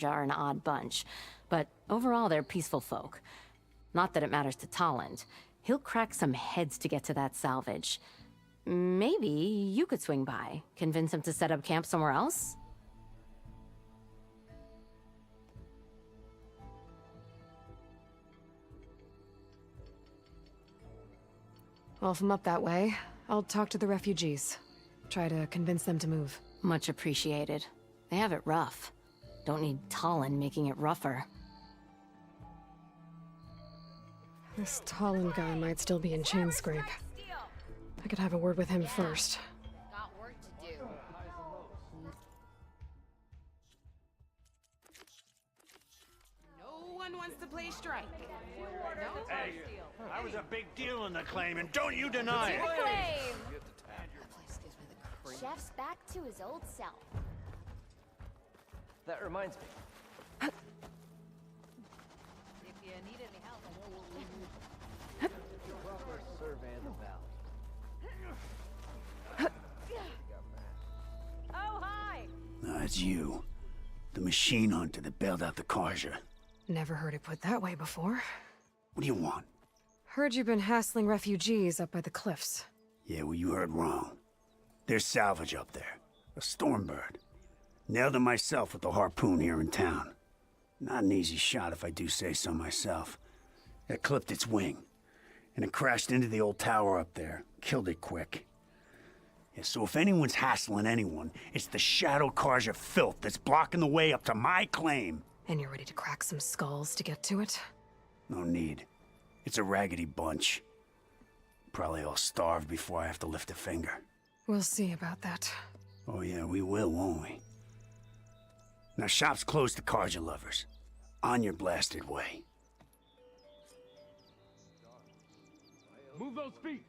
are an odd bunch, but overall they're peaceful folk. Not that it matters to Talland. He'll crack some heads to get to that salvage. Maybe you could swing by, convince him to set up camp somewhere else? Well, if I'm up that way, I'll talk to the refugees. Try to convince them to move. Much appreciated. They have it rough. Don't need Talon making it rougher. This Talon guy might still be in Chainscrape. I could have a word with him first. Got work to do. No one wants to play strike. Hey, I was a big deal in the claim, and don't you deny it. Chef's back to his old self. That reminds me. If you need any help, I know what we need. Proper survey of the valley. Oh, hi! It's you. The machine hunter that bailed out the Karja. Never heard it put that way before. What do you want? Heard you've been hassling refugees up by the cliffs. Yeah, well, you heard wrong. There's salvage up there. A Stormbird. Nailed him myself with the harpoon here in town. Not an easy shot if I do say so myself. It clipped its wing, and it crashed into the old tower up there. Killed it quick. Yeah, so if anyone's hassling anyone, it's the Shadow Karja filth that's blocking the way up to my claim. And you're ready to crack some skulls to get to it? No need. It's a raggedy bunch. Probably all starved before I have to lift a finger. We'll see about that. Oh yeah, we will, won't we? Now shop's closed to Karja lovers. On your blasted way. Move those feet!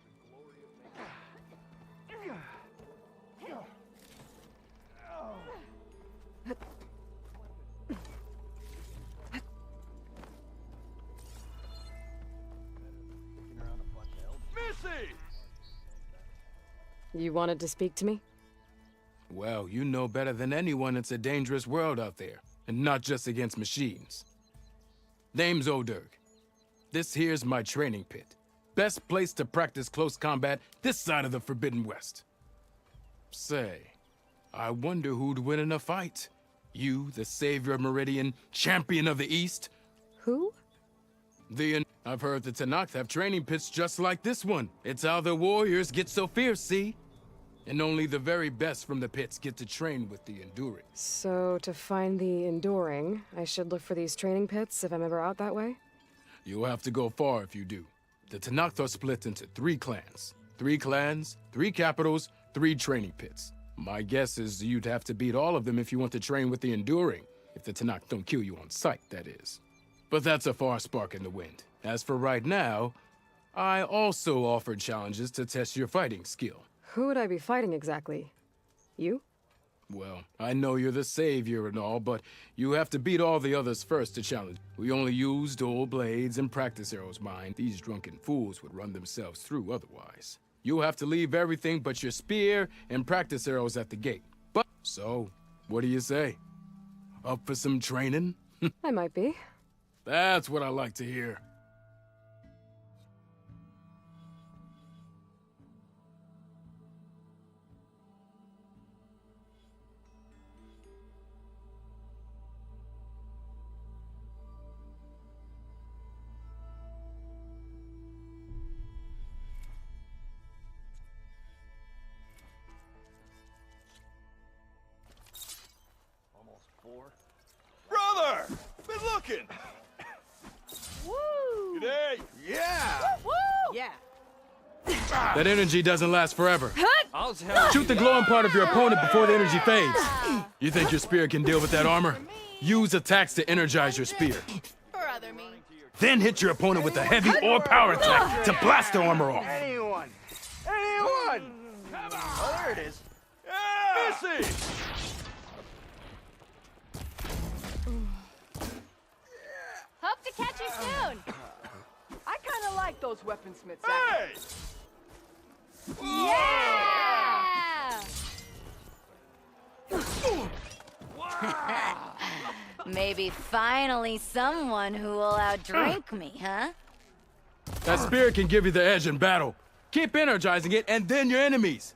Missy! You wanted to speak to me? Well, you know better than anyone it's a dangerous world out there, and not just against machines. Name's Oderg. This here's my training pit. Best place to practice close combat this side of the Forbidden West. Say, I wonder who'd win in a fight. You, the savior of Meridian, champion of the East? Who? I've heard the Tenakth have training pits just like this one. It's how the warriors get so fierce, see? And only the very best from the pits get to train with the Enduring. So, to find the Enduring, I should look for these training pits if I'm ever out that way? You'll have to go far if you do. The Tenakth are split into 3 clans. 3 clans, 3 capitals, 3 training pits. My guess is you'd have to beat all of them if you want to train with the Enduring. If the Tenakth don't kill you on sight, that is. But that's a far spark in the wind. As for right now, I also offered challenges to test your fighting skill. Who would I be fighting exactly? You? Well, I know you're the savior and all, but you have to beat all the others first to challenge. We only use dual blades and practice arrows, mind. These drunken fools would run themselves through otherwise. You'll have to leave everything but your spear and practice arrows at the gate. So, what do you say? Up for some training? I might be. That's what I like to hear. Almost 4. Brother! Been looking! Woo! G'day! Yeah! Woo! Yeah. That energy doesn't last forever. I'll tell Shoot the glowing part of your opponent before the energy fades. You think your spear can deal with that armor? Use attacks to energize your spear. Brother me. Then hit your opponent with a heavy or power attack to blast the armor off. Anyone! Anyone! Oh, there it is. Missy! Hope to catch you soon. I kind of like those weaponsmiths. Hey! Yeah! Maybe finally someone who will outdrink me, huh? That spear can give you the edge in battle. Keep energizing it, and then your enemies.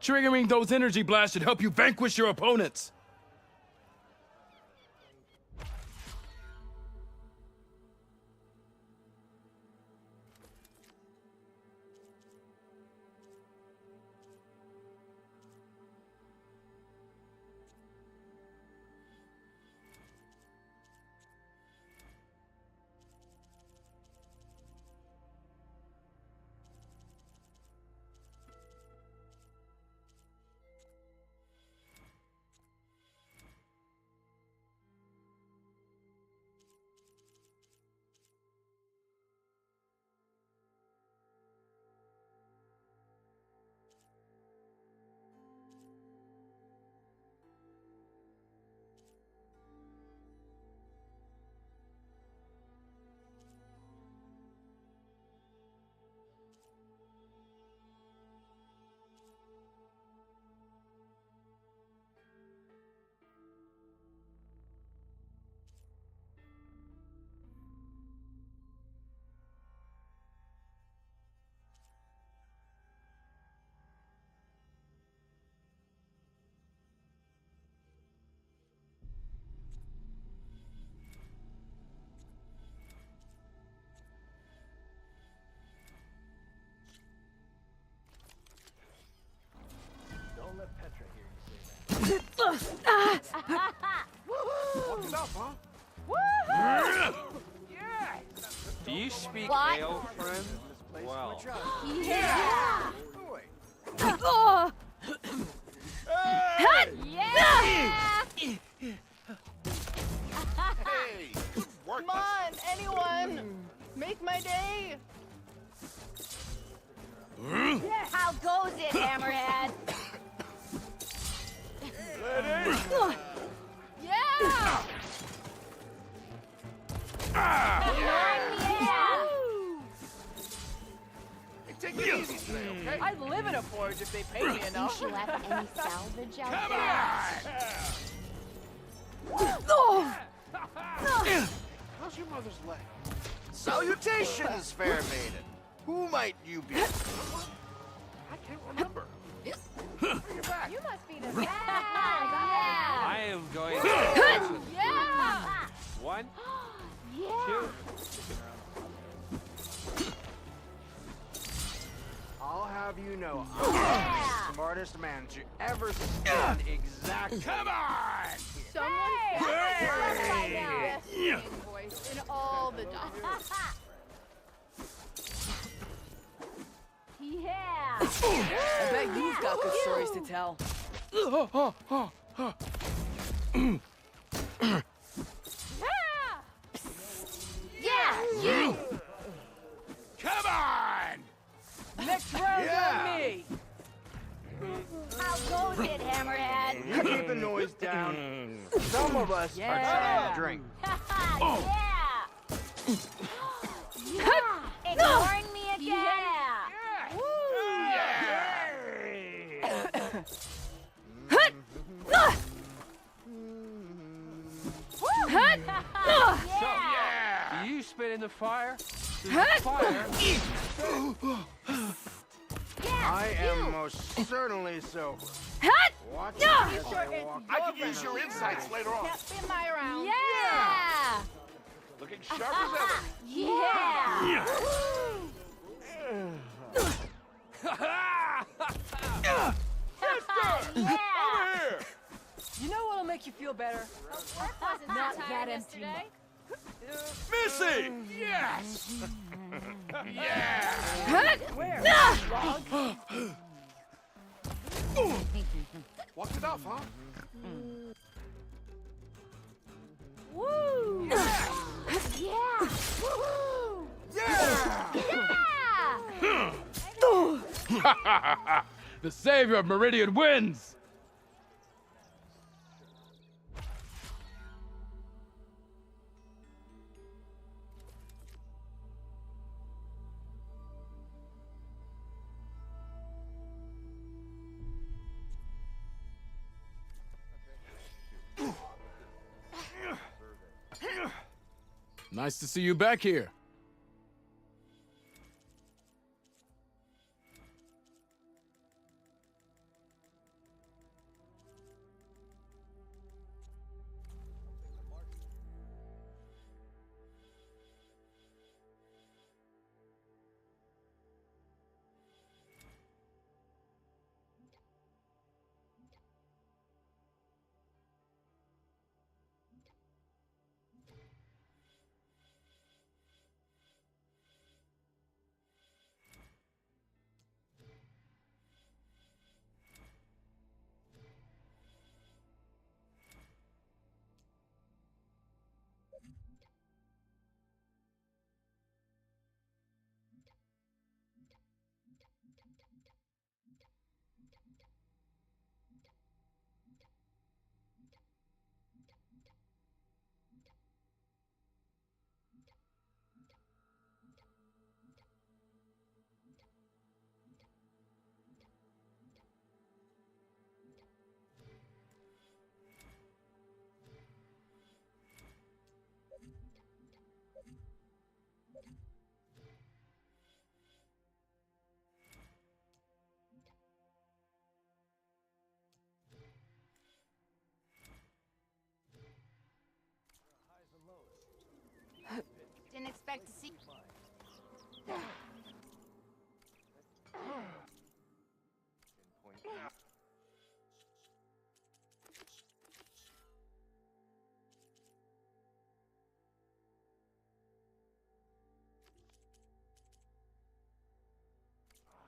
Triggering those energy blasts should help you vanquish your opponents. Don't let Petra hear you say that. Walk it up, huh? Do you speak What? ale, friend? Well. Yeah! Oh, Yeah! Hey! Good work, Come on, anyone! Make my day! How goes it, Hammerhead? Yeah! Yeah! hey, take it easy today, okay? I'd live in a forge if they paid me Think enough. she left any salvage out Come there? on! How's your mother's leg? Salutations, fair maiden. Who might you be? I can't remember. You must be the best. I am going to... Yeah. One, Yeah. two... I'll have you know, I'm the smartest man to ever stand exactly. Come on! Someone right now. Best Yeah. singing voice in all the genres. Yeah. I bet you've got good stories to tell. Yeah. You. Come on! Next round's on me. How goes it, Hammerhead? You keep the noise down. Some of us are trying to drink. Yeah. Ignoring me again. Do you spit in the fire? Fire? I am most certainly sober. Watch Yeah. as I walk. I can use your insights later on. Can't spin my around. Yeah. Looking sharp as ever. Yeah. Yeah. You know what'll make you feel better? Not that empty. Missy! Yes! Yeah! Where? Walked it off, huh? Woo! Yeah! Yeah! Woo! Yeah! The savior of Meridian wins! Nice to see you back here. Didn't expect to see.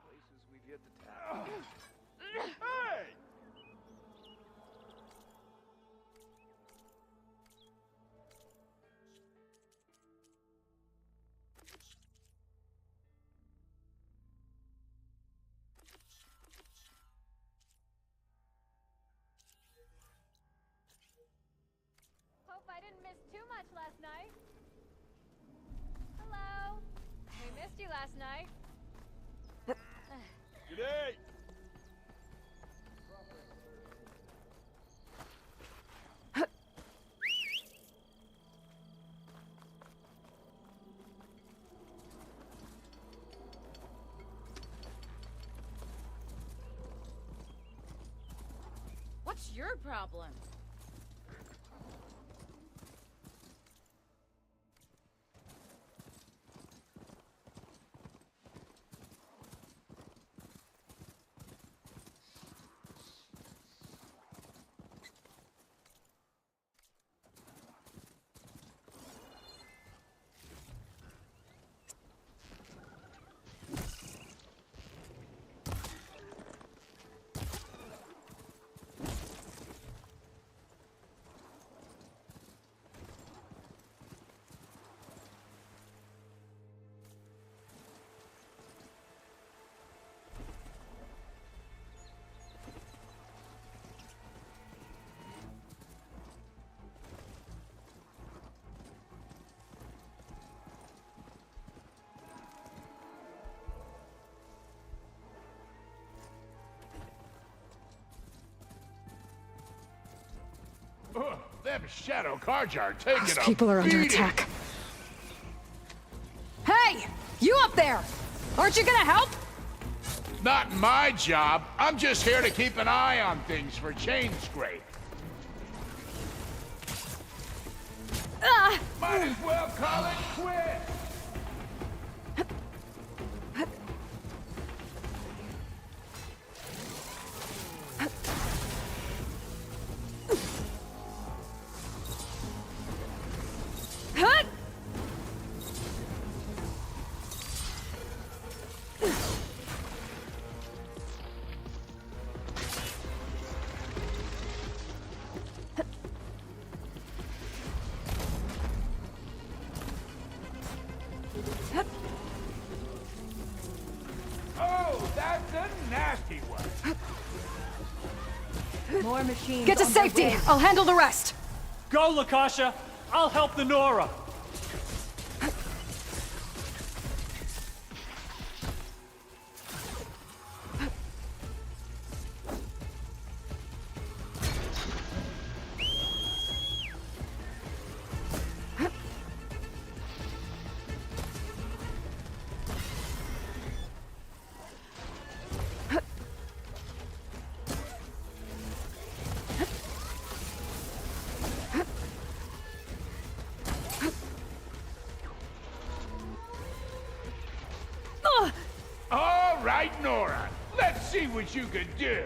Places we've yet to tap. Hey! Hope I didn't miss too much last night. Hello. We missed you last night. Good day! What's your problem? Them shadow cards are taking Those a people are under beating. attack. Hey! You up there! Aren't you gonna help? Not my job. I'm just here to keep an eye on things for chain scrape. Might as well call it quits. Oh, that's a nasty one. More machines. Get to on their safety! way. I'll handle the rest! Go, Lakasha! I'll help the Nora! All right, Nora. Let's see what you can do.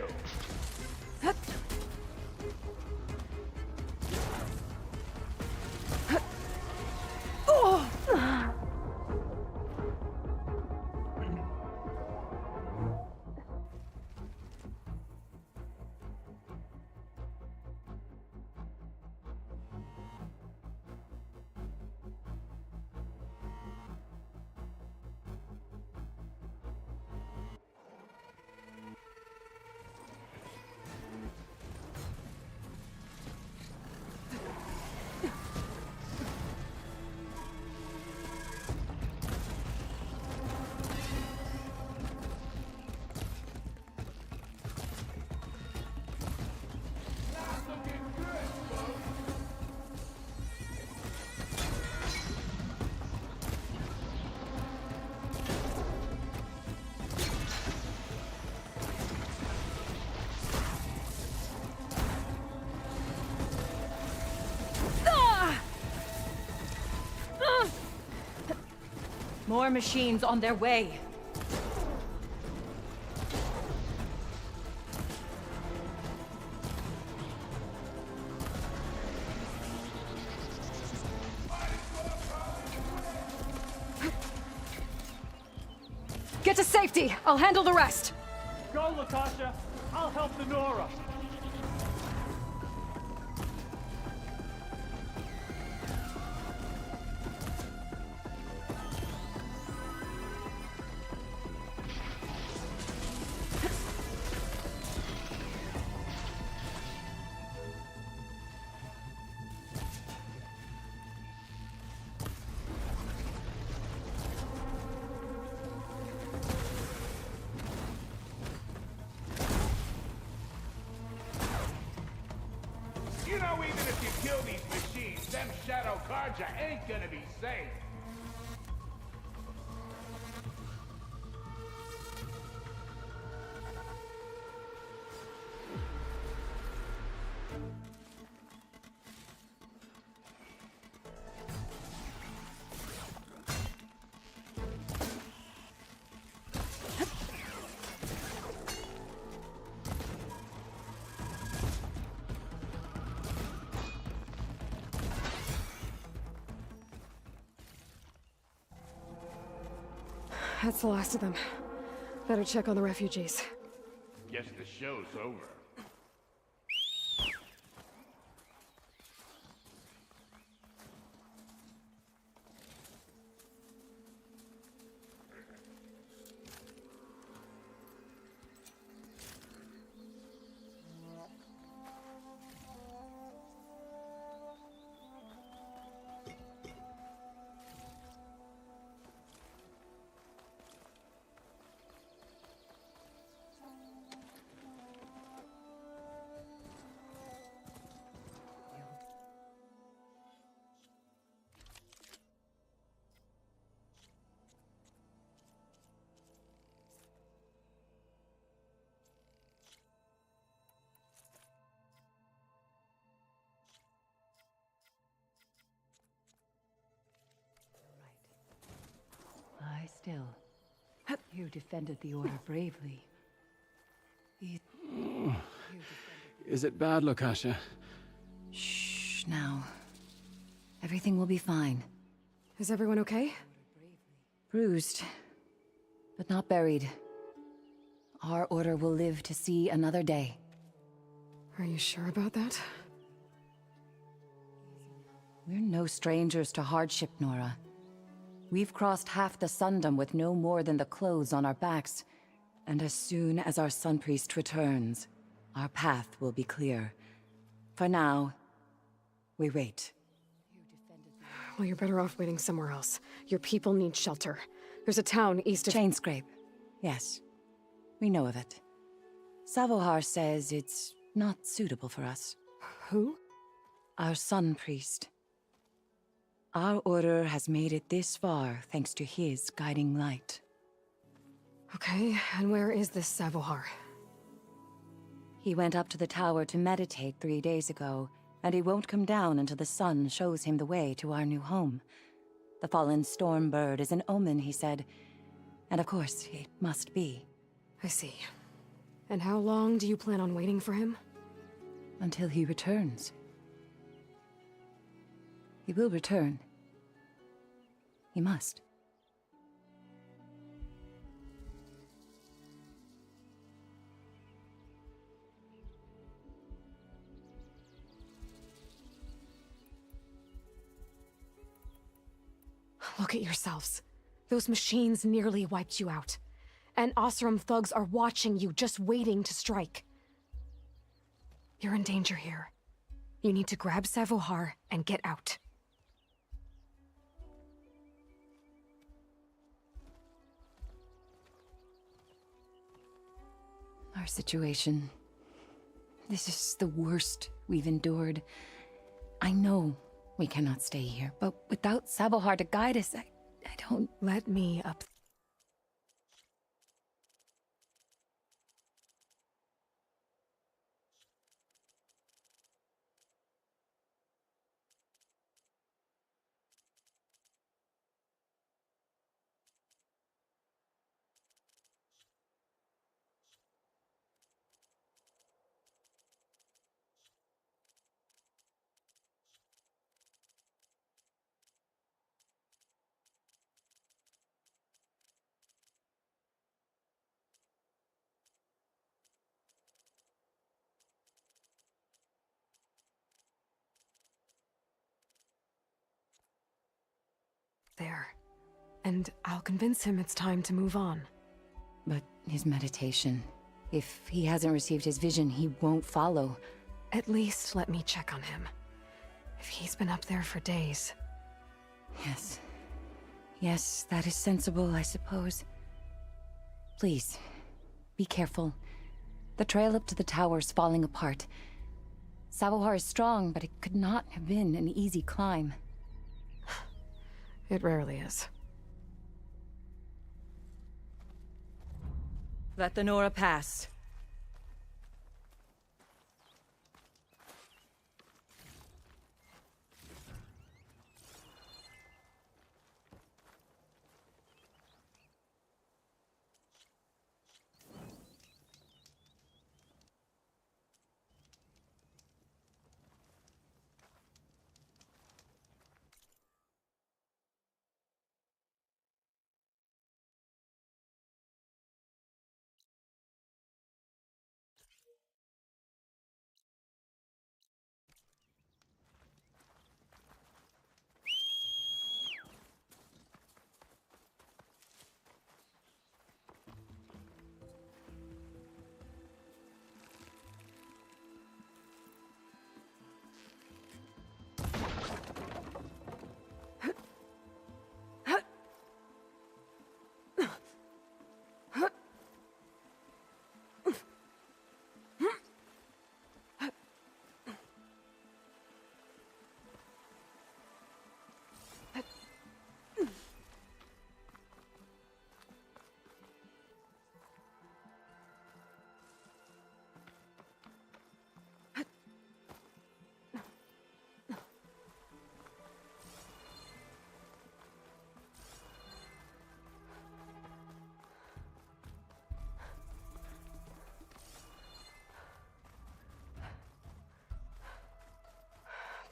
More machines on their way. Get to safety! I'll handle the rest! Go, Lakasha! I'll help the Nora! You know, even if you kill these machines, them shadow cards ain't gonna be safe. That's the last of them. Better check on the refugees. Guess the show's over. Lie still. You defended the Order bravely. Is it bad, Lukasha? Shh, now. Everything will be fine. Is everyone okay? Bruised, but not buried. Our Order will live to see another day. Are you sure about that? We're no strangers to hardship, Nora. We've crossed half the Sundom with no more than the clothes on our backs. And as soon as our Sun Priest returns, our path will be clear. For now, we wait. Well, you're better off waiting somewhere else. Your people need shelter. There's a town east of— Chainscrape. Yes. We know of it. Savohar says it's not suitable for us. Who? Our Sun Priest. Our Order has made it this far thanks to his guiding light. Okay, and where is this Savohar? He went up to the tower to meditate 3 days ago, and he won't come down until the sun shows him the way to our new home. The fallen storm bird is an omen, he said. And of course, it must be. I see. And how long do you plan on waiting for him? Until he returns. He will return. He must. Look at yourselves. Those machines nearly wiped you out. And Oseram thugs are watching you, just waiting to strike. You're in danger here. You need to grab Savohar and get out. Our situation. This is the worst we've endured. I know we cannot stay here, but without Savohar to guide us, I don't... Let me up. There. And I'll convince him it's time to move on. But his meditation... If he hasn't received his vision, he won't follow. At least let me check on him. If he's been up there for days. Yes. Yes, that is sensible, I suppose. Please, be careful. The trail up to the tower's falling apart. Savohar is strong, but it could not have been an easy climb. It rarely is. Let the Nora pass.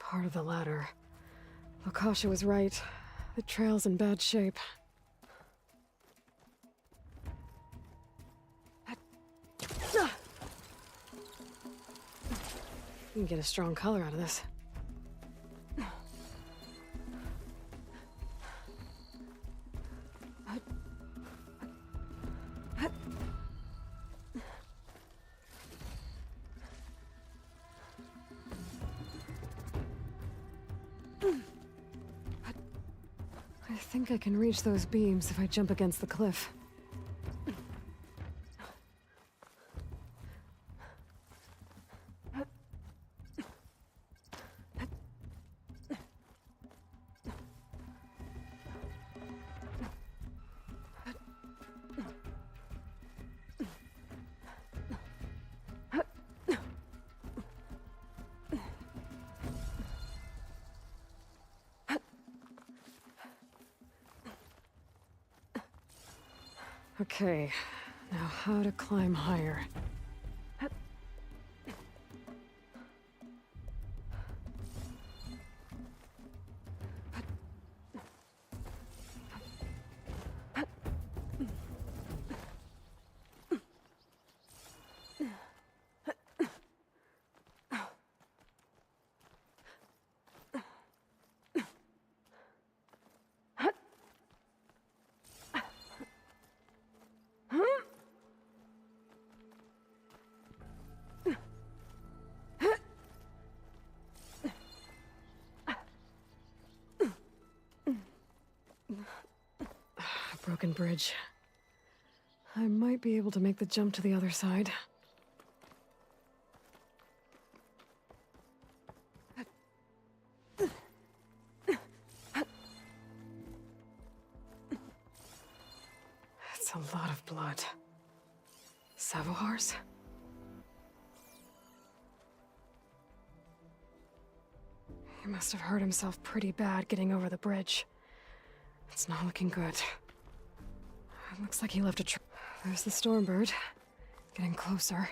Part of the ladder. Lakasha was right. The trail's in bad shape. You can get a strong color out of this. I think I can reach those beams if I jump against the cliff. Okay, now how to climb higher. Broken bridge. I might be able to make the jump to the other side. It's a lot of blood. Savohars? He must have hurt himself pretty bad getting over the bridge. It's not looking good. It looks like he left a trail. There's the Stormbird. Getting closer.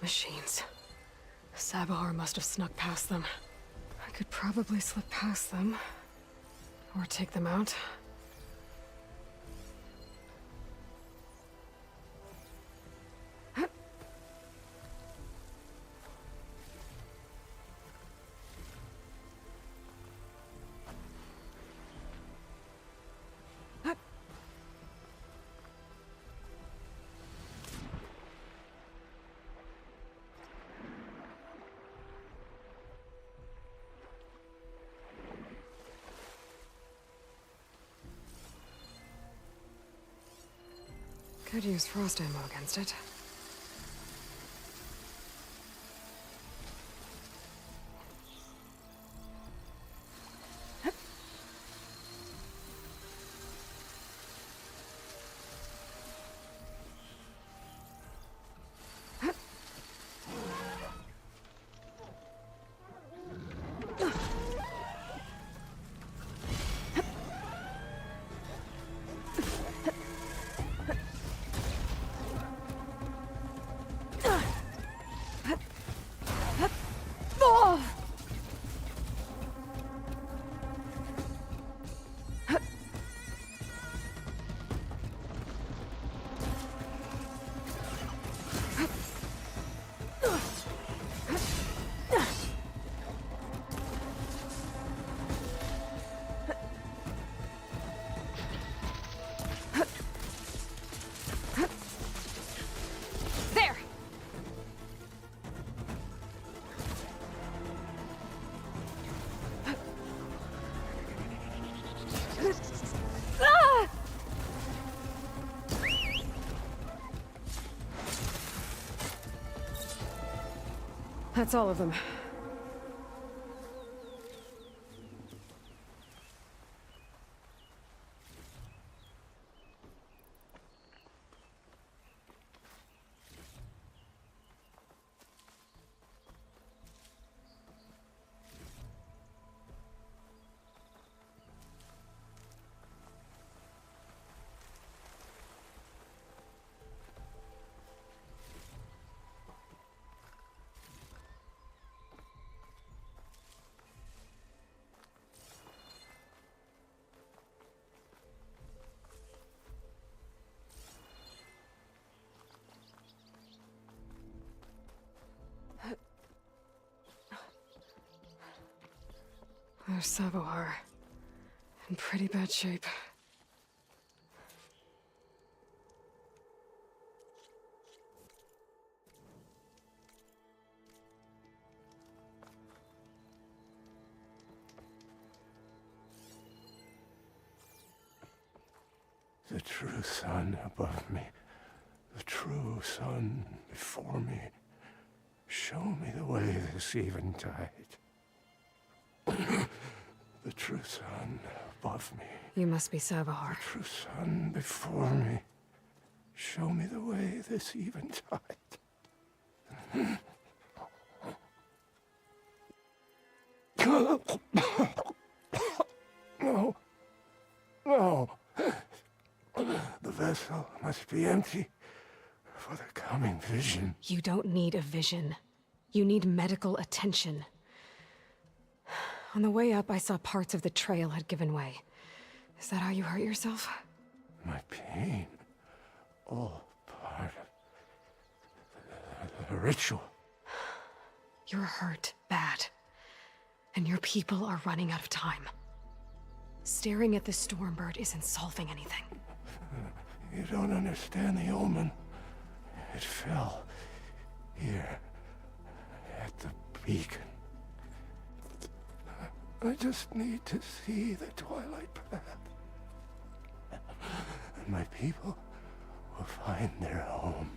Machines. Sabahar must have snuck past them. I could probably slip past them. Or take them out. Could use frost ammo against it. That's all of them. There's Savohar. In pretty bad shape. The true sun above me, the true sun before me. Show me the way this eventide. The true sun above me. You must be Savohar. The true sun before me. Show me the way this eventide. No. No. The vessel must be empty for the coming vision. You don't need a vision. You need medical attention. On the way up, I saw parts of the trail had given way. Is that how you hurt yourself? My pain. All part of the ritual. You're hurt bad. And your people are running out of time. Staring at the Stormbird isn't solving anything. You don't understand the omen. It fell here at the beacon. I just need to see the twilight path. And my people will find their home.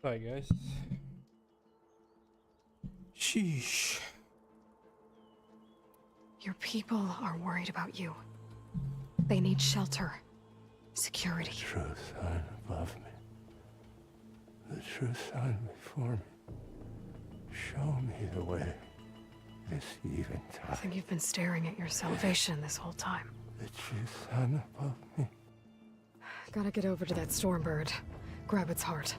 Bye, guys. Sheesh. Your people are worried about you. They need shelter. Security. The true sun above me. The true sun before me. Show me the way. This eventide. I think you've been staring at your salvation this whole time. The true sun above me. Gotta get over to that Stormbird. Grab its heart.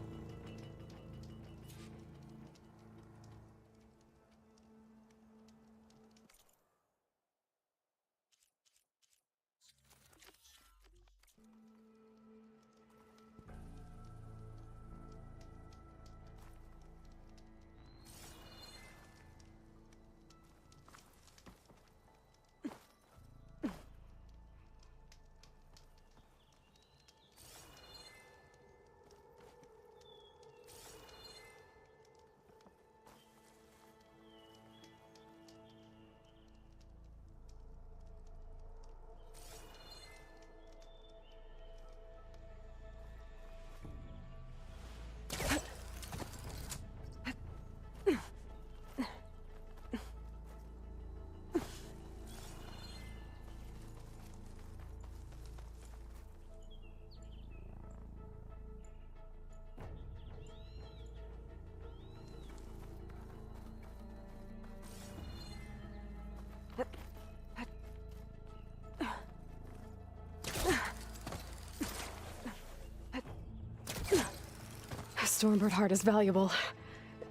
Stormbird heart is valuable.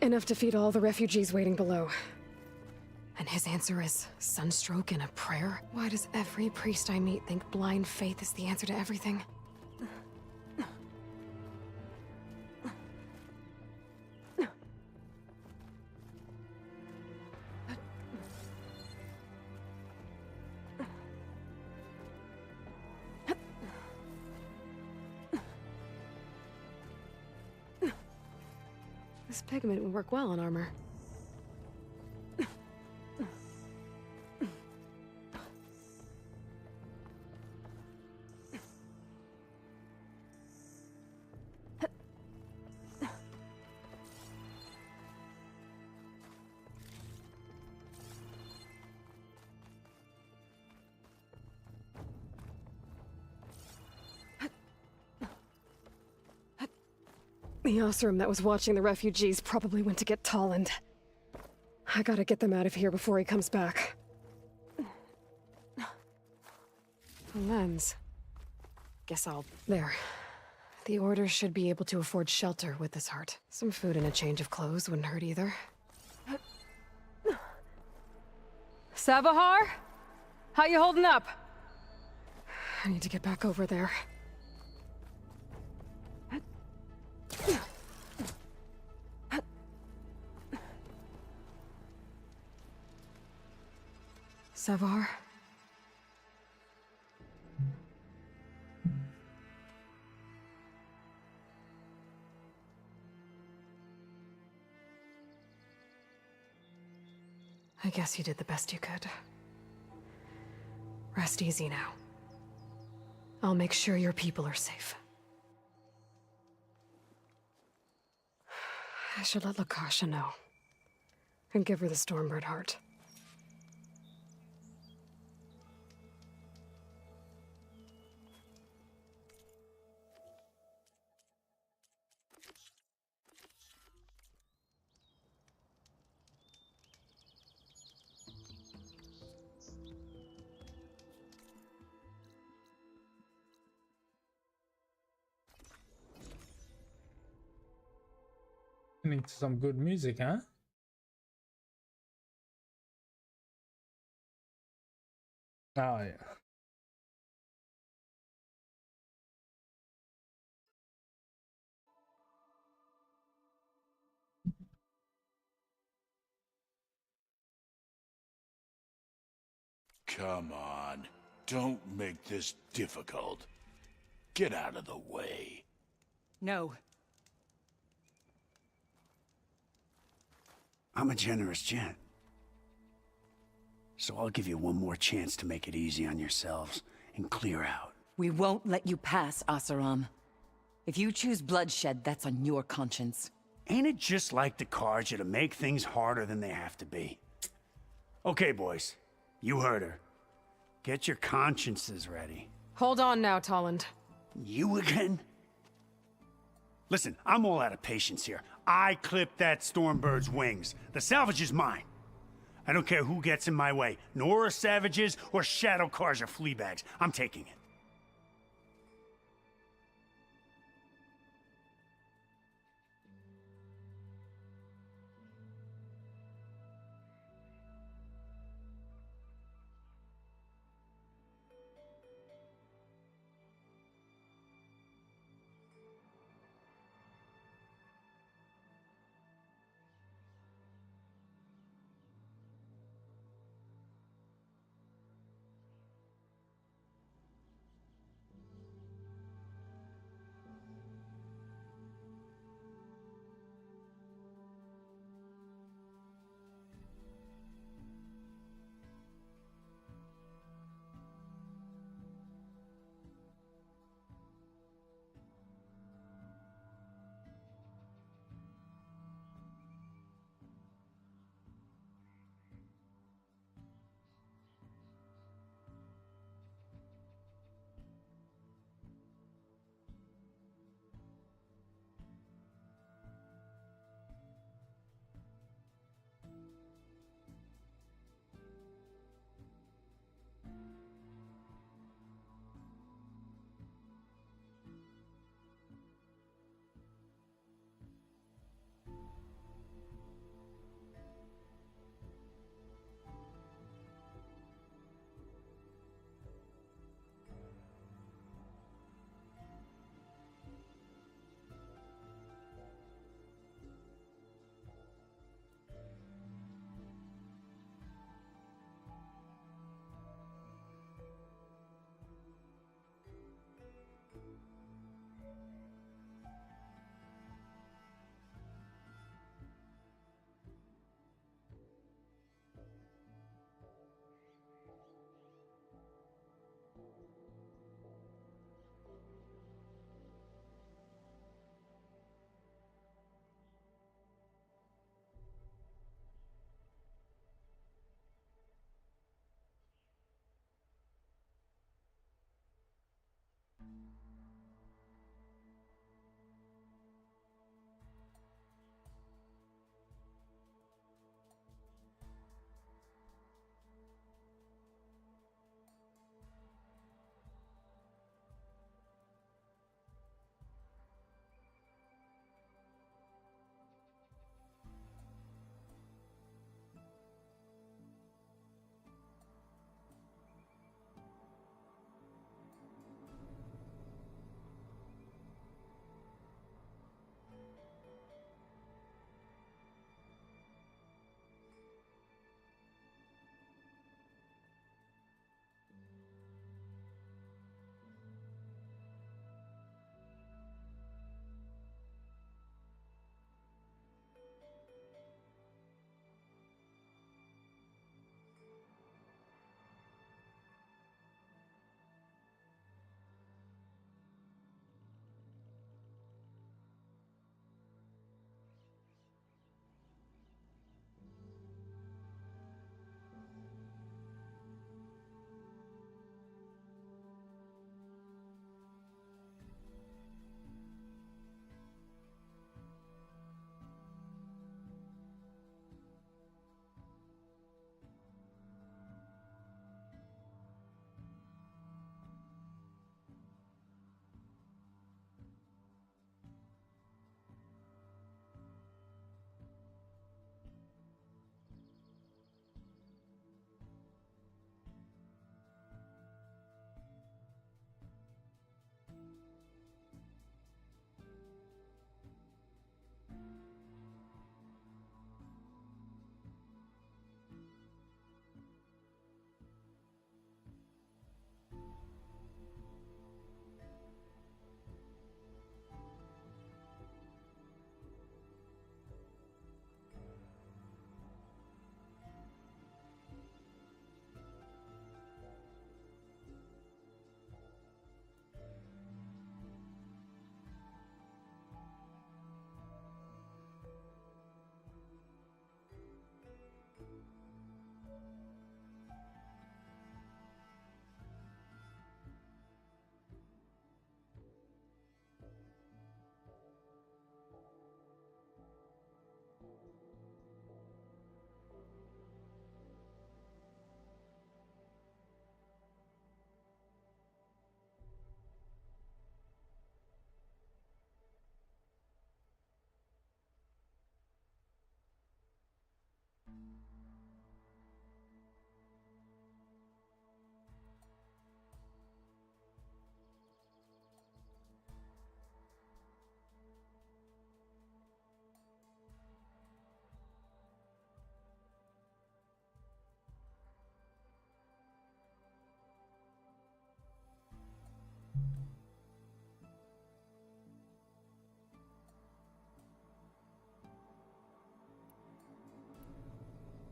Enough to feed all the refugees waiting below. And his answer is sunstroke and a prayer? Why does every priest I meet think blind faith is the answer to everything? This pigment would work well on armor. The Osram that was watching the refugees probably went to get Tolland. I gotta get them out of here before he comes back. A lens. Guess I'll... There. The Order should be able to afford shelter with this heart. Some food and a change of clothes wouldn't hurt either. Savahar? How you holding up? I need to get back over there. Savar? I guess you did the best you could. Rest easy now. I'll make sure your people are safe. I should let Lakasha know. And give her the Stormbird heart. Listening to some good music, huh? Oh, yeah. Come on. Don't make this difficult. Get out of the way. No. I'm a generous gent. So I'll give you one more chance to make it easy on yourselves and clear out. We won't let you pass, Asaram. If you choose bloodshed, that's on your conscience. Ain't it just like the cards you to make things harder than they have to be? Okay, boys. You heard her. Get your consciences ready. Hold on now, Tolland. You again? Listen, I'm all out of patience here. I clipped that Stormbird's wings. The salvage is mine. I don't care who gets in my way. Nora savages or shadow cars or flea bags. I'm taking it.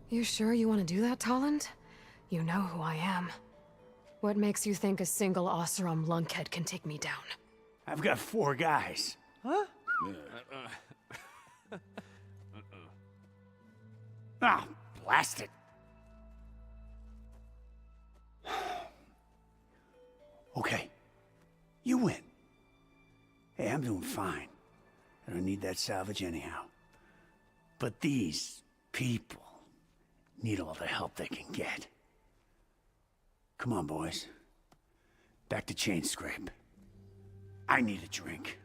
You sure you want to do that, Tolland? You know who I am. What makes you think a single Oseram lunkhead can take me down? I've got 4 guys. Huh? Ah, blast it. Okay. You win. Hey, I'm doing fine. I don't need that salvage anyhow. But these people need all the help they can get. Come on, boys. Back to Chain Scrape. I need a drink.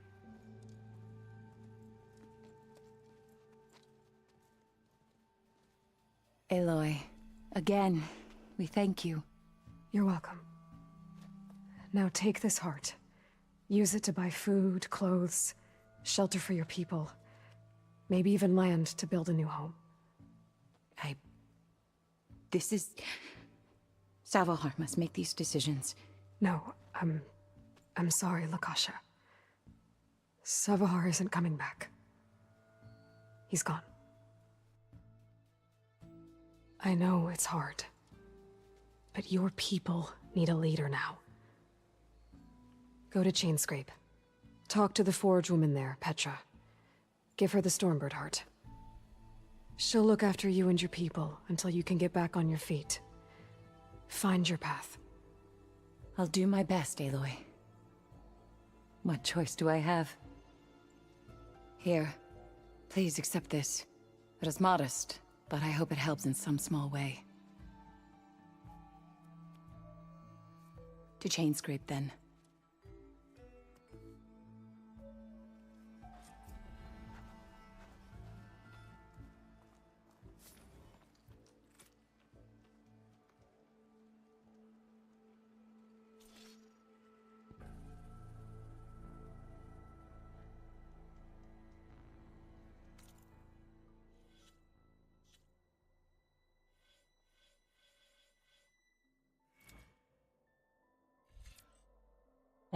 Aloy, again, we thank you. You're welcome. Now take this heart. Use it to buy food, clothes, shelter for your people. Maybe even land to build a new home. This is... Salvahar must make these decisions. No, I'm sorry, Lakasha. Savahar isn't coming back. He's gone. I know it's hard, but your people need a leader now. Go to Chainscrape. Talk to the Forge woman there, Petra. Give her the Stormbird heart. She'll look after you and your people until you can get back on your feet. Find your path. I'll do my best, Aloy. What choice do I have? Here, please accept this. It is modest, but I hope it helps in some small way. To Chainscrape, then.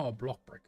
Oh, block break.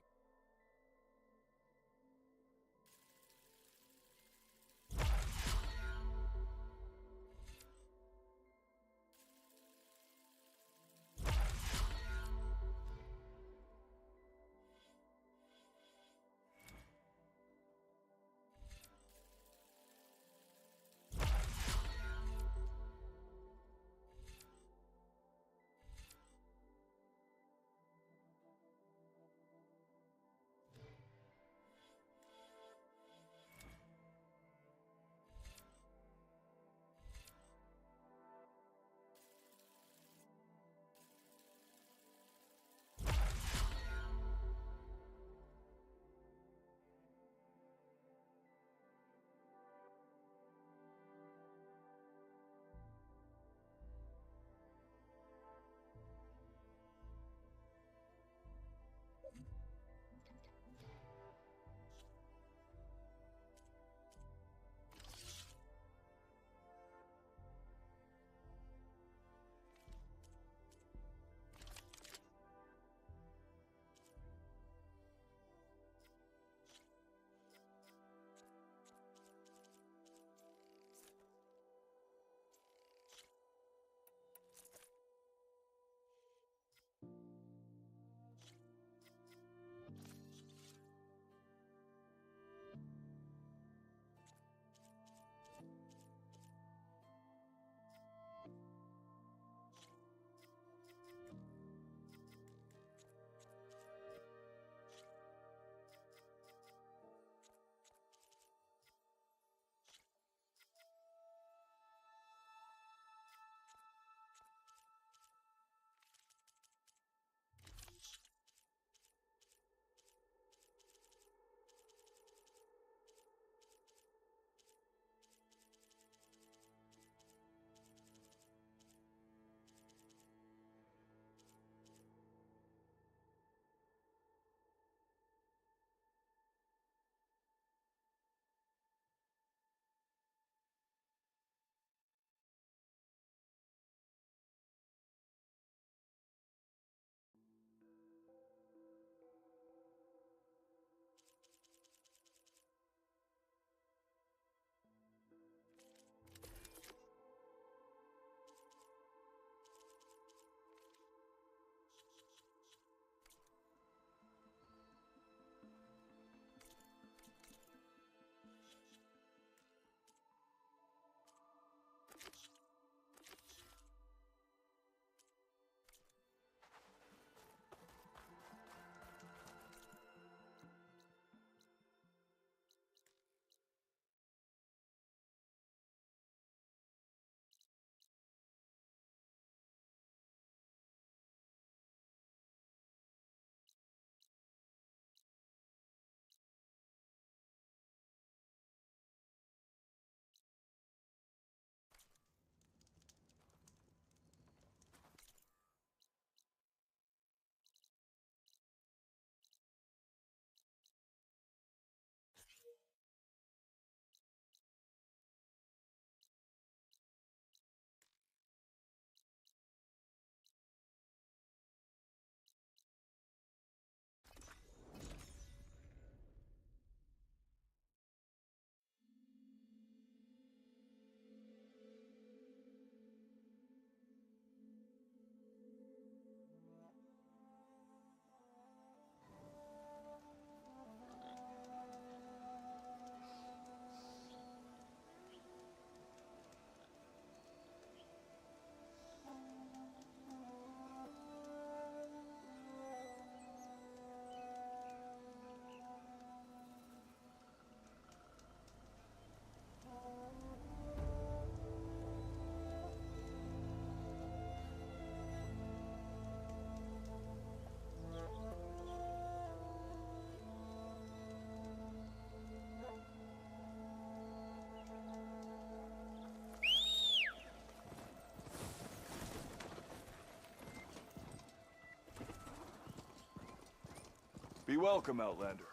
Be welcome, Outlander.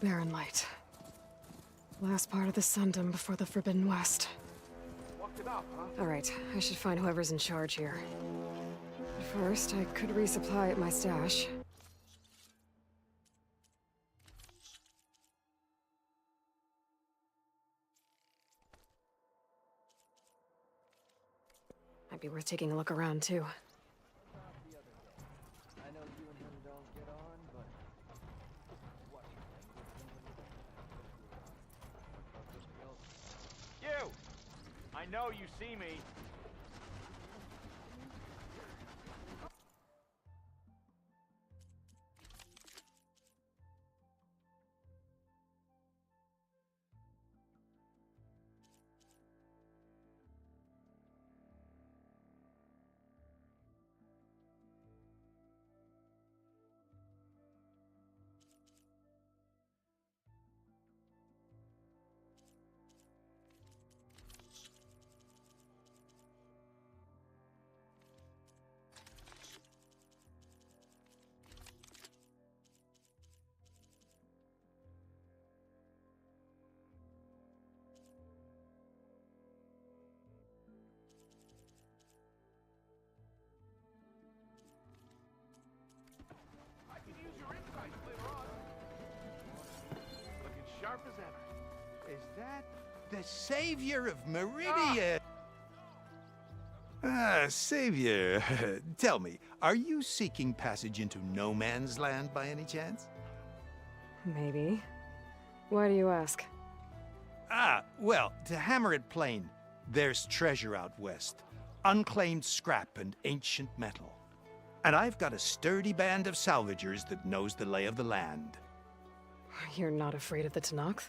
Barren Light. Last part of the Sundom before the Forbidden West. Walked it up, huh? Alright, I should find whoever's in charge here. But first, I could resupply at my stash. Might be worth taking a look around, too. I know you and him don't get on, but You! I know you see me. I can use your insights later on. Looking sharp as ever. Is that the savior of Meridian? Ah, savior. Tell me, are you seeking passage into no man's land by any chance? Maybe. Why do you ask? Ah, well, to hammer it plain, there's treasure out west. Unclaimed scrap and ancient metal. And I've got a sturdy band of salvagers that knows the lay of the land. You're not afraid of the Tanakh?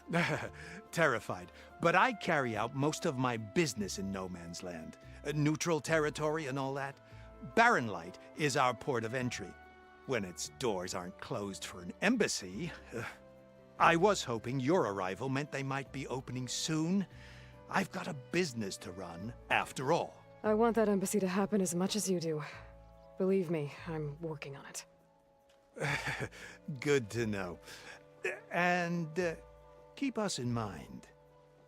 Terrified. But I carry out most of my business in no man's land. Neutral territory and all that. Barren Light is our port of entry. When its doors aren't closed for an embassy. I was hoping your arrival meant they might be opening soon. I've got a business to run, after all. I want that embassy to happen as much as you do. Believe me, I'm working on it. Good to know. And keep us in mind.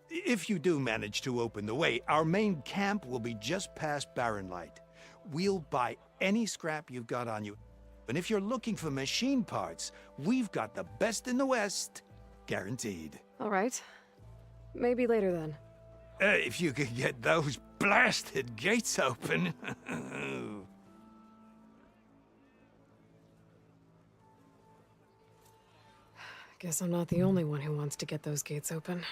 If you do manage to open the way, our main camp will be just past Barren Light. We'll buy any scrap you've got on you. And if you're looking for machine parts, we've got the best in the West, guaranteed. All right. Maybe later then. If you could get those blasted gates open. Guess I'm not the only one who wants to get those gates open.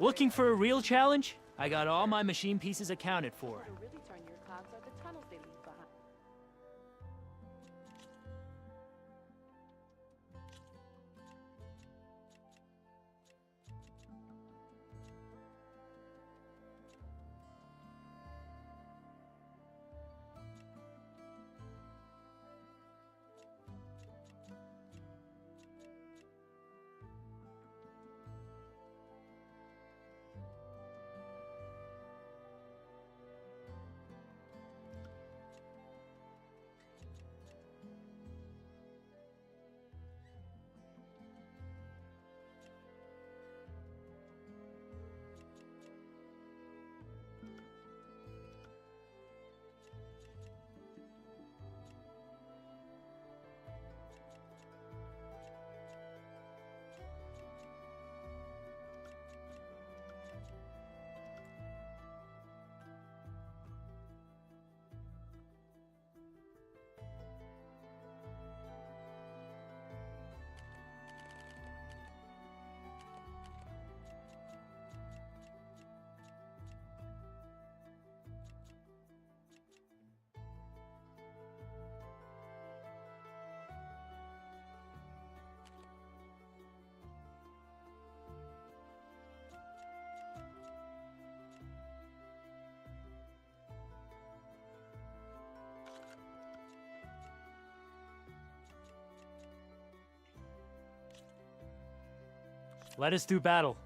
Looking for a real challenge? I got all my machine pieces accounted for. To really turn your cogs are the tunnels they leave behind. Let us do battle.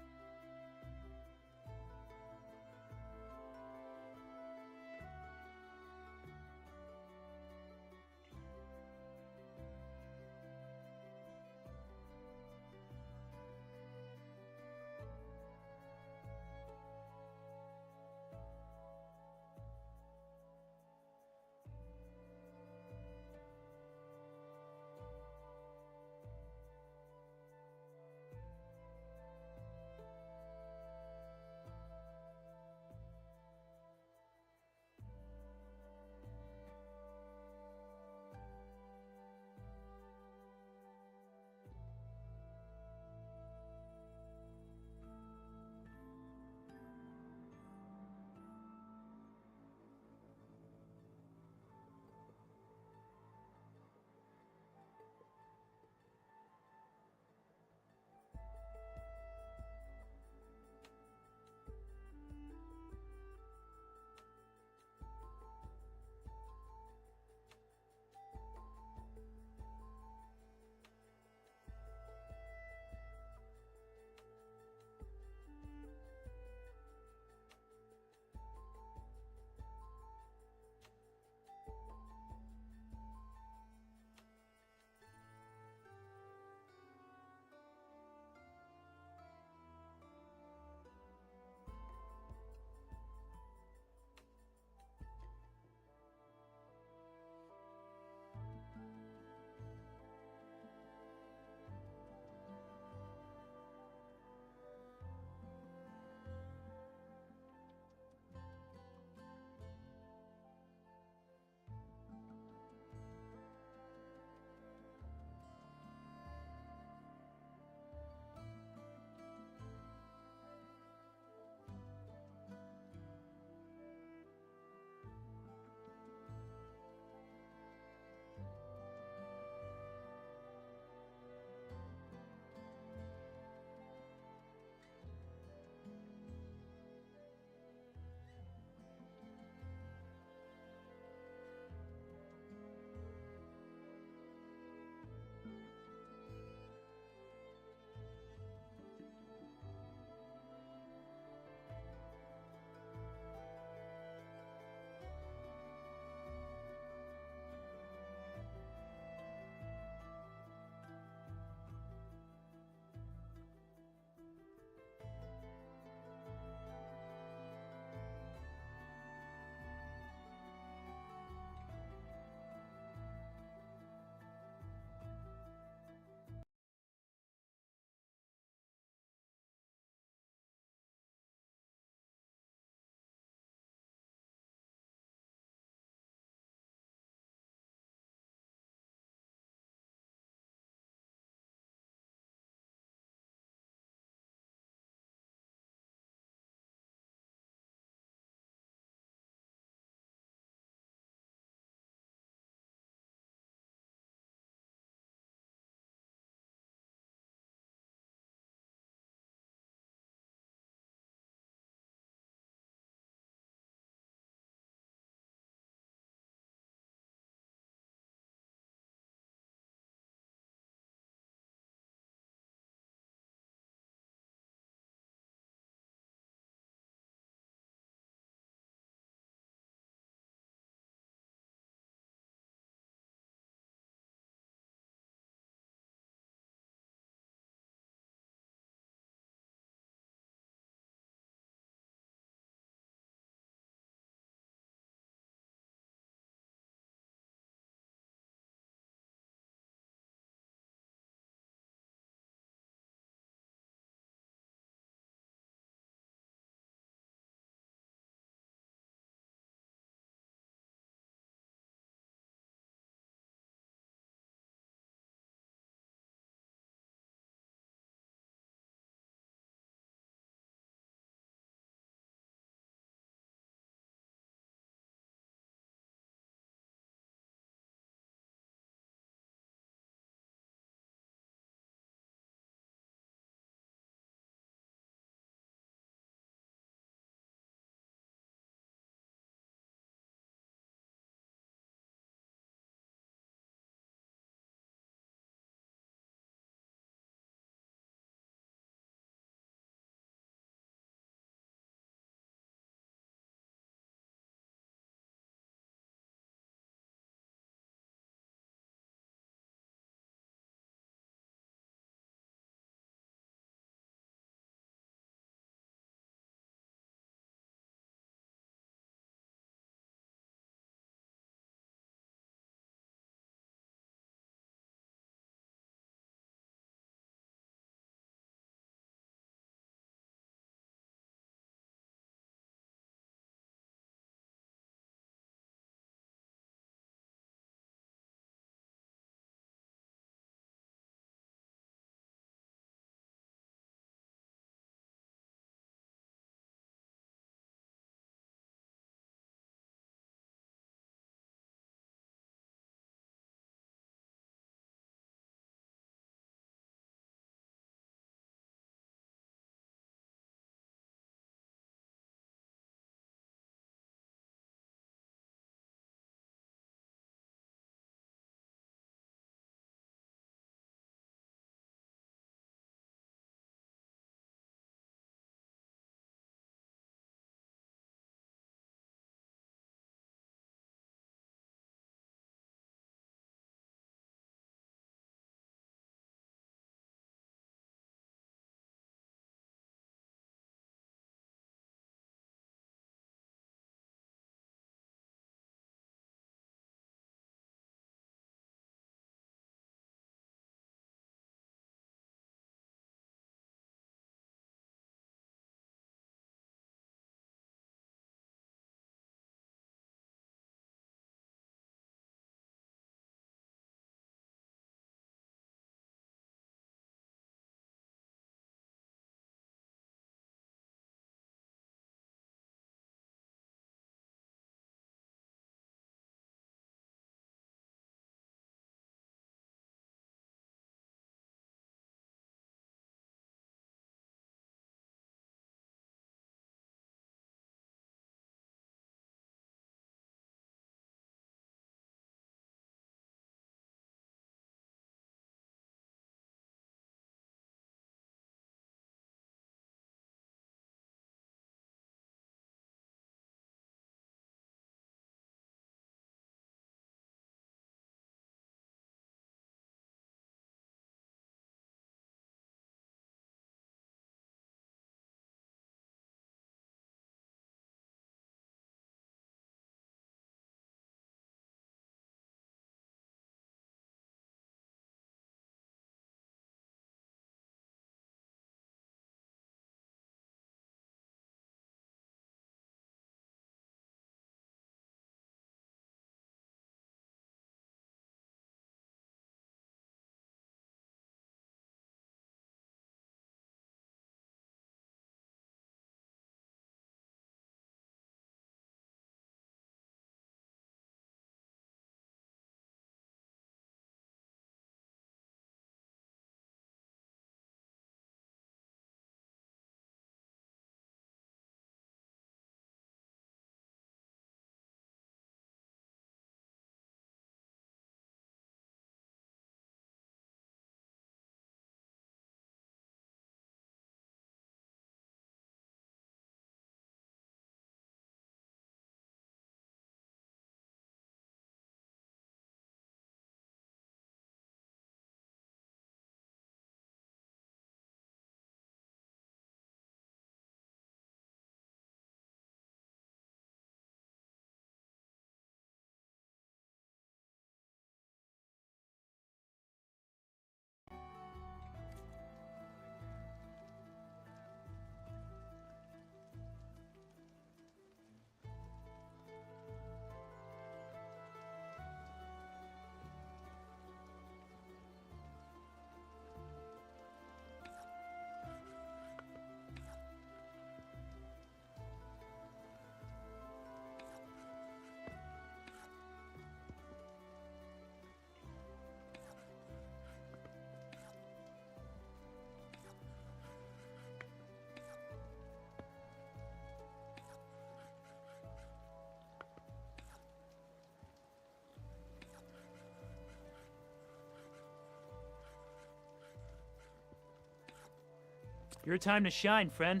Your time to shine, friend.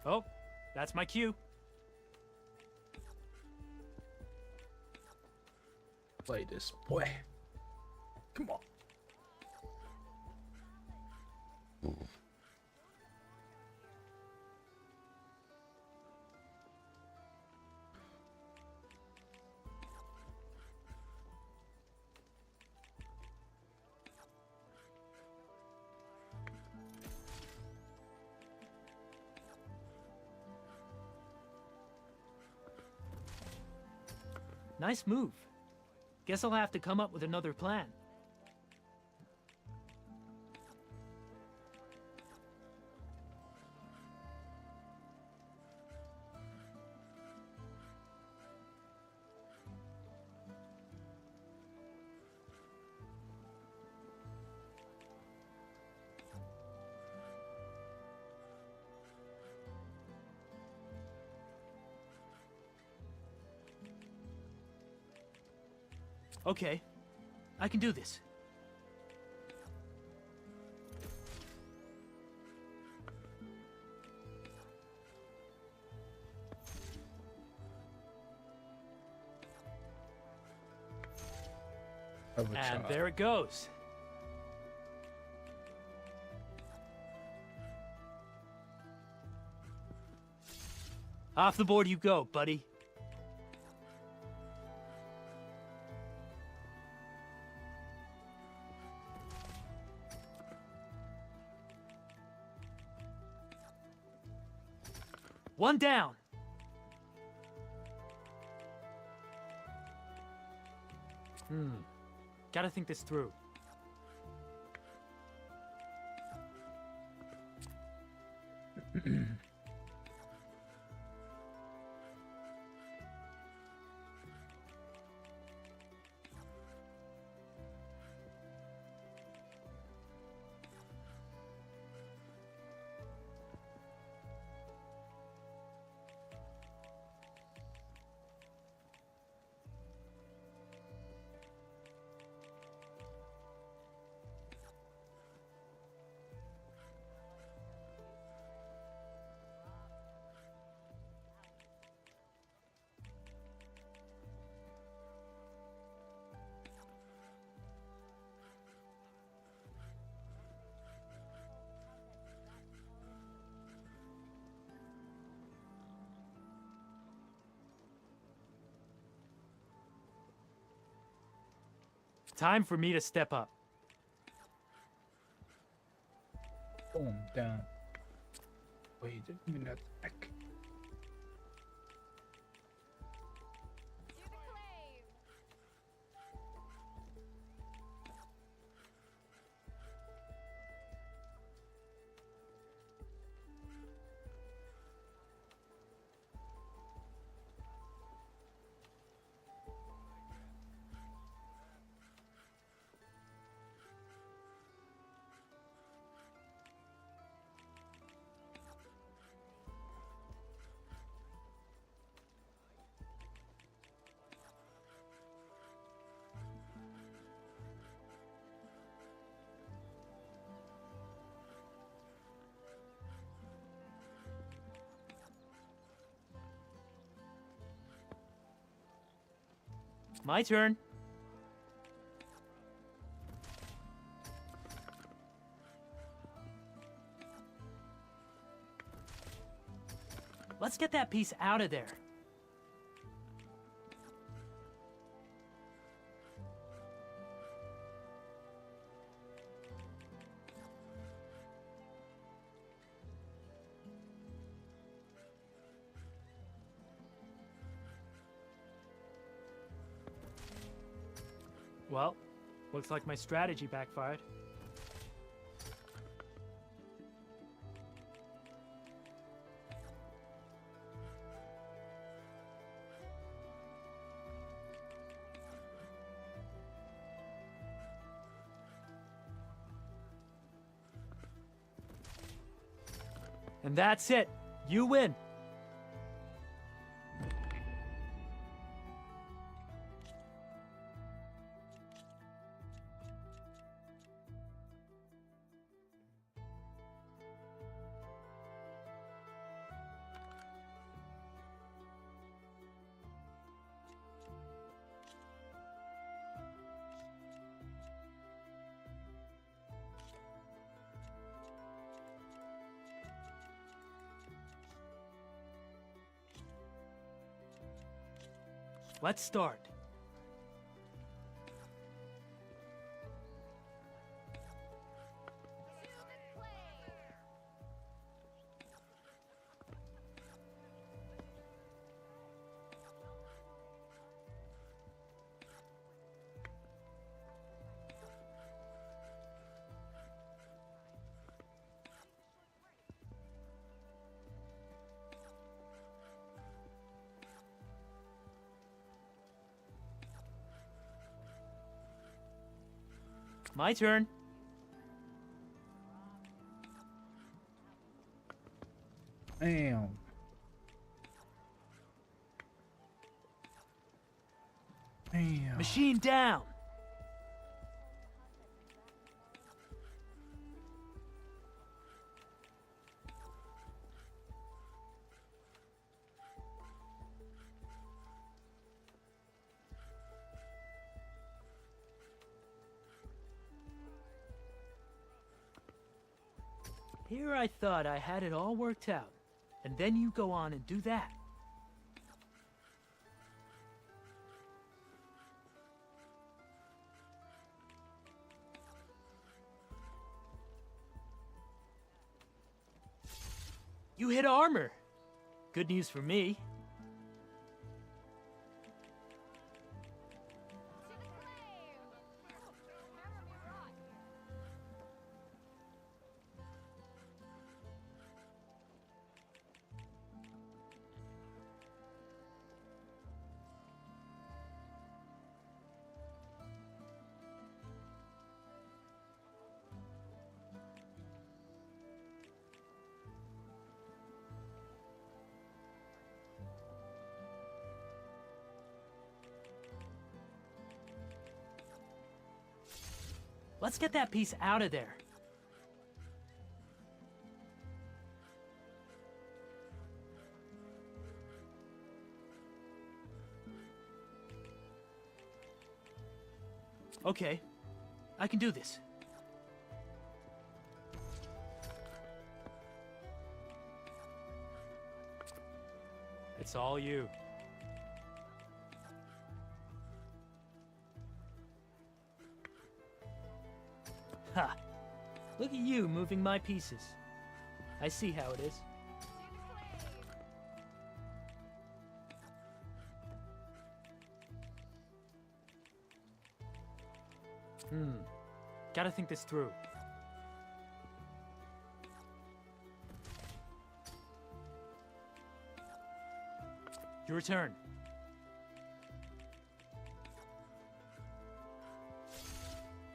Oh, that's my cue. Play this, boy. Come on. Nice move. Guess I'll have to come up with another plan. Okay, I can do this. And there it goes. Off the board you go, buddy. One down. Gotta think this through. Time for me to step up. Boom, down. Wait, didn't even attack. My turn. Let's get that piece out of there. Well, looks like my strategy backfired. And that's it. You win. Let's start. My turn. Damn. Damn. Machine down. Here I thought I had it all worked out, and then you go on and do that. You hit armor. Good news for me. Let's get that piece out of there. Okay, I can do this. It's all you. Ha! Look at you moving my pieces. I see how it is. Gotta think this through. Your turn.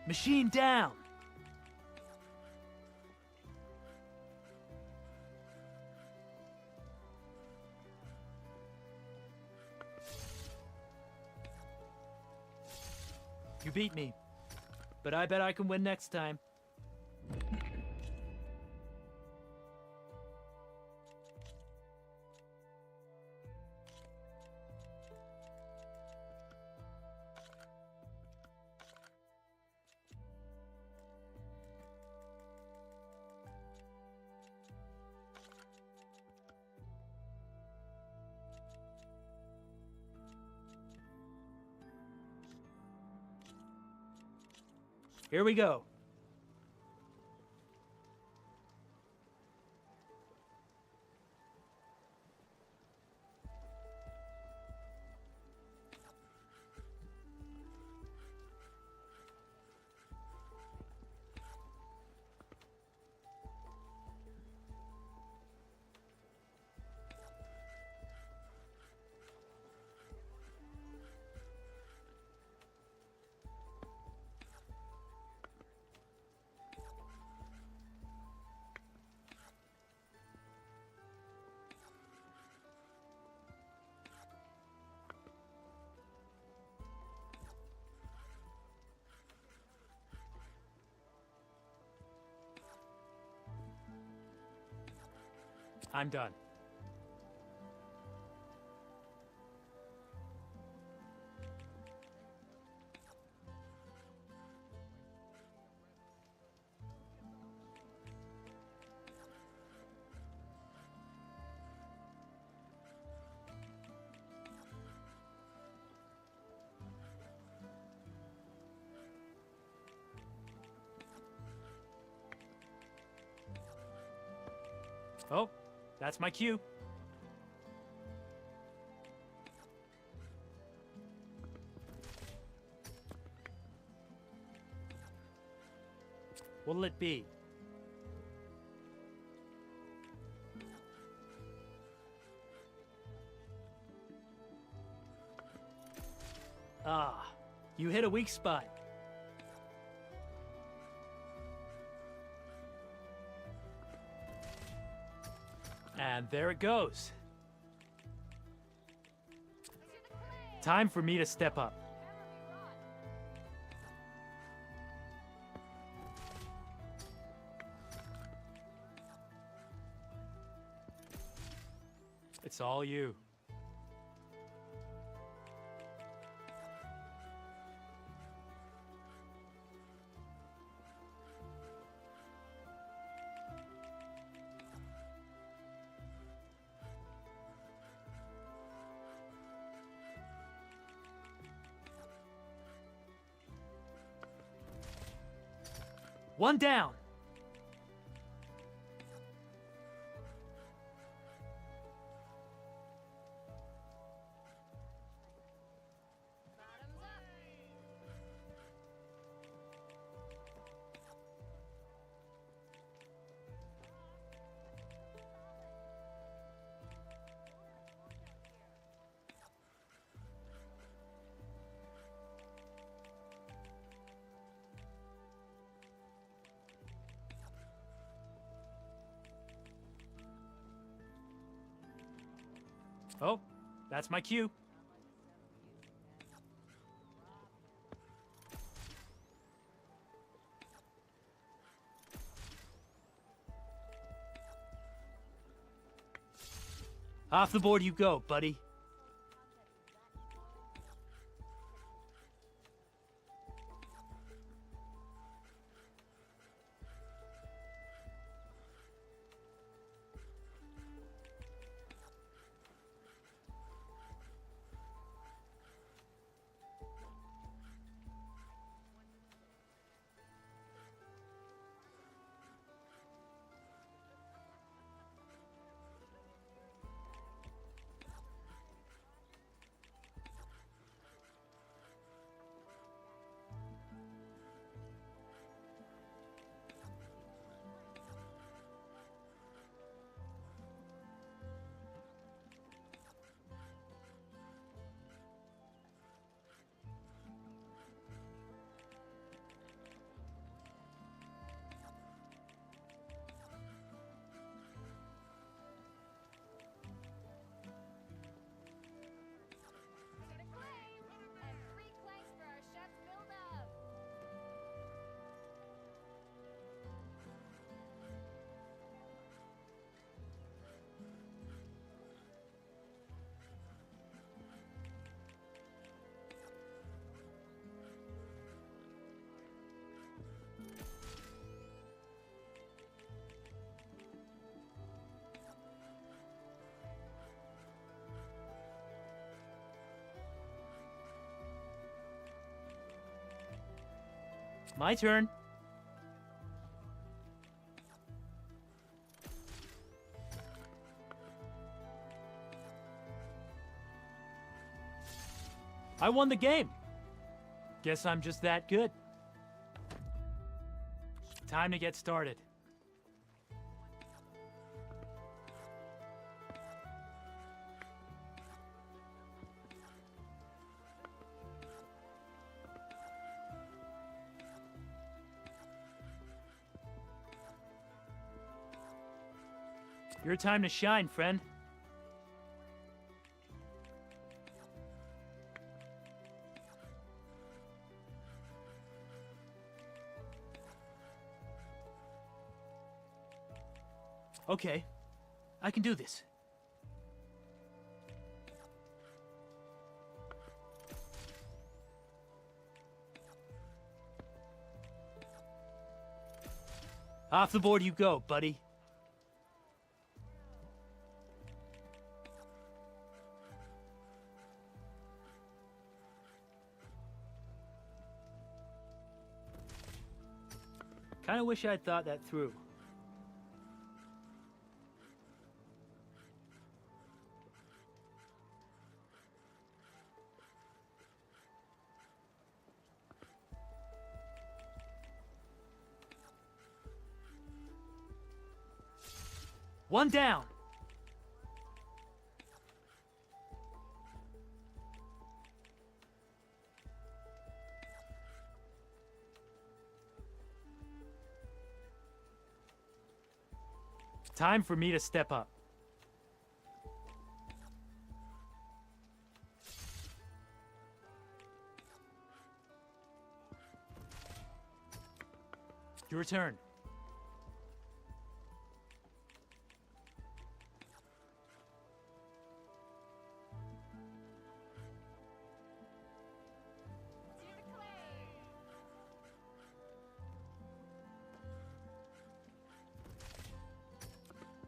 Machine down! You beat me, but I bet I can win next time. Here we go. I'm done. Oh, that's my cue. What'll it be? Ah, you hit a weak spot. And there it goes. Time for me to step up. It's all you. One down. Oh, that's my cue. Off the board you go, buddy. My turn. I won the game. Guess I'm just that good. Time to get started. Your time to shine, friend. Okay, I can do this. Off the board you go, buddy. Kinda wish I'd thought that through. One down. Time for me to step up. Your turn.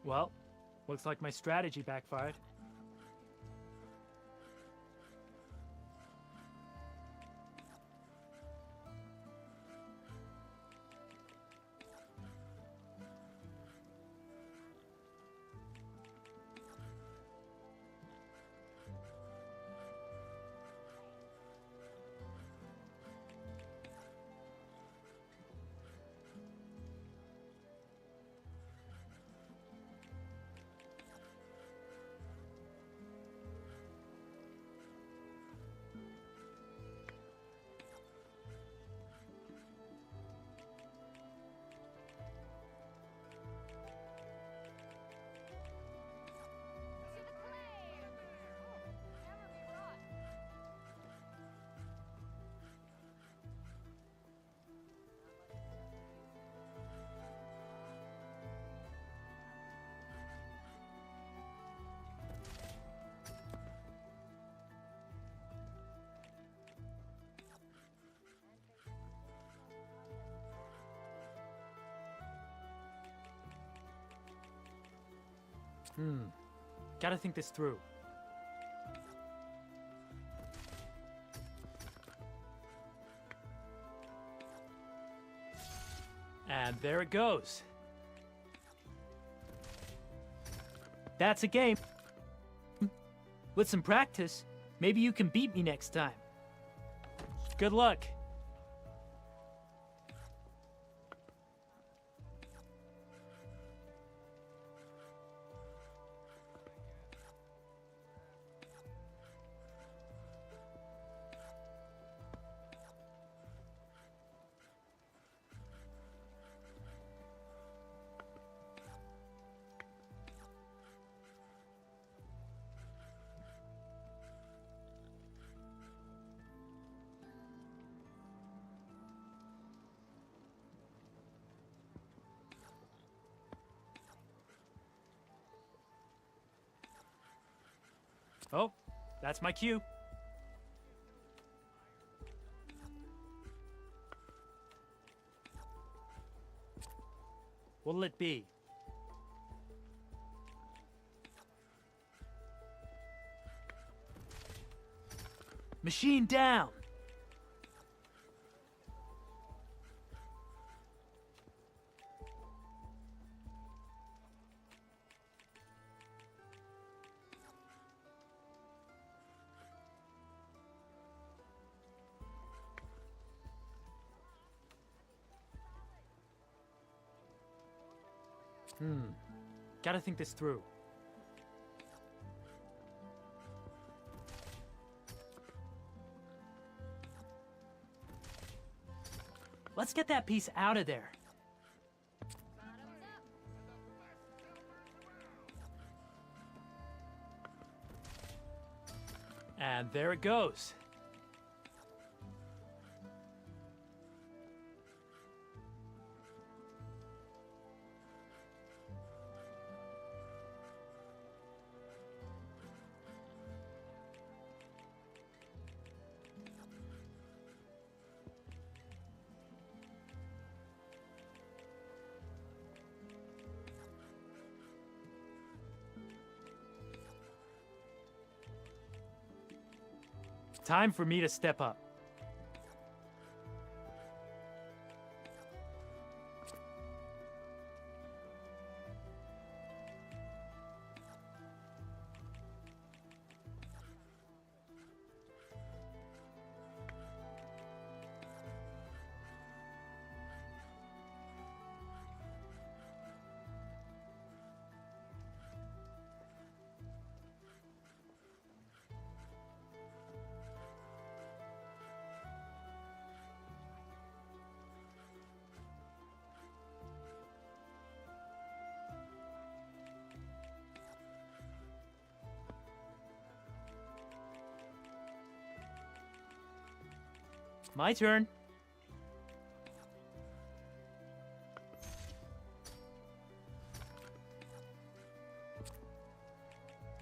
Well, looks like my strategy backfired. Gotta think this through. And there it goes. That's a game. With some practice, maybe you can beat me next time. Good luck. Oh, that's my cue. What'll it be? Machine down! Gotta think this through. Let's get that piece out of there. And there it goes. time for me to step up. My turn.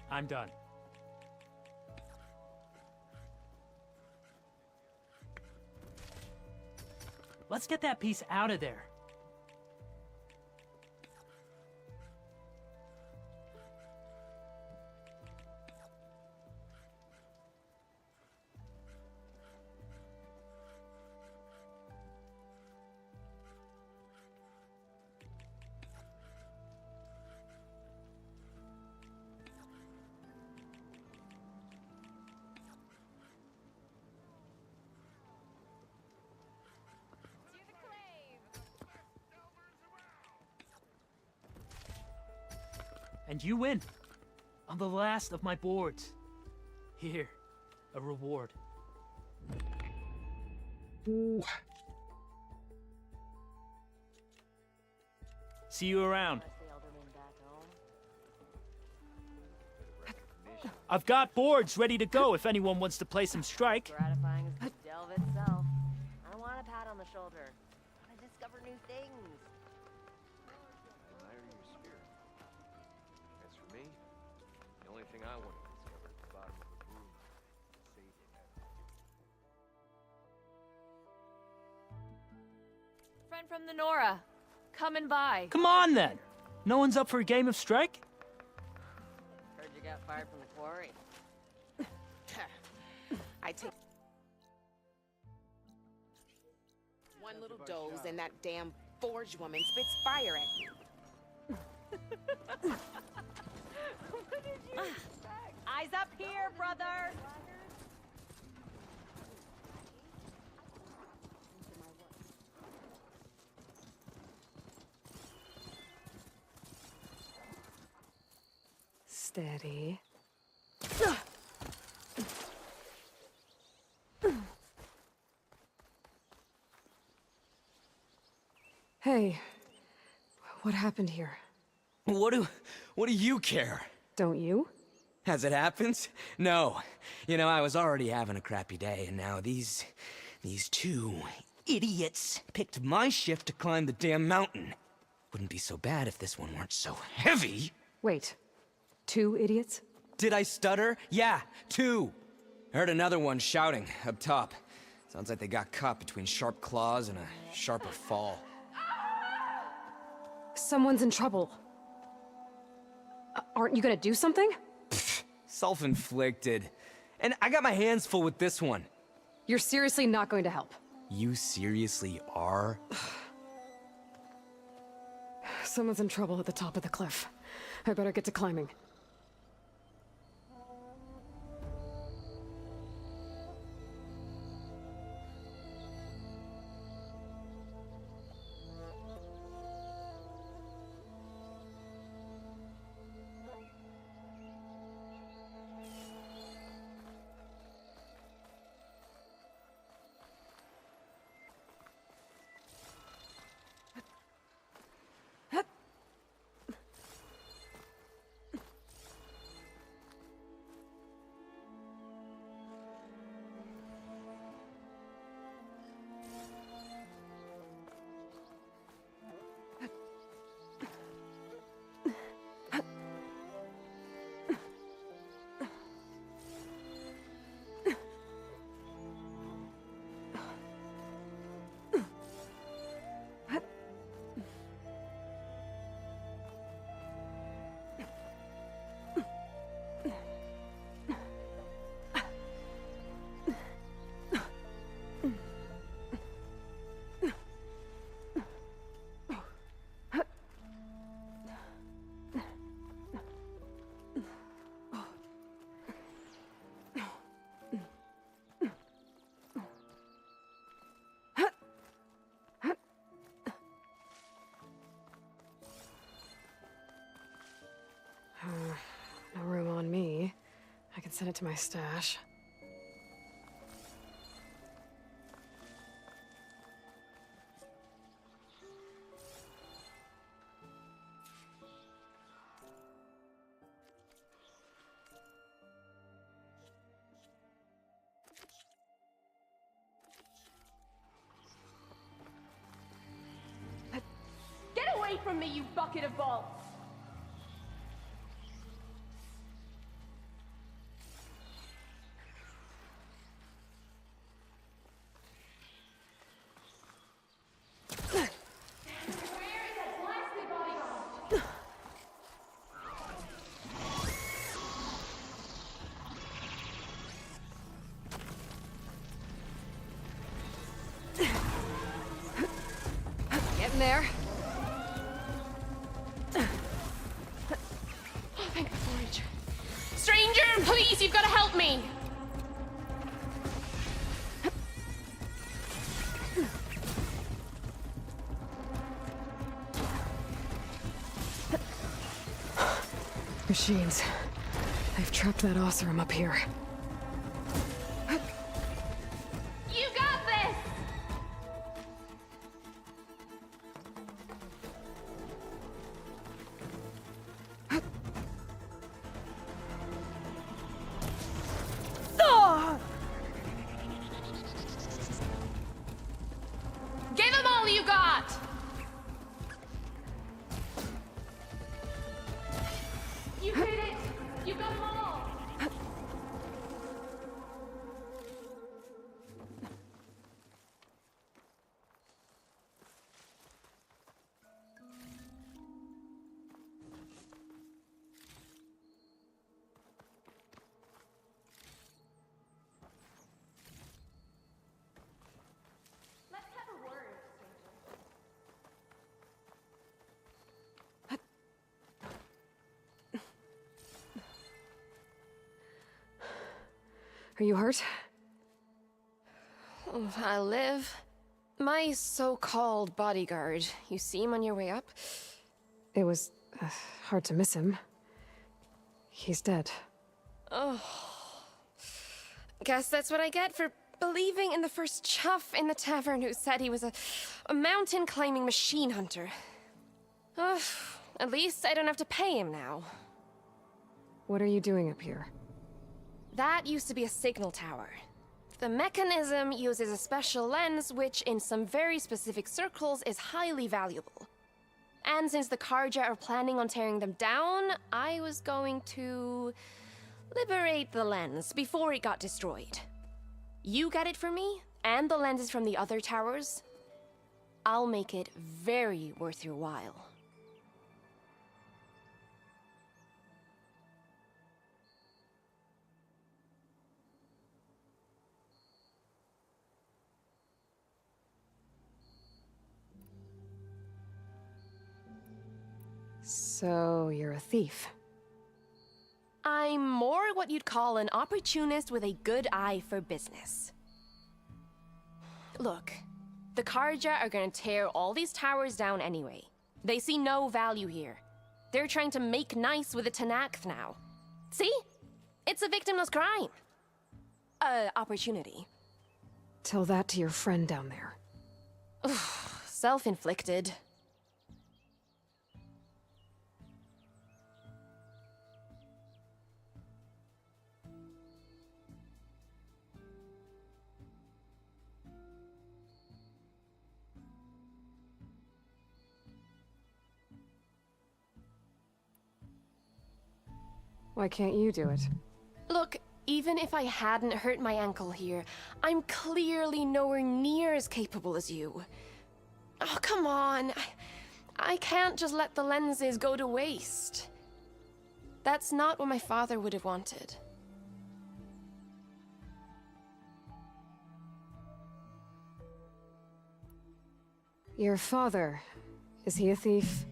I'm done. Let's get that piece out of there. And you win. On the last of my boards. Here, a reward. Ooh. See you around. I've got boards ready to go if anyone wants to play some strike. Gratifying as the delve itself. I don't want a pat on the shoulder. I want to discover new things. Admire your spirit. As for me, the only thing I want to discover is the bottom of the broom. Save it. Friend from the Nora. Coming by. Come on then. No one's up for a game of strike? Heard you got fired from the quarry. I take one little doze and that damn Forge woman spits fire at me. What did you expect? Eyes up here, brother! Steady. Hey, what happened here? What do you care? Don't you? As it happens? No. You know, I was already having a crappy day, and now these two idiots picked my shift to climb the damn mountain. Wouldn't be so bad if this one weren't so heavy. Wait, 2 idiots? Did I stutter? Yeah, 2. Heard another one shouting up top. Sounds like they got caught between sharp claws and a sharper fall. Someone's in trouble. Aren't you gonna do something? Self-inflicted. And I got my hands full with this one. You're seriously not going to help? You seriously are? Someone's in trouble at the top of the cliff. I better get to climbing. send it to my stash. Get away from me, you bucket of balls! Getting there. Oh, thank Forge. Stranger, please, you've got to help me! Machines. They've trapped that Oseram up here. You got this! Give him all you got! You did it! You got them all! Let's have a word, stranger. Are you hurt? I live. My so-called bodyguard. You see him on your way up? It was hard to miss him. He's dead. Oh. Guess that's what I get for believing in the first chuff in the tavern who said he was a mountain-climbing machine hunter. Ugh. At least I don't have to pay him now. What are you doing up here? That used to be a signal tower. The mechanism uses a special lens which, in some very specific circles, is highly valuable. And since the Karja are planning on tearing them down, I was going to liberate the lens before it got destroyed. You get it for me, and the lenses from the other towers. I'll make it very worth your while. So, you're a thief. I'm more what you'd call an opportunist with a good eye for business. Look, the Karja are gonna tear all these towers down anyway. They see no value here. They're trying to make nice with the Tanakh now. See? It's a victimless crime. Opportunity. Tell that to your friend down there. Self-inflicted. Why can't you do it? Look, even if I hadn't hurt my ankle here, I'm clearly nowhere near as capable as you. Oh, come on. I can't just let the lenses go to waste. That's not what my father would have wanted. Your father, is he a thief?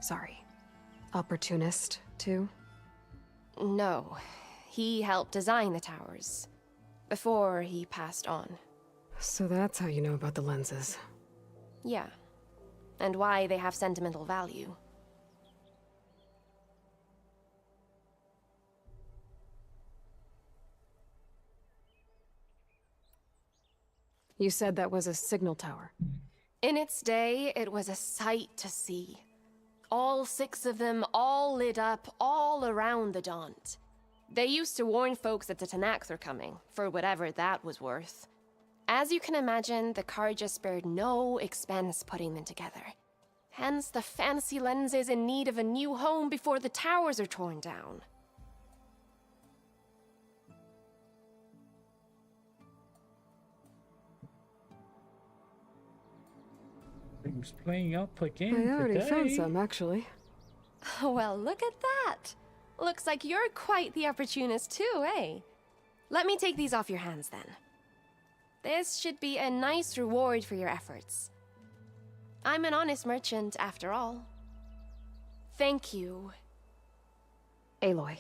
Sorry, opportunist, too? No. He helped design the towers. Before he passed on. So that's how you know about the lenses. Yeah. And why they have sentimental value. You said that was a signal tower. In its day, it was a sight to see. All 6 of them, all lit up, all around the Daunt. They used to warn folks that the Tanax were coming, for whatever that was worth. As you can imagine, the Karja spared no expense putting them together. Hence the fancy lenses in need of a new home before the towers are torn down. Things playing up again I already today. found some, actually. Well, look at that. Looks like you're quite the opportunist too, eh? Let me take these off your hands then. This should be a nice reward for your efforts. I'm an honest merchant, after all. Thank you. Aloy.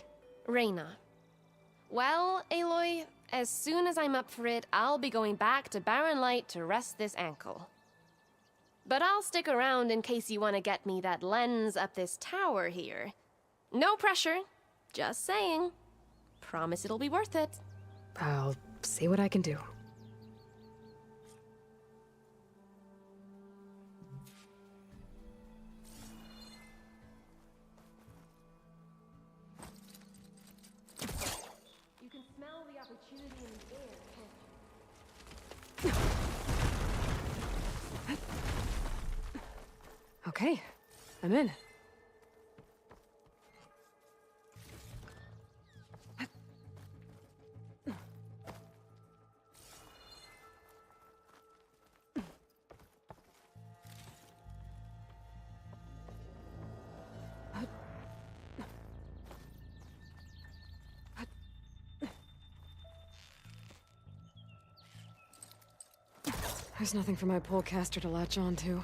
Reyna. Well, Aloy, as soon as I'm up for it, I'll be going back to Barren Light to rest this ankle. But I'll stick around in case you want to get me that lens up this tower here. No pressure. Just saying. Promise it'll be worth it. I'll see what I can do. You can smell the opportunity in the air, can't you? Okay, I'm in. There's nothing for my polecaster to latch onto.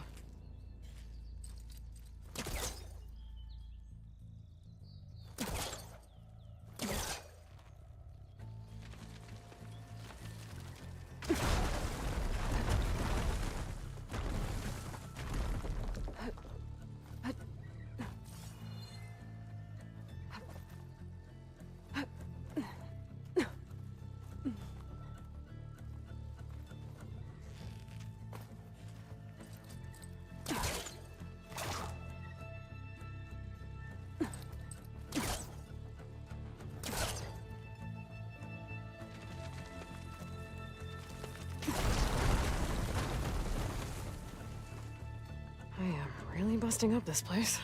I am really busting up this place.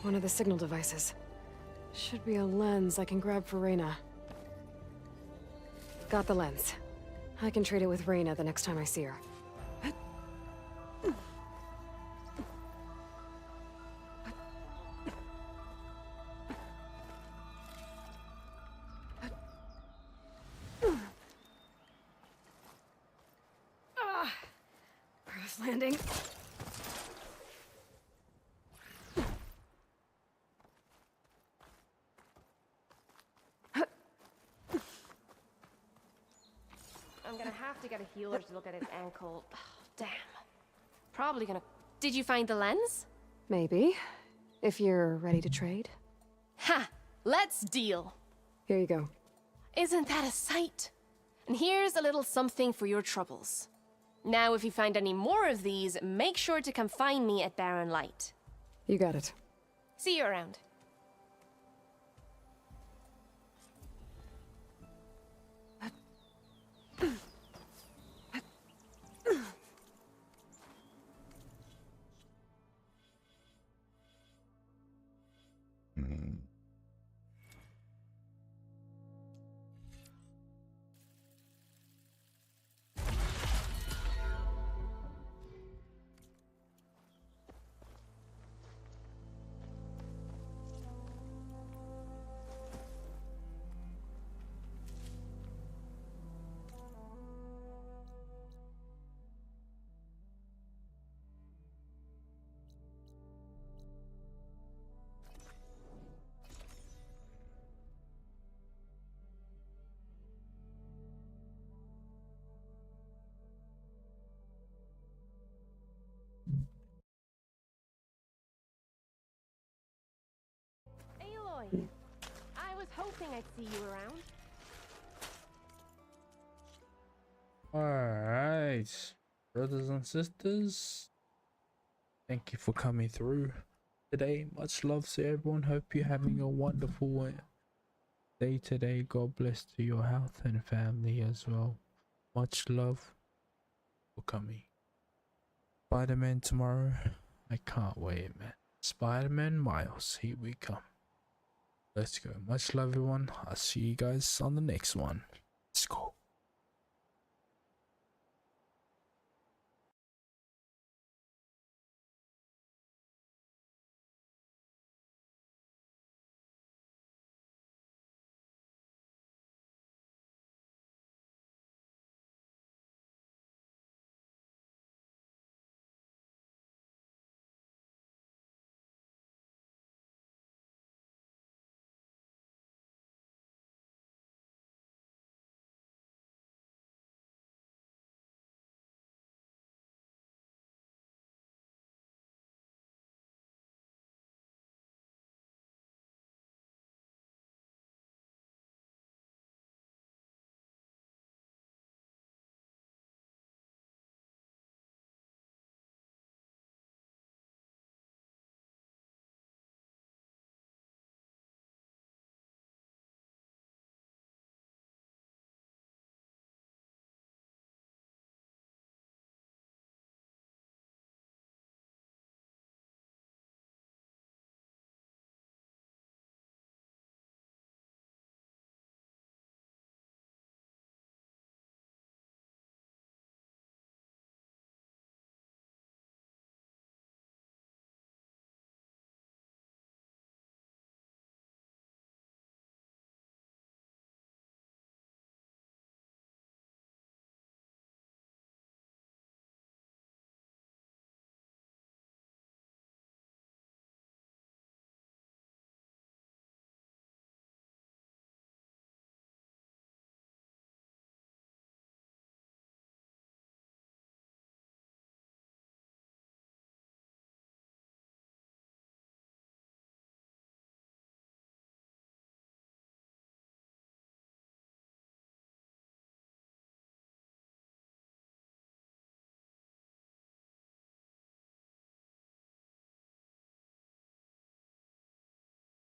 One of the signal devices. Should be a lens I can grab for Reyna. Got the lens. I can trade it with Reyna the next time I see her. Earth landing. I'm gonna have to get a healer to look at his ankle. Oh, damn. Probably gonna... Did you find the lens? Maybe. If you're ready to trade. Ha! Let's deal! Here you go. Isn't that a sight? And here's a little something for your troubles. Now, if you find any more of these, make sure to come find me at Barren Light. You got it. See you around. Aloy, I was hoping I'd see you around. Alright, brothers and sisters, thank you for coming through today. Much love to everyone. Hope you're having a wonderful day today. God bless to your health and family as well. Much love for coming. Spider-Man tomorrow. I can't wait, man. Spider-Man Miles, here we come. Let's go. Much love, everyone. I'll see you guys on the next one.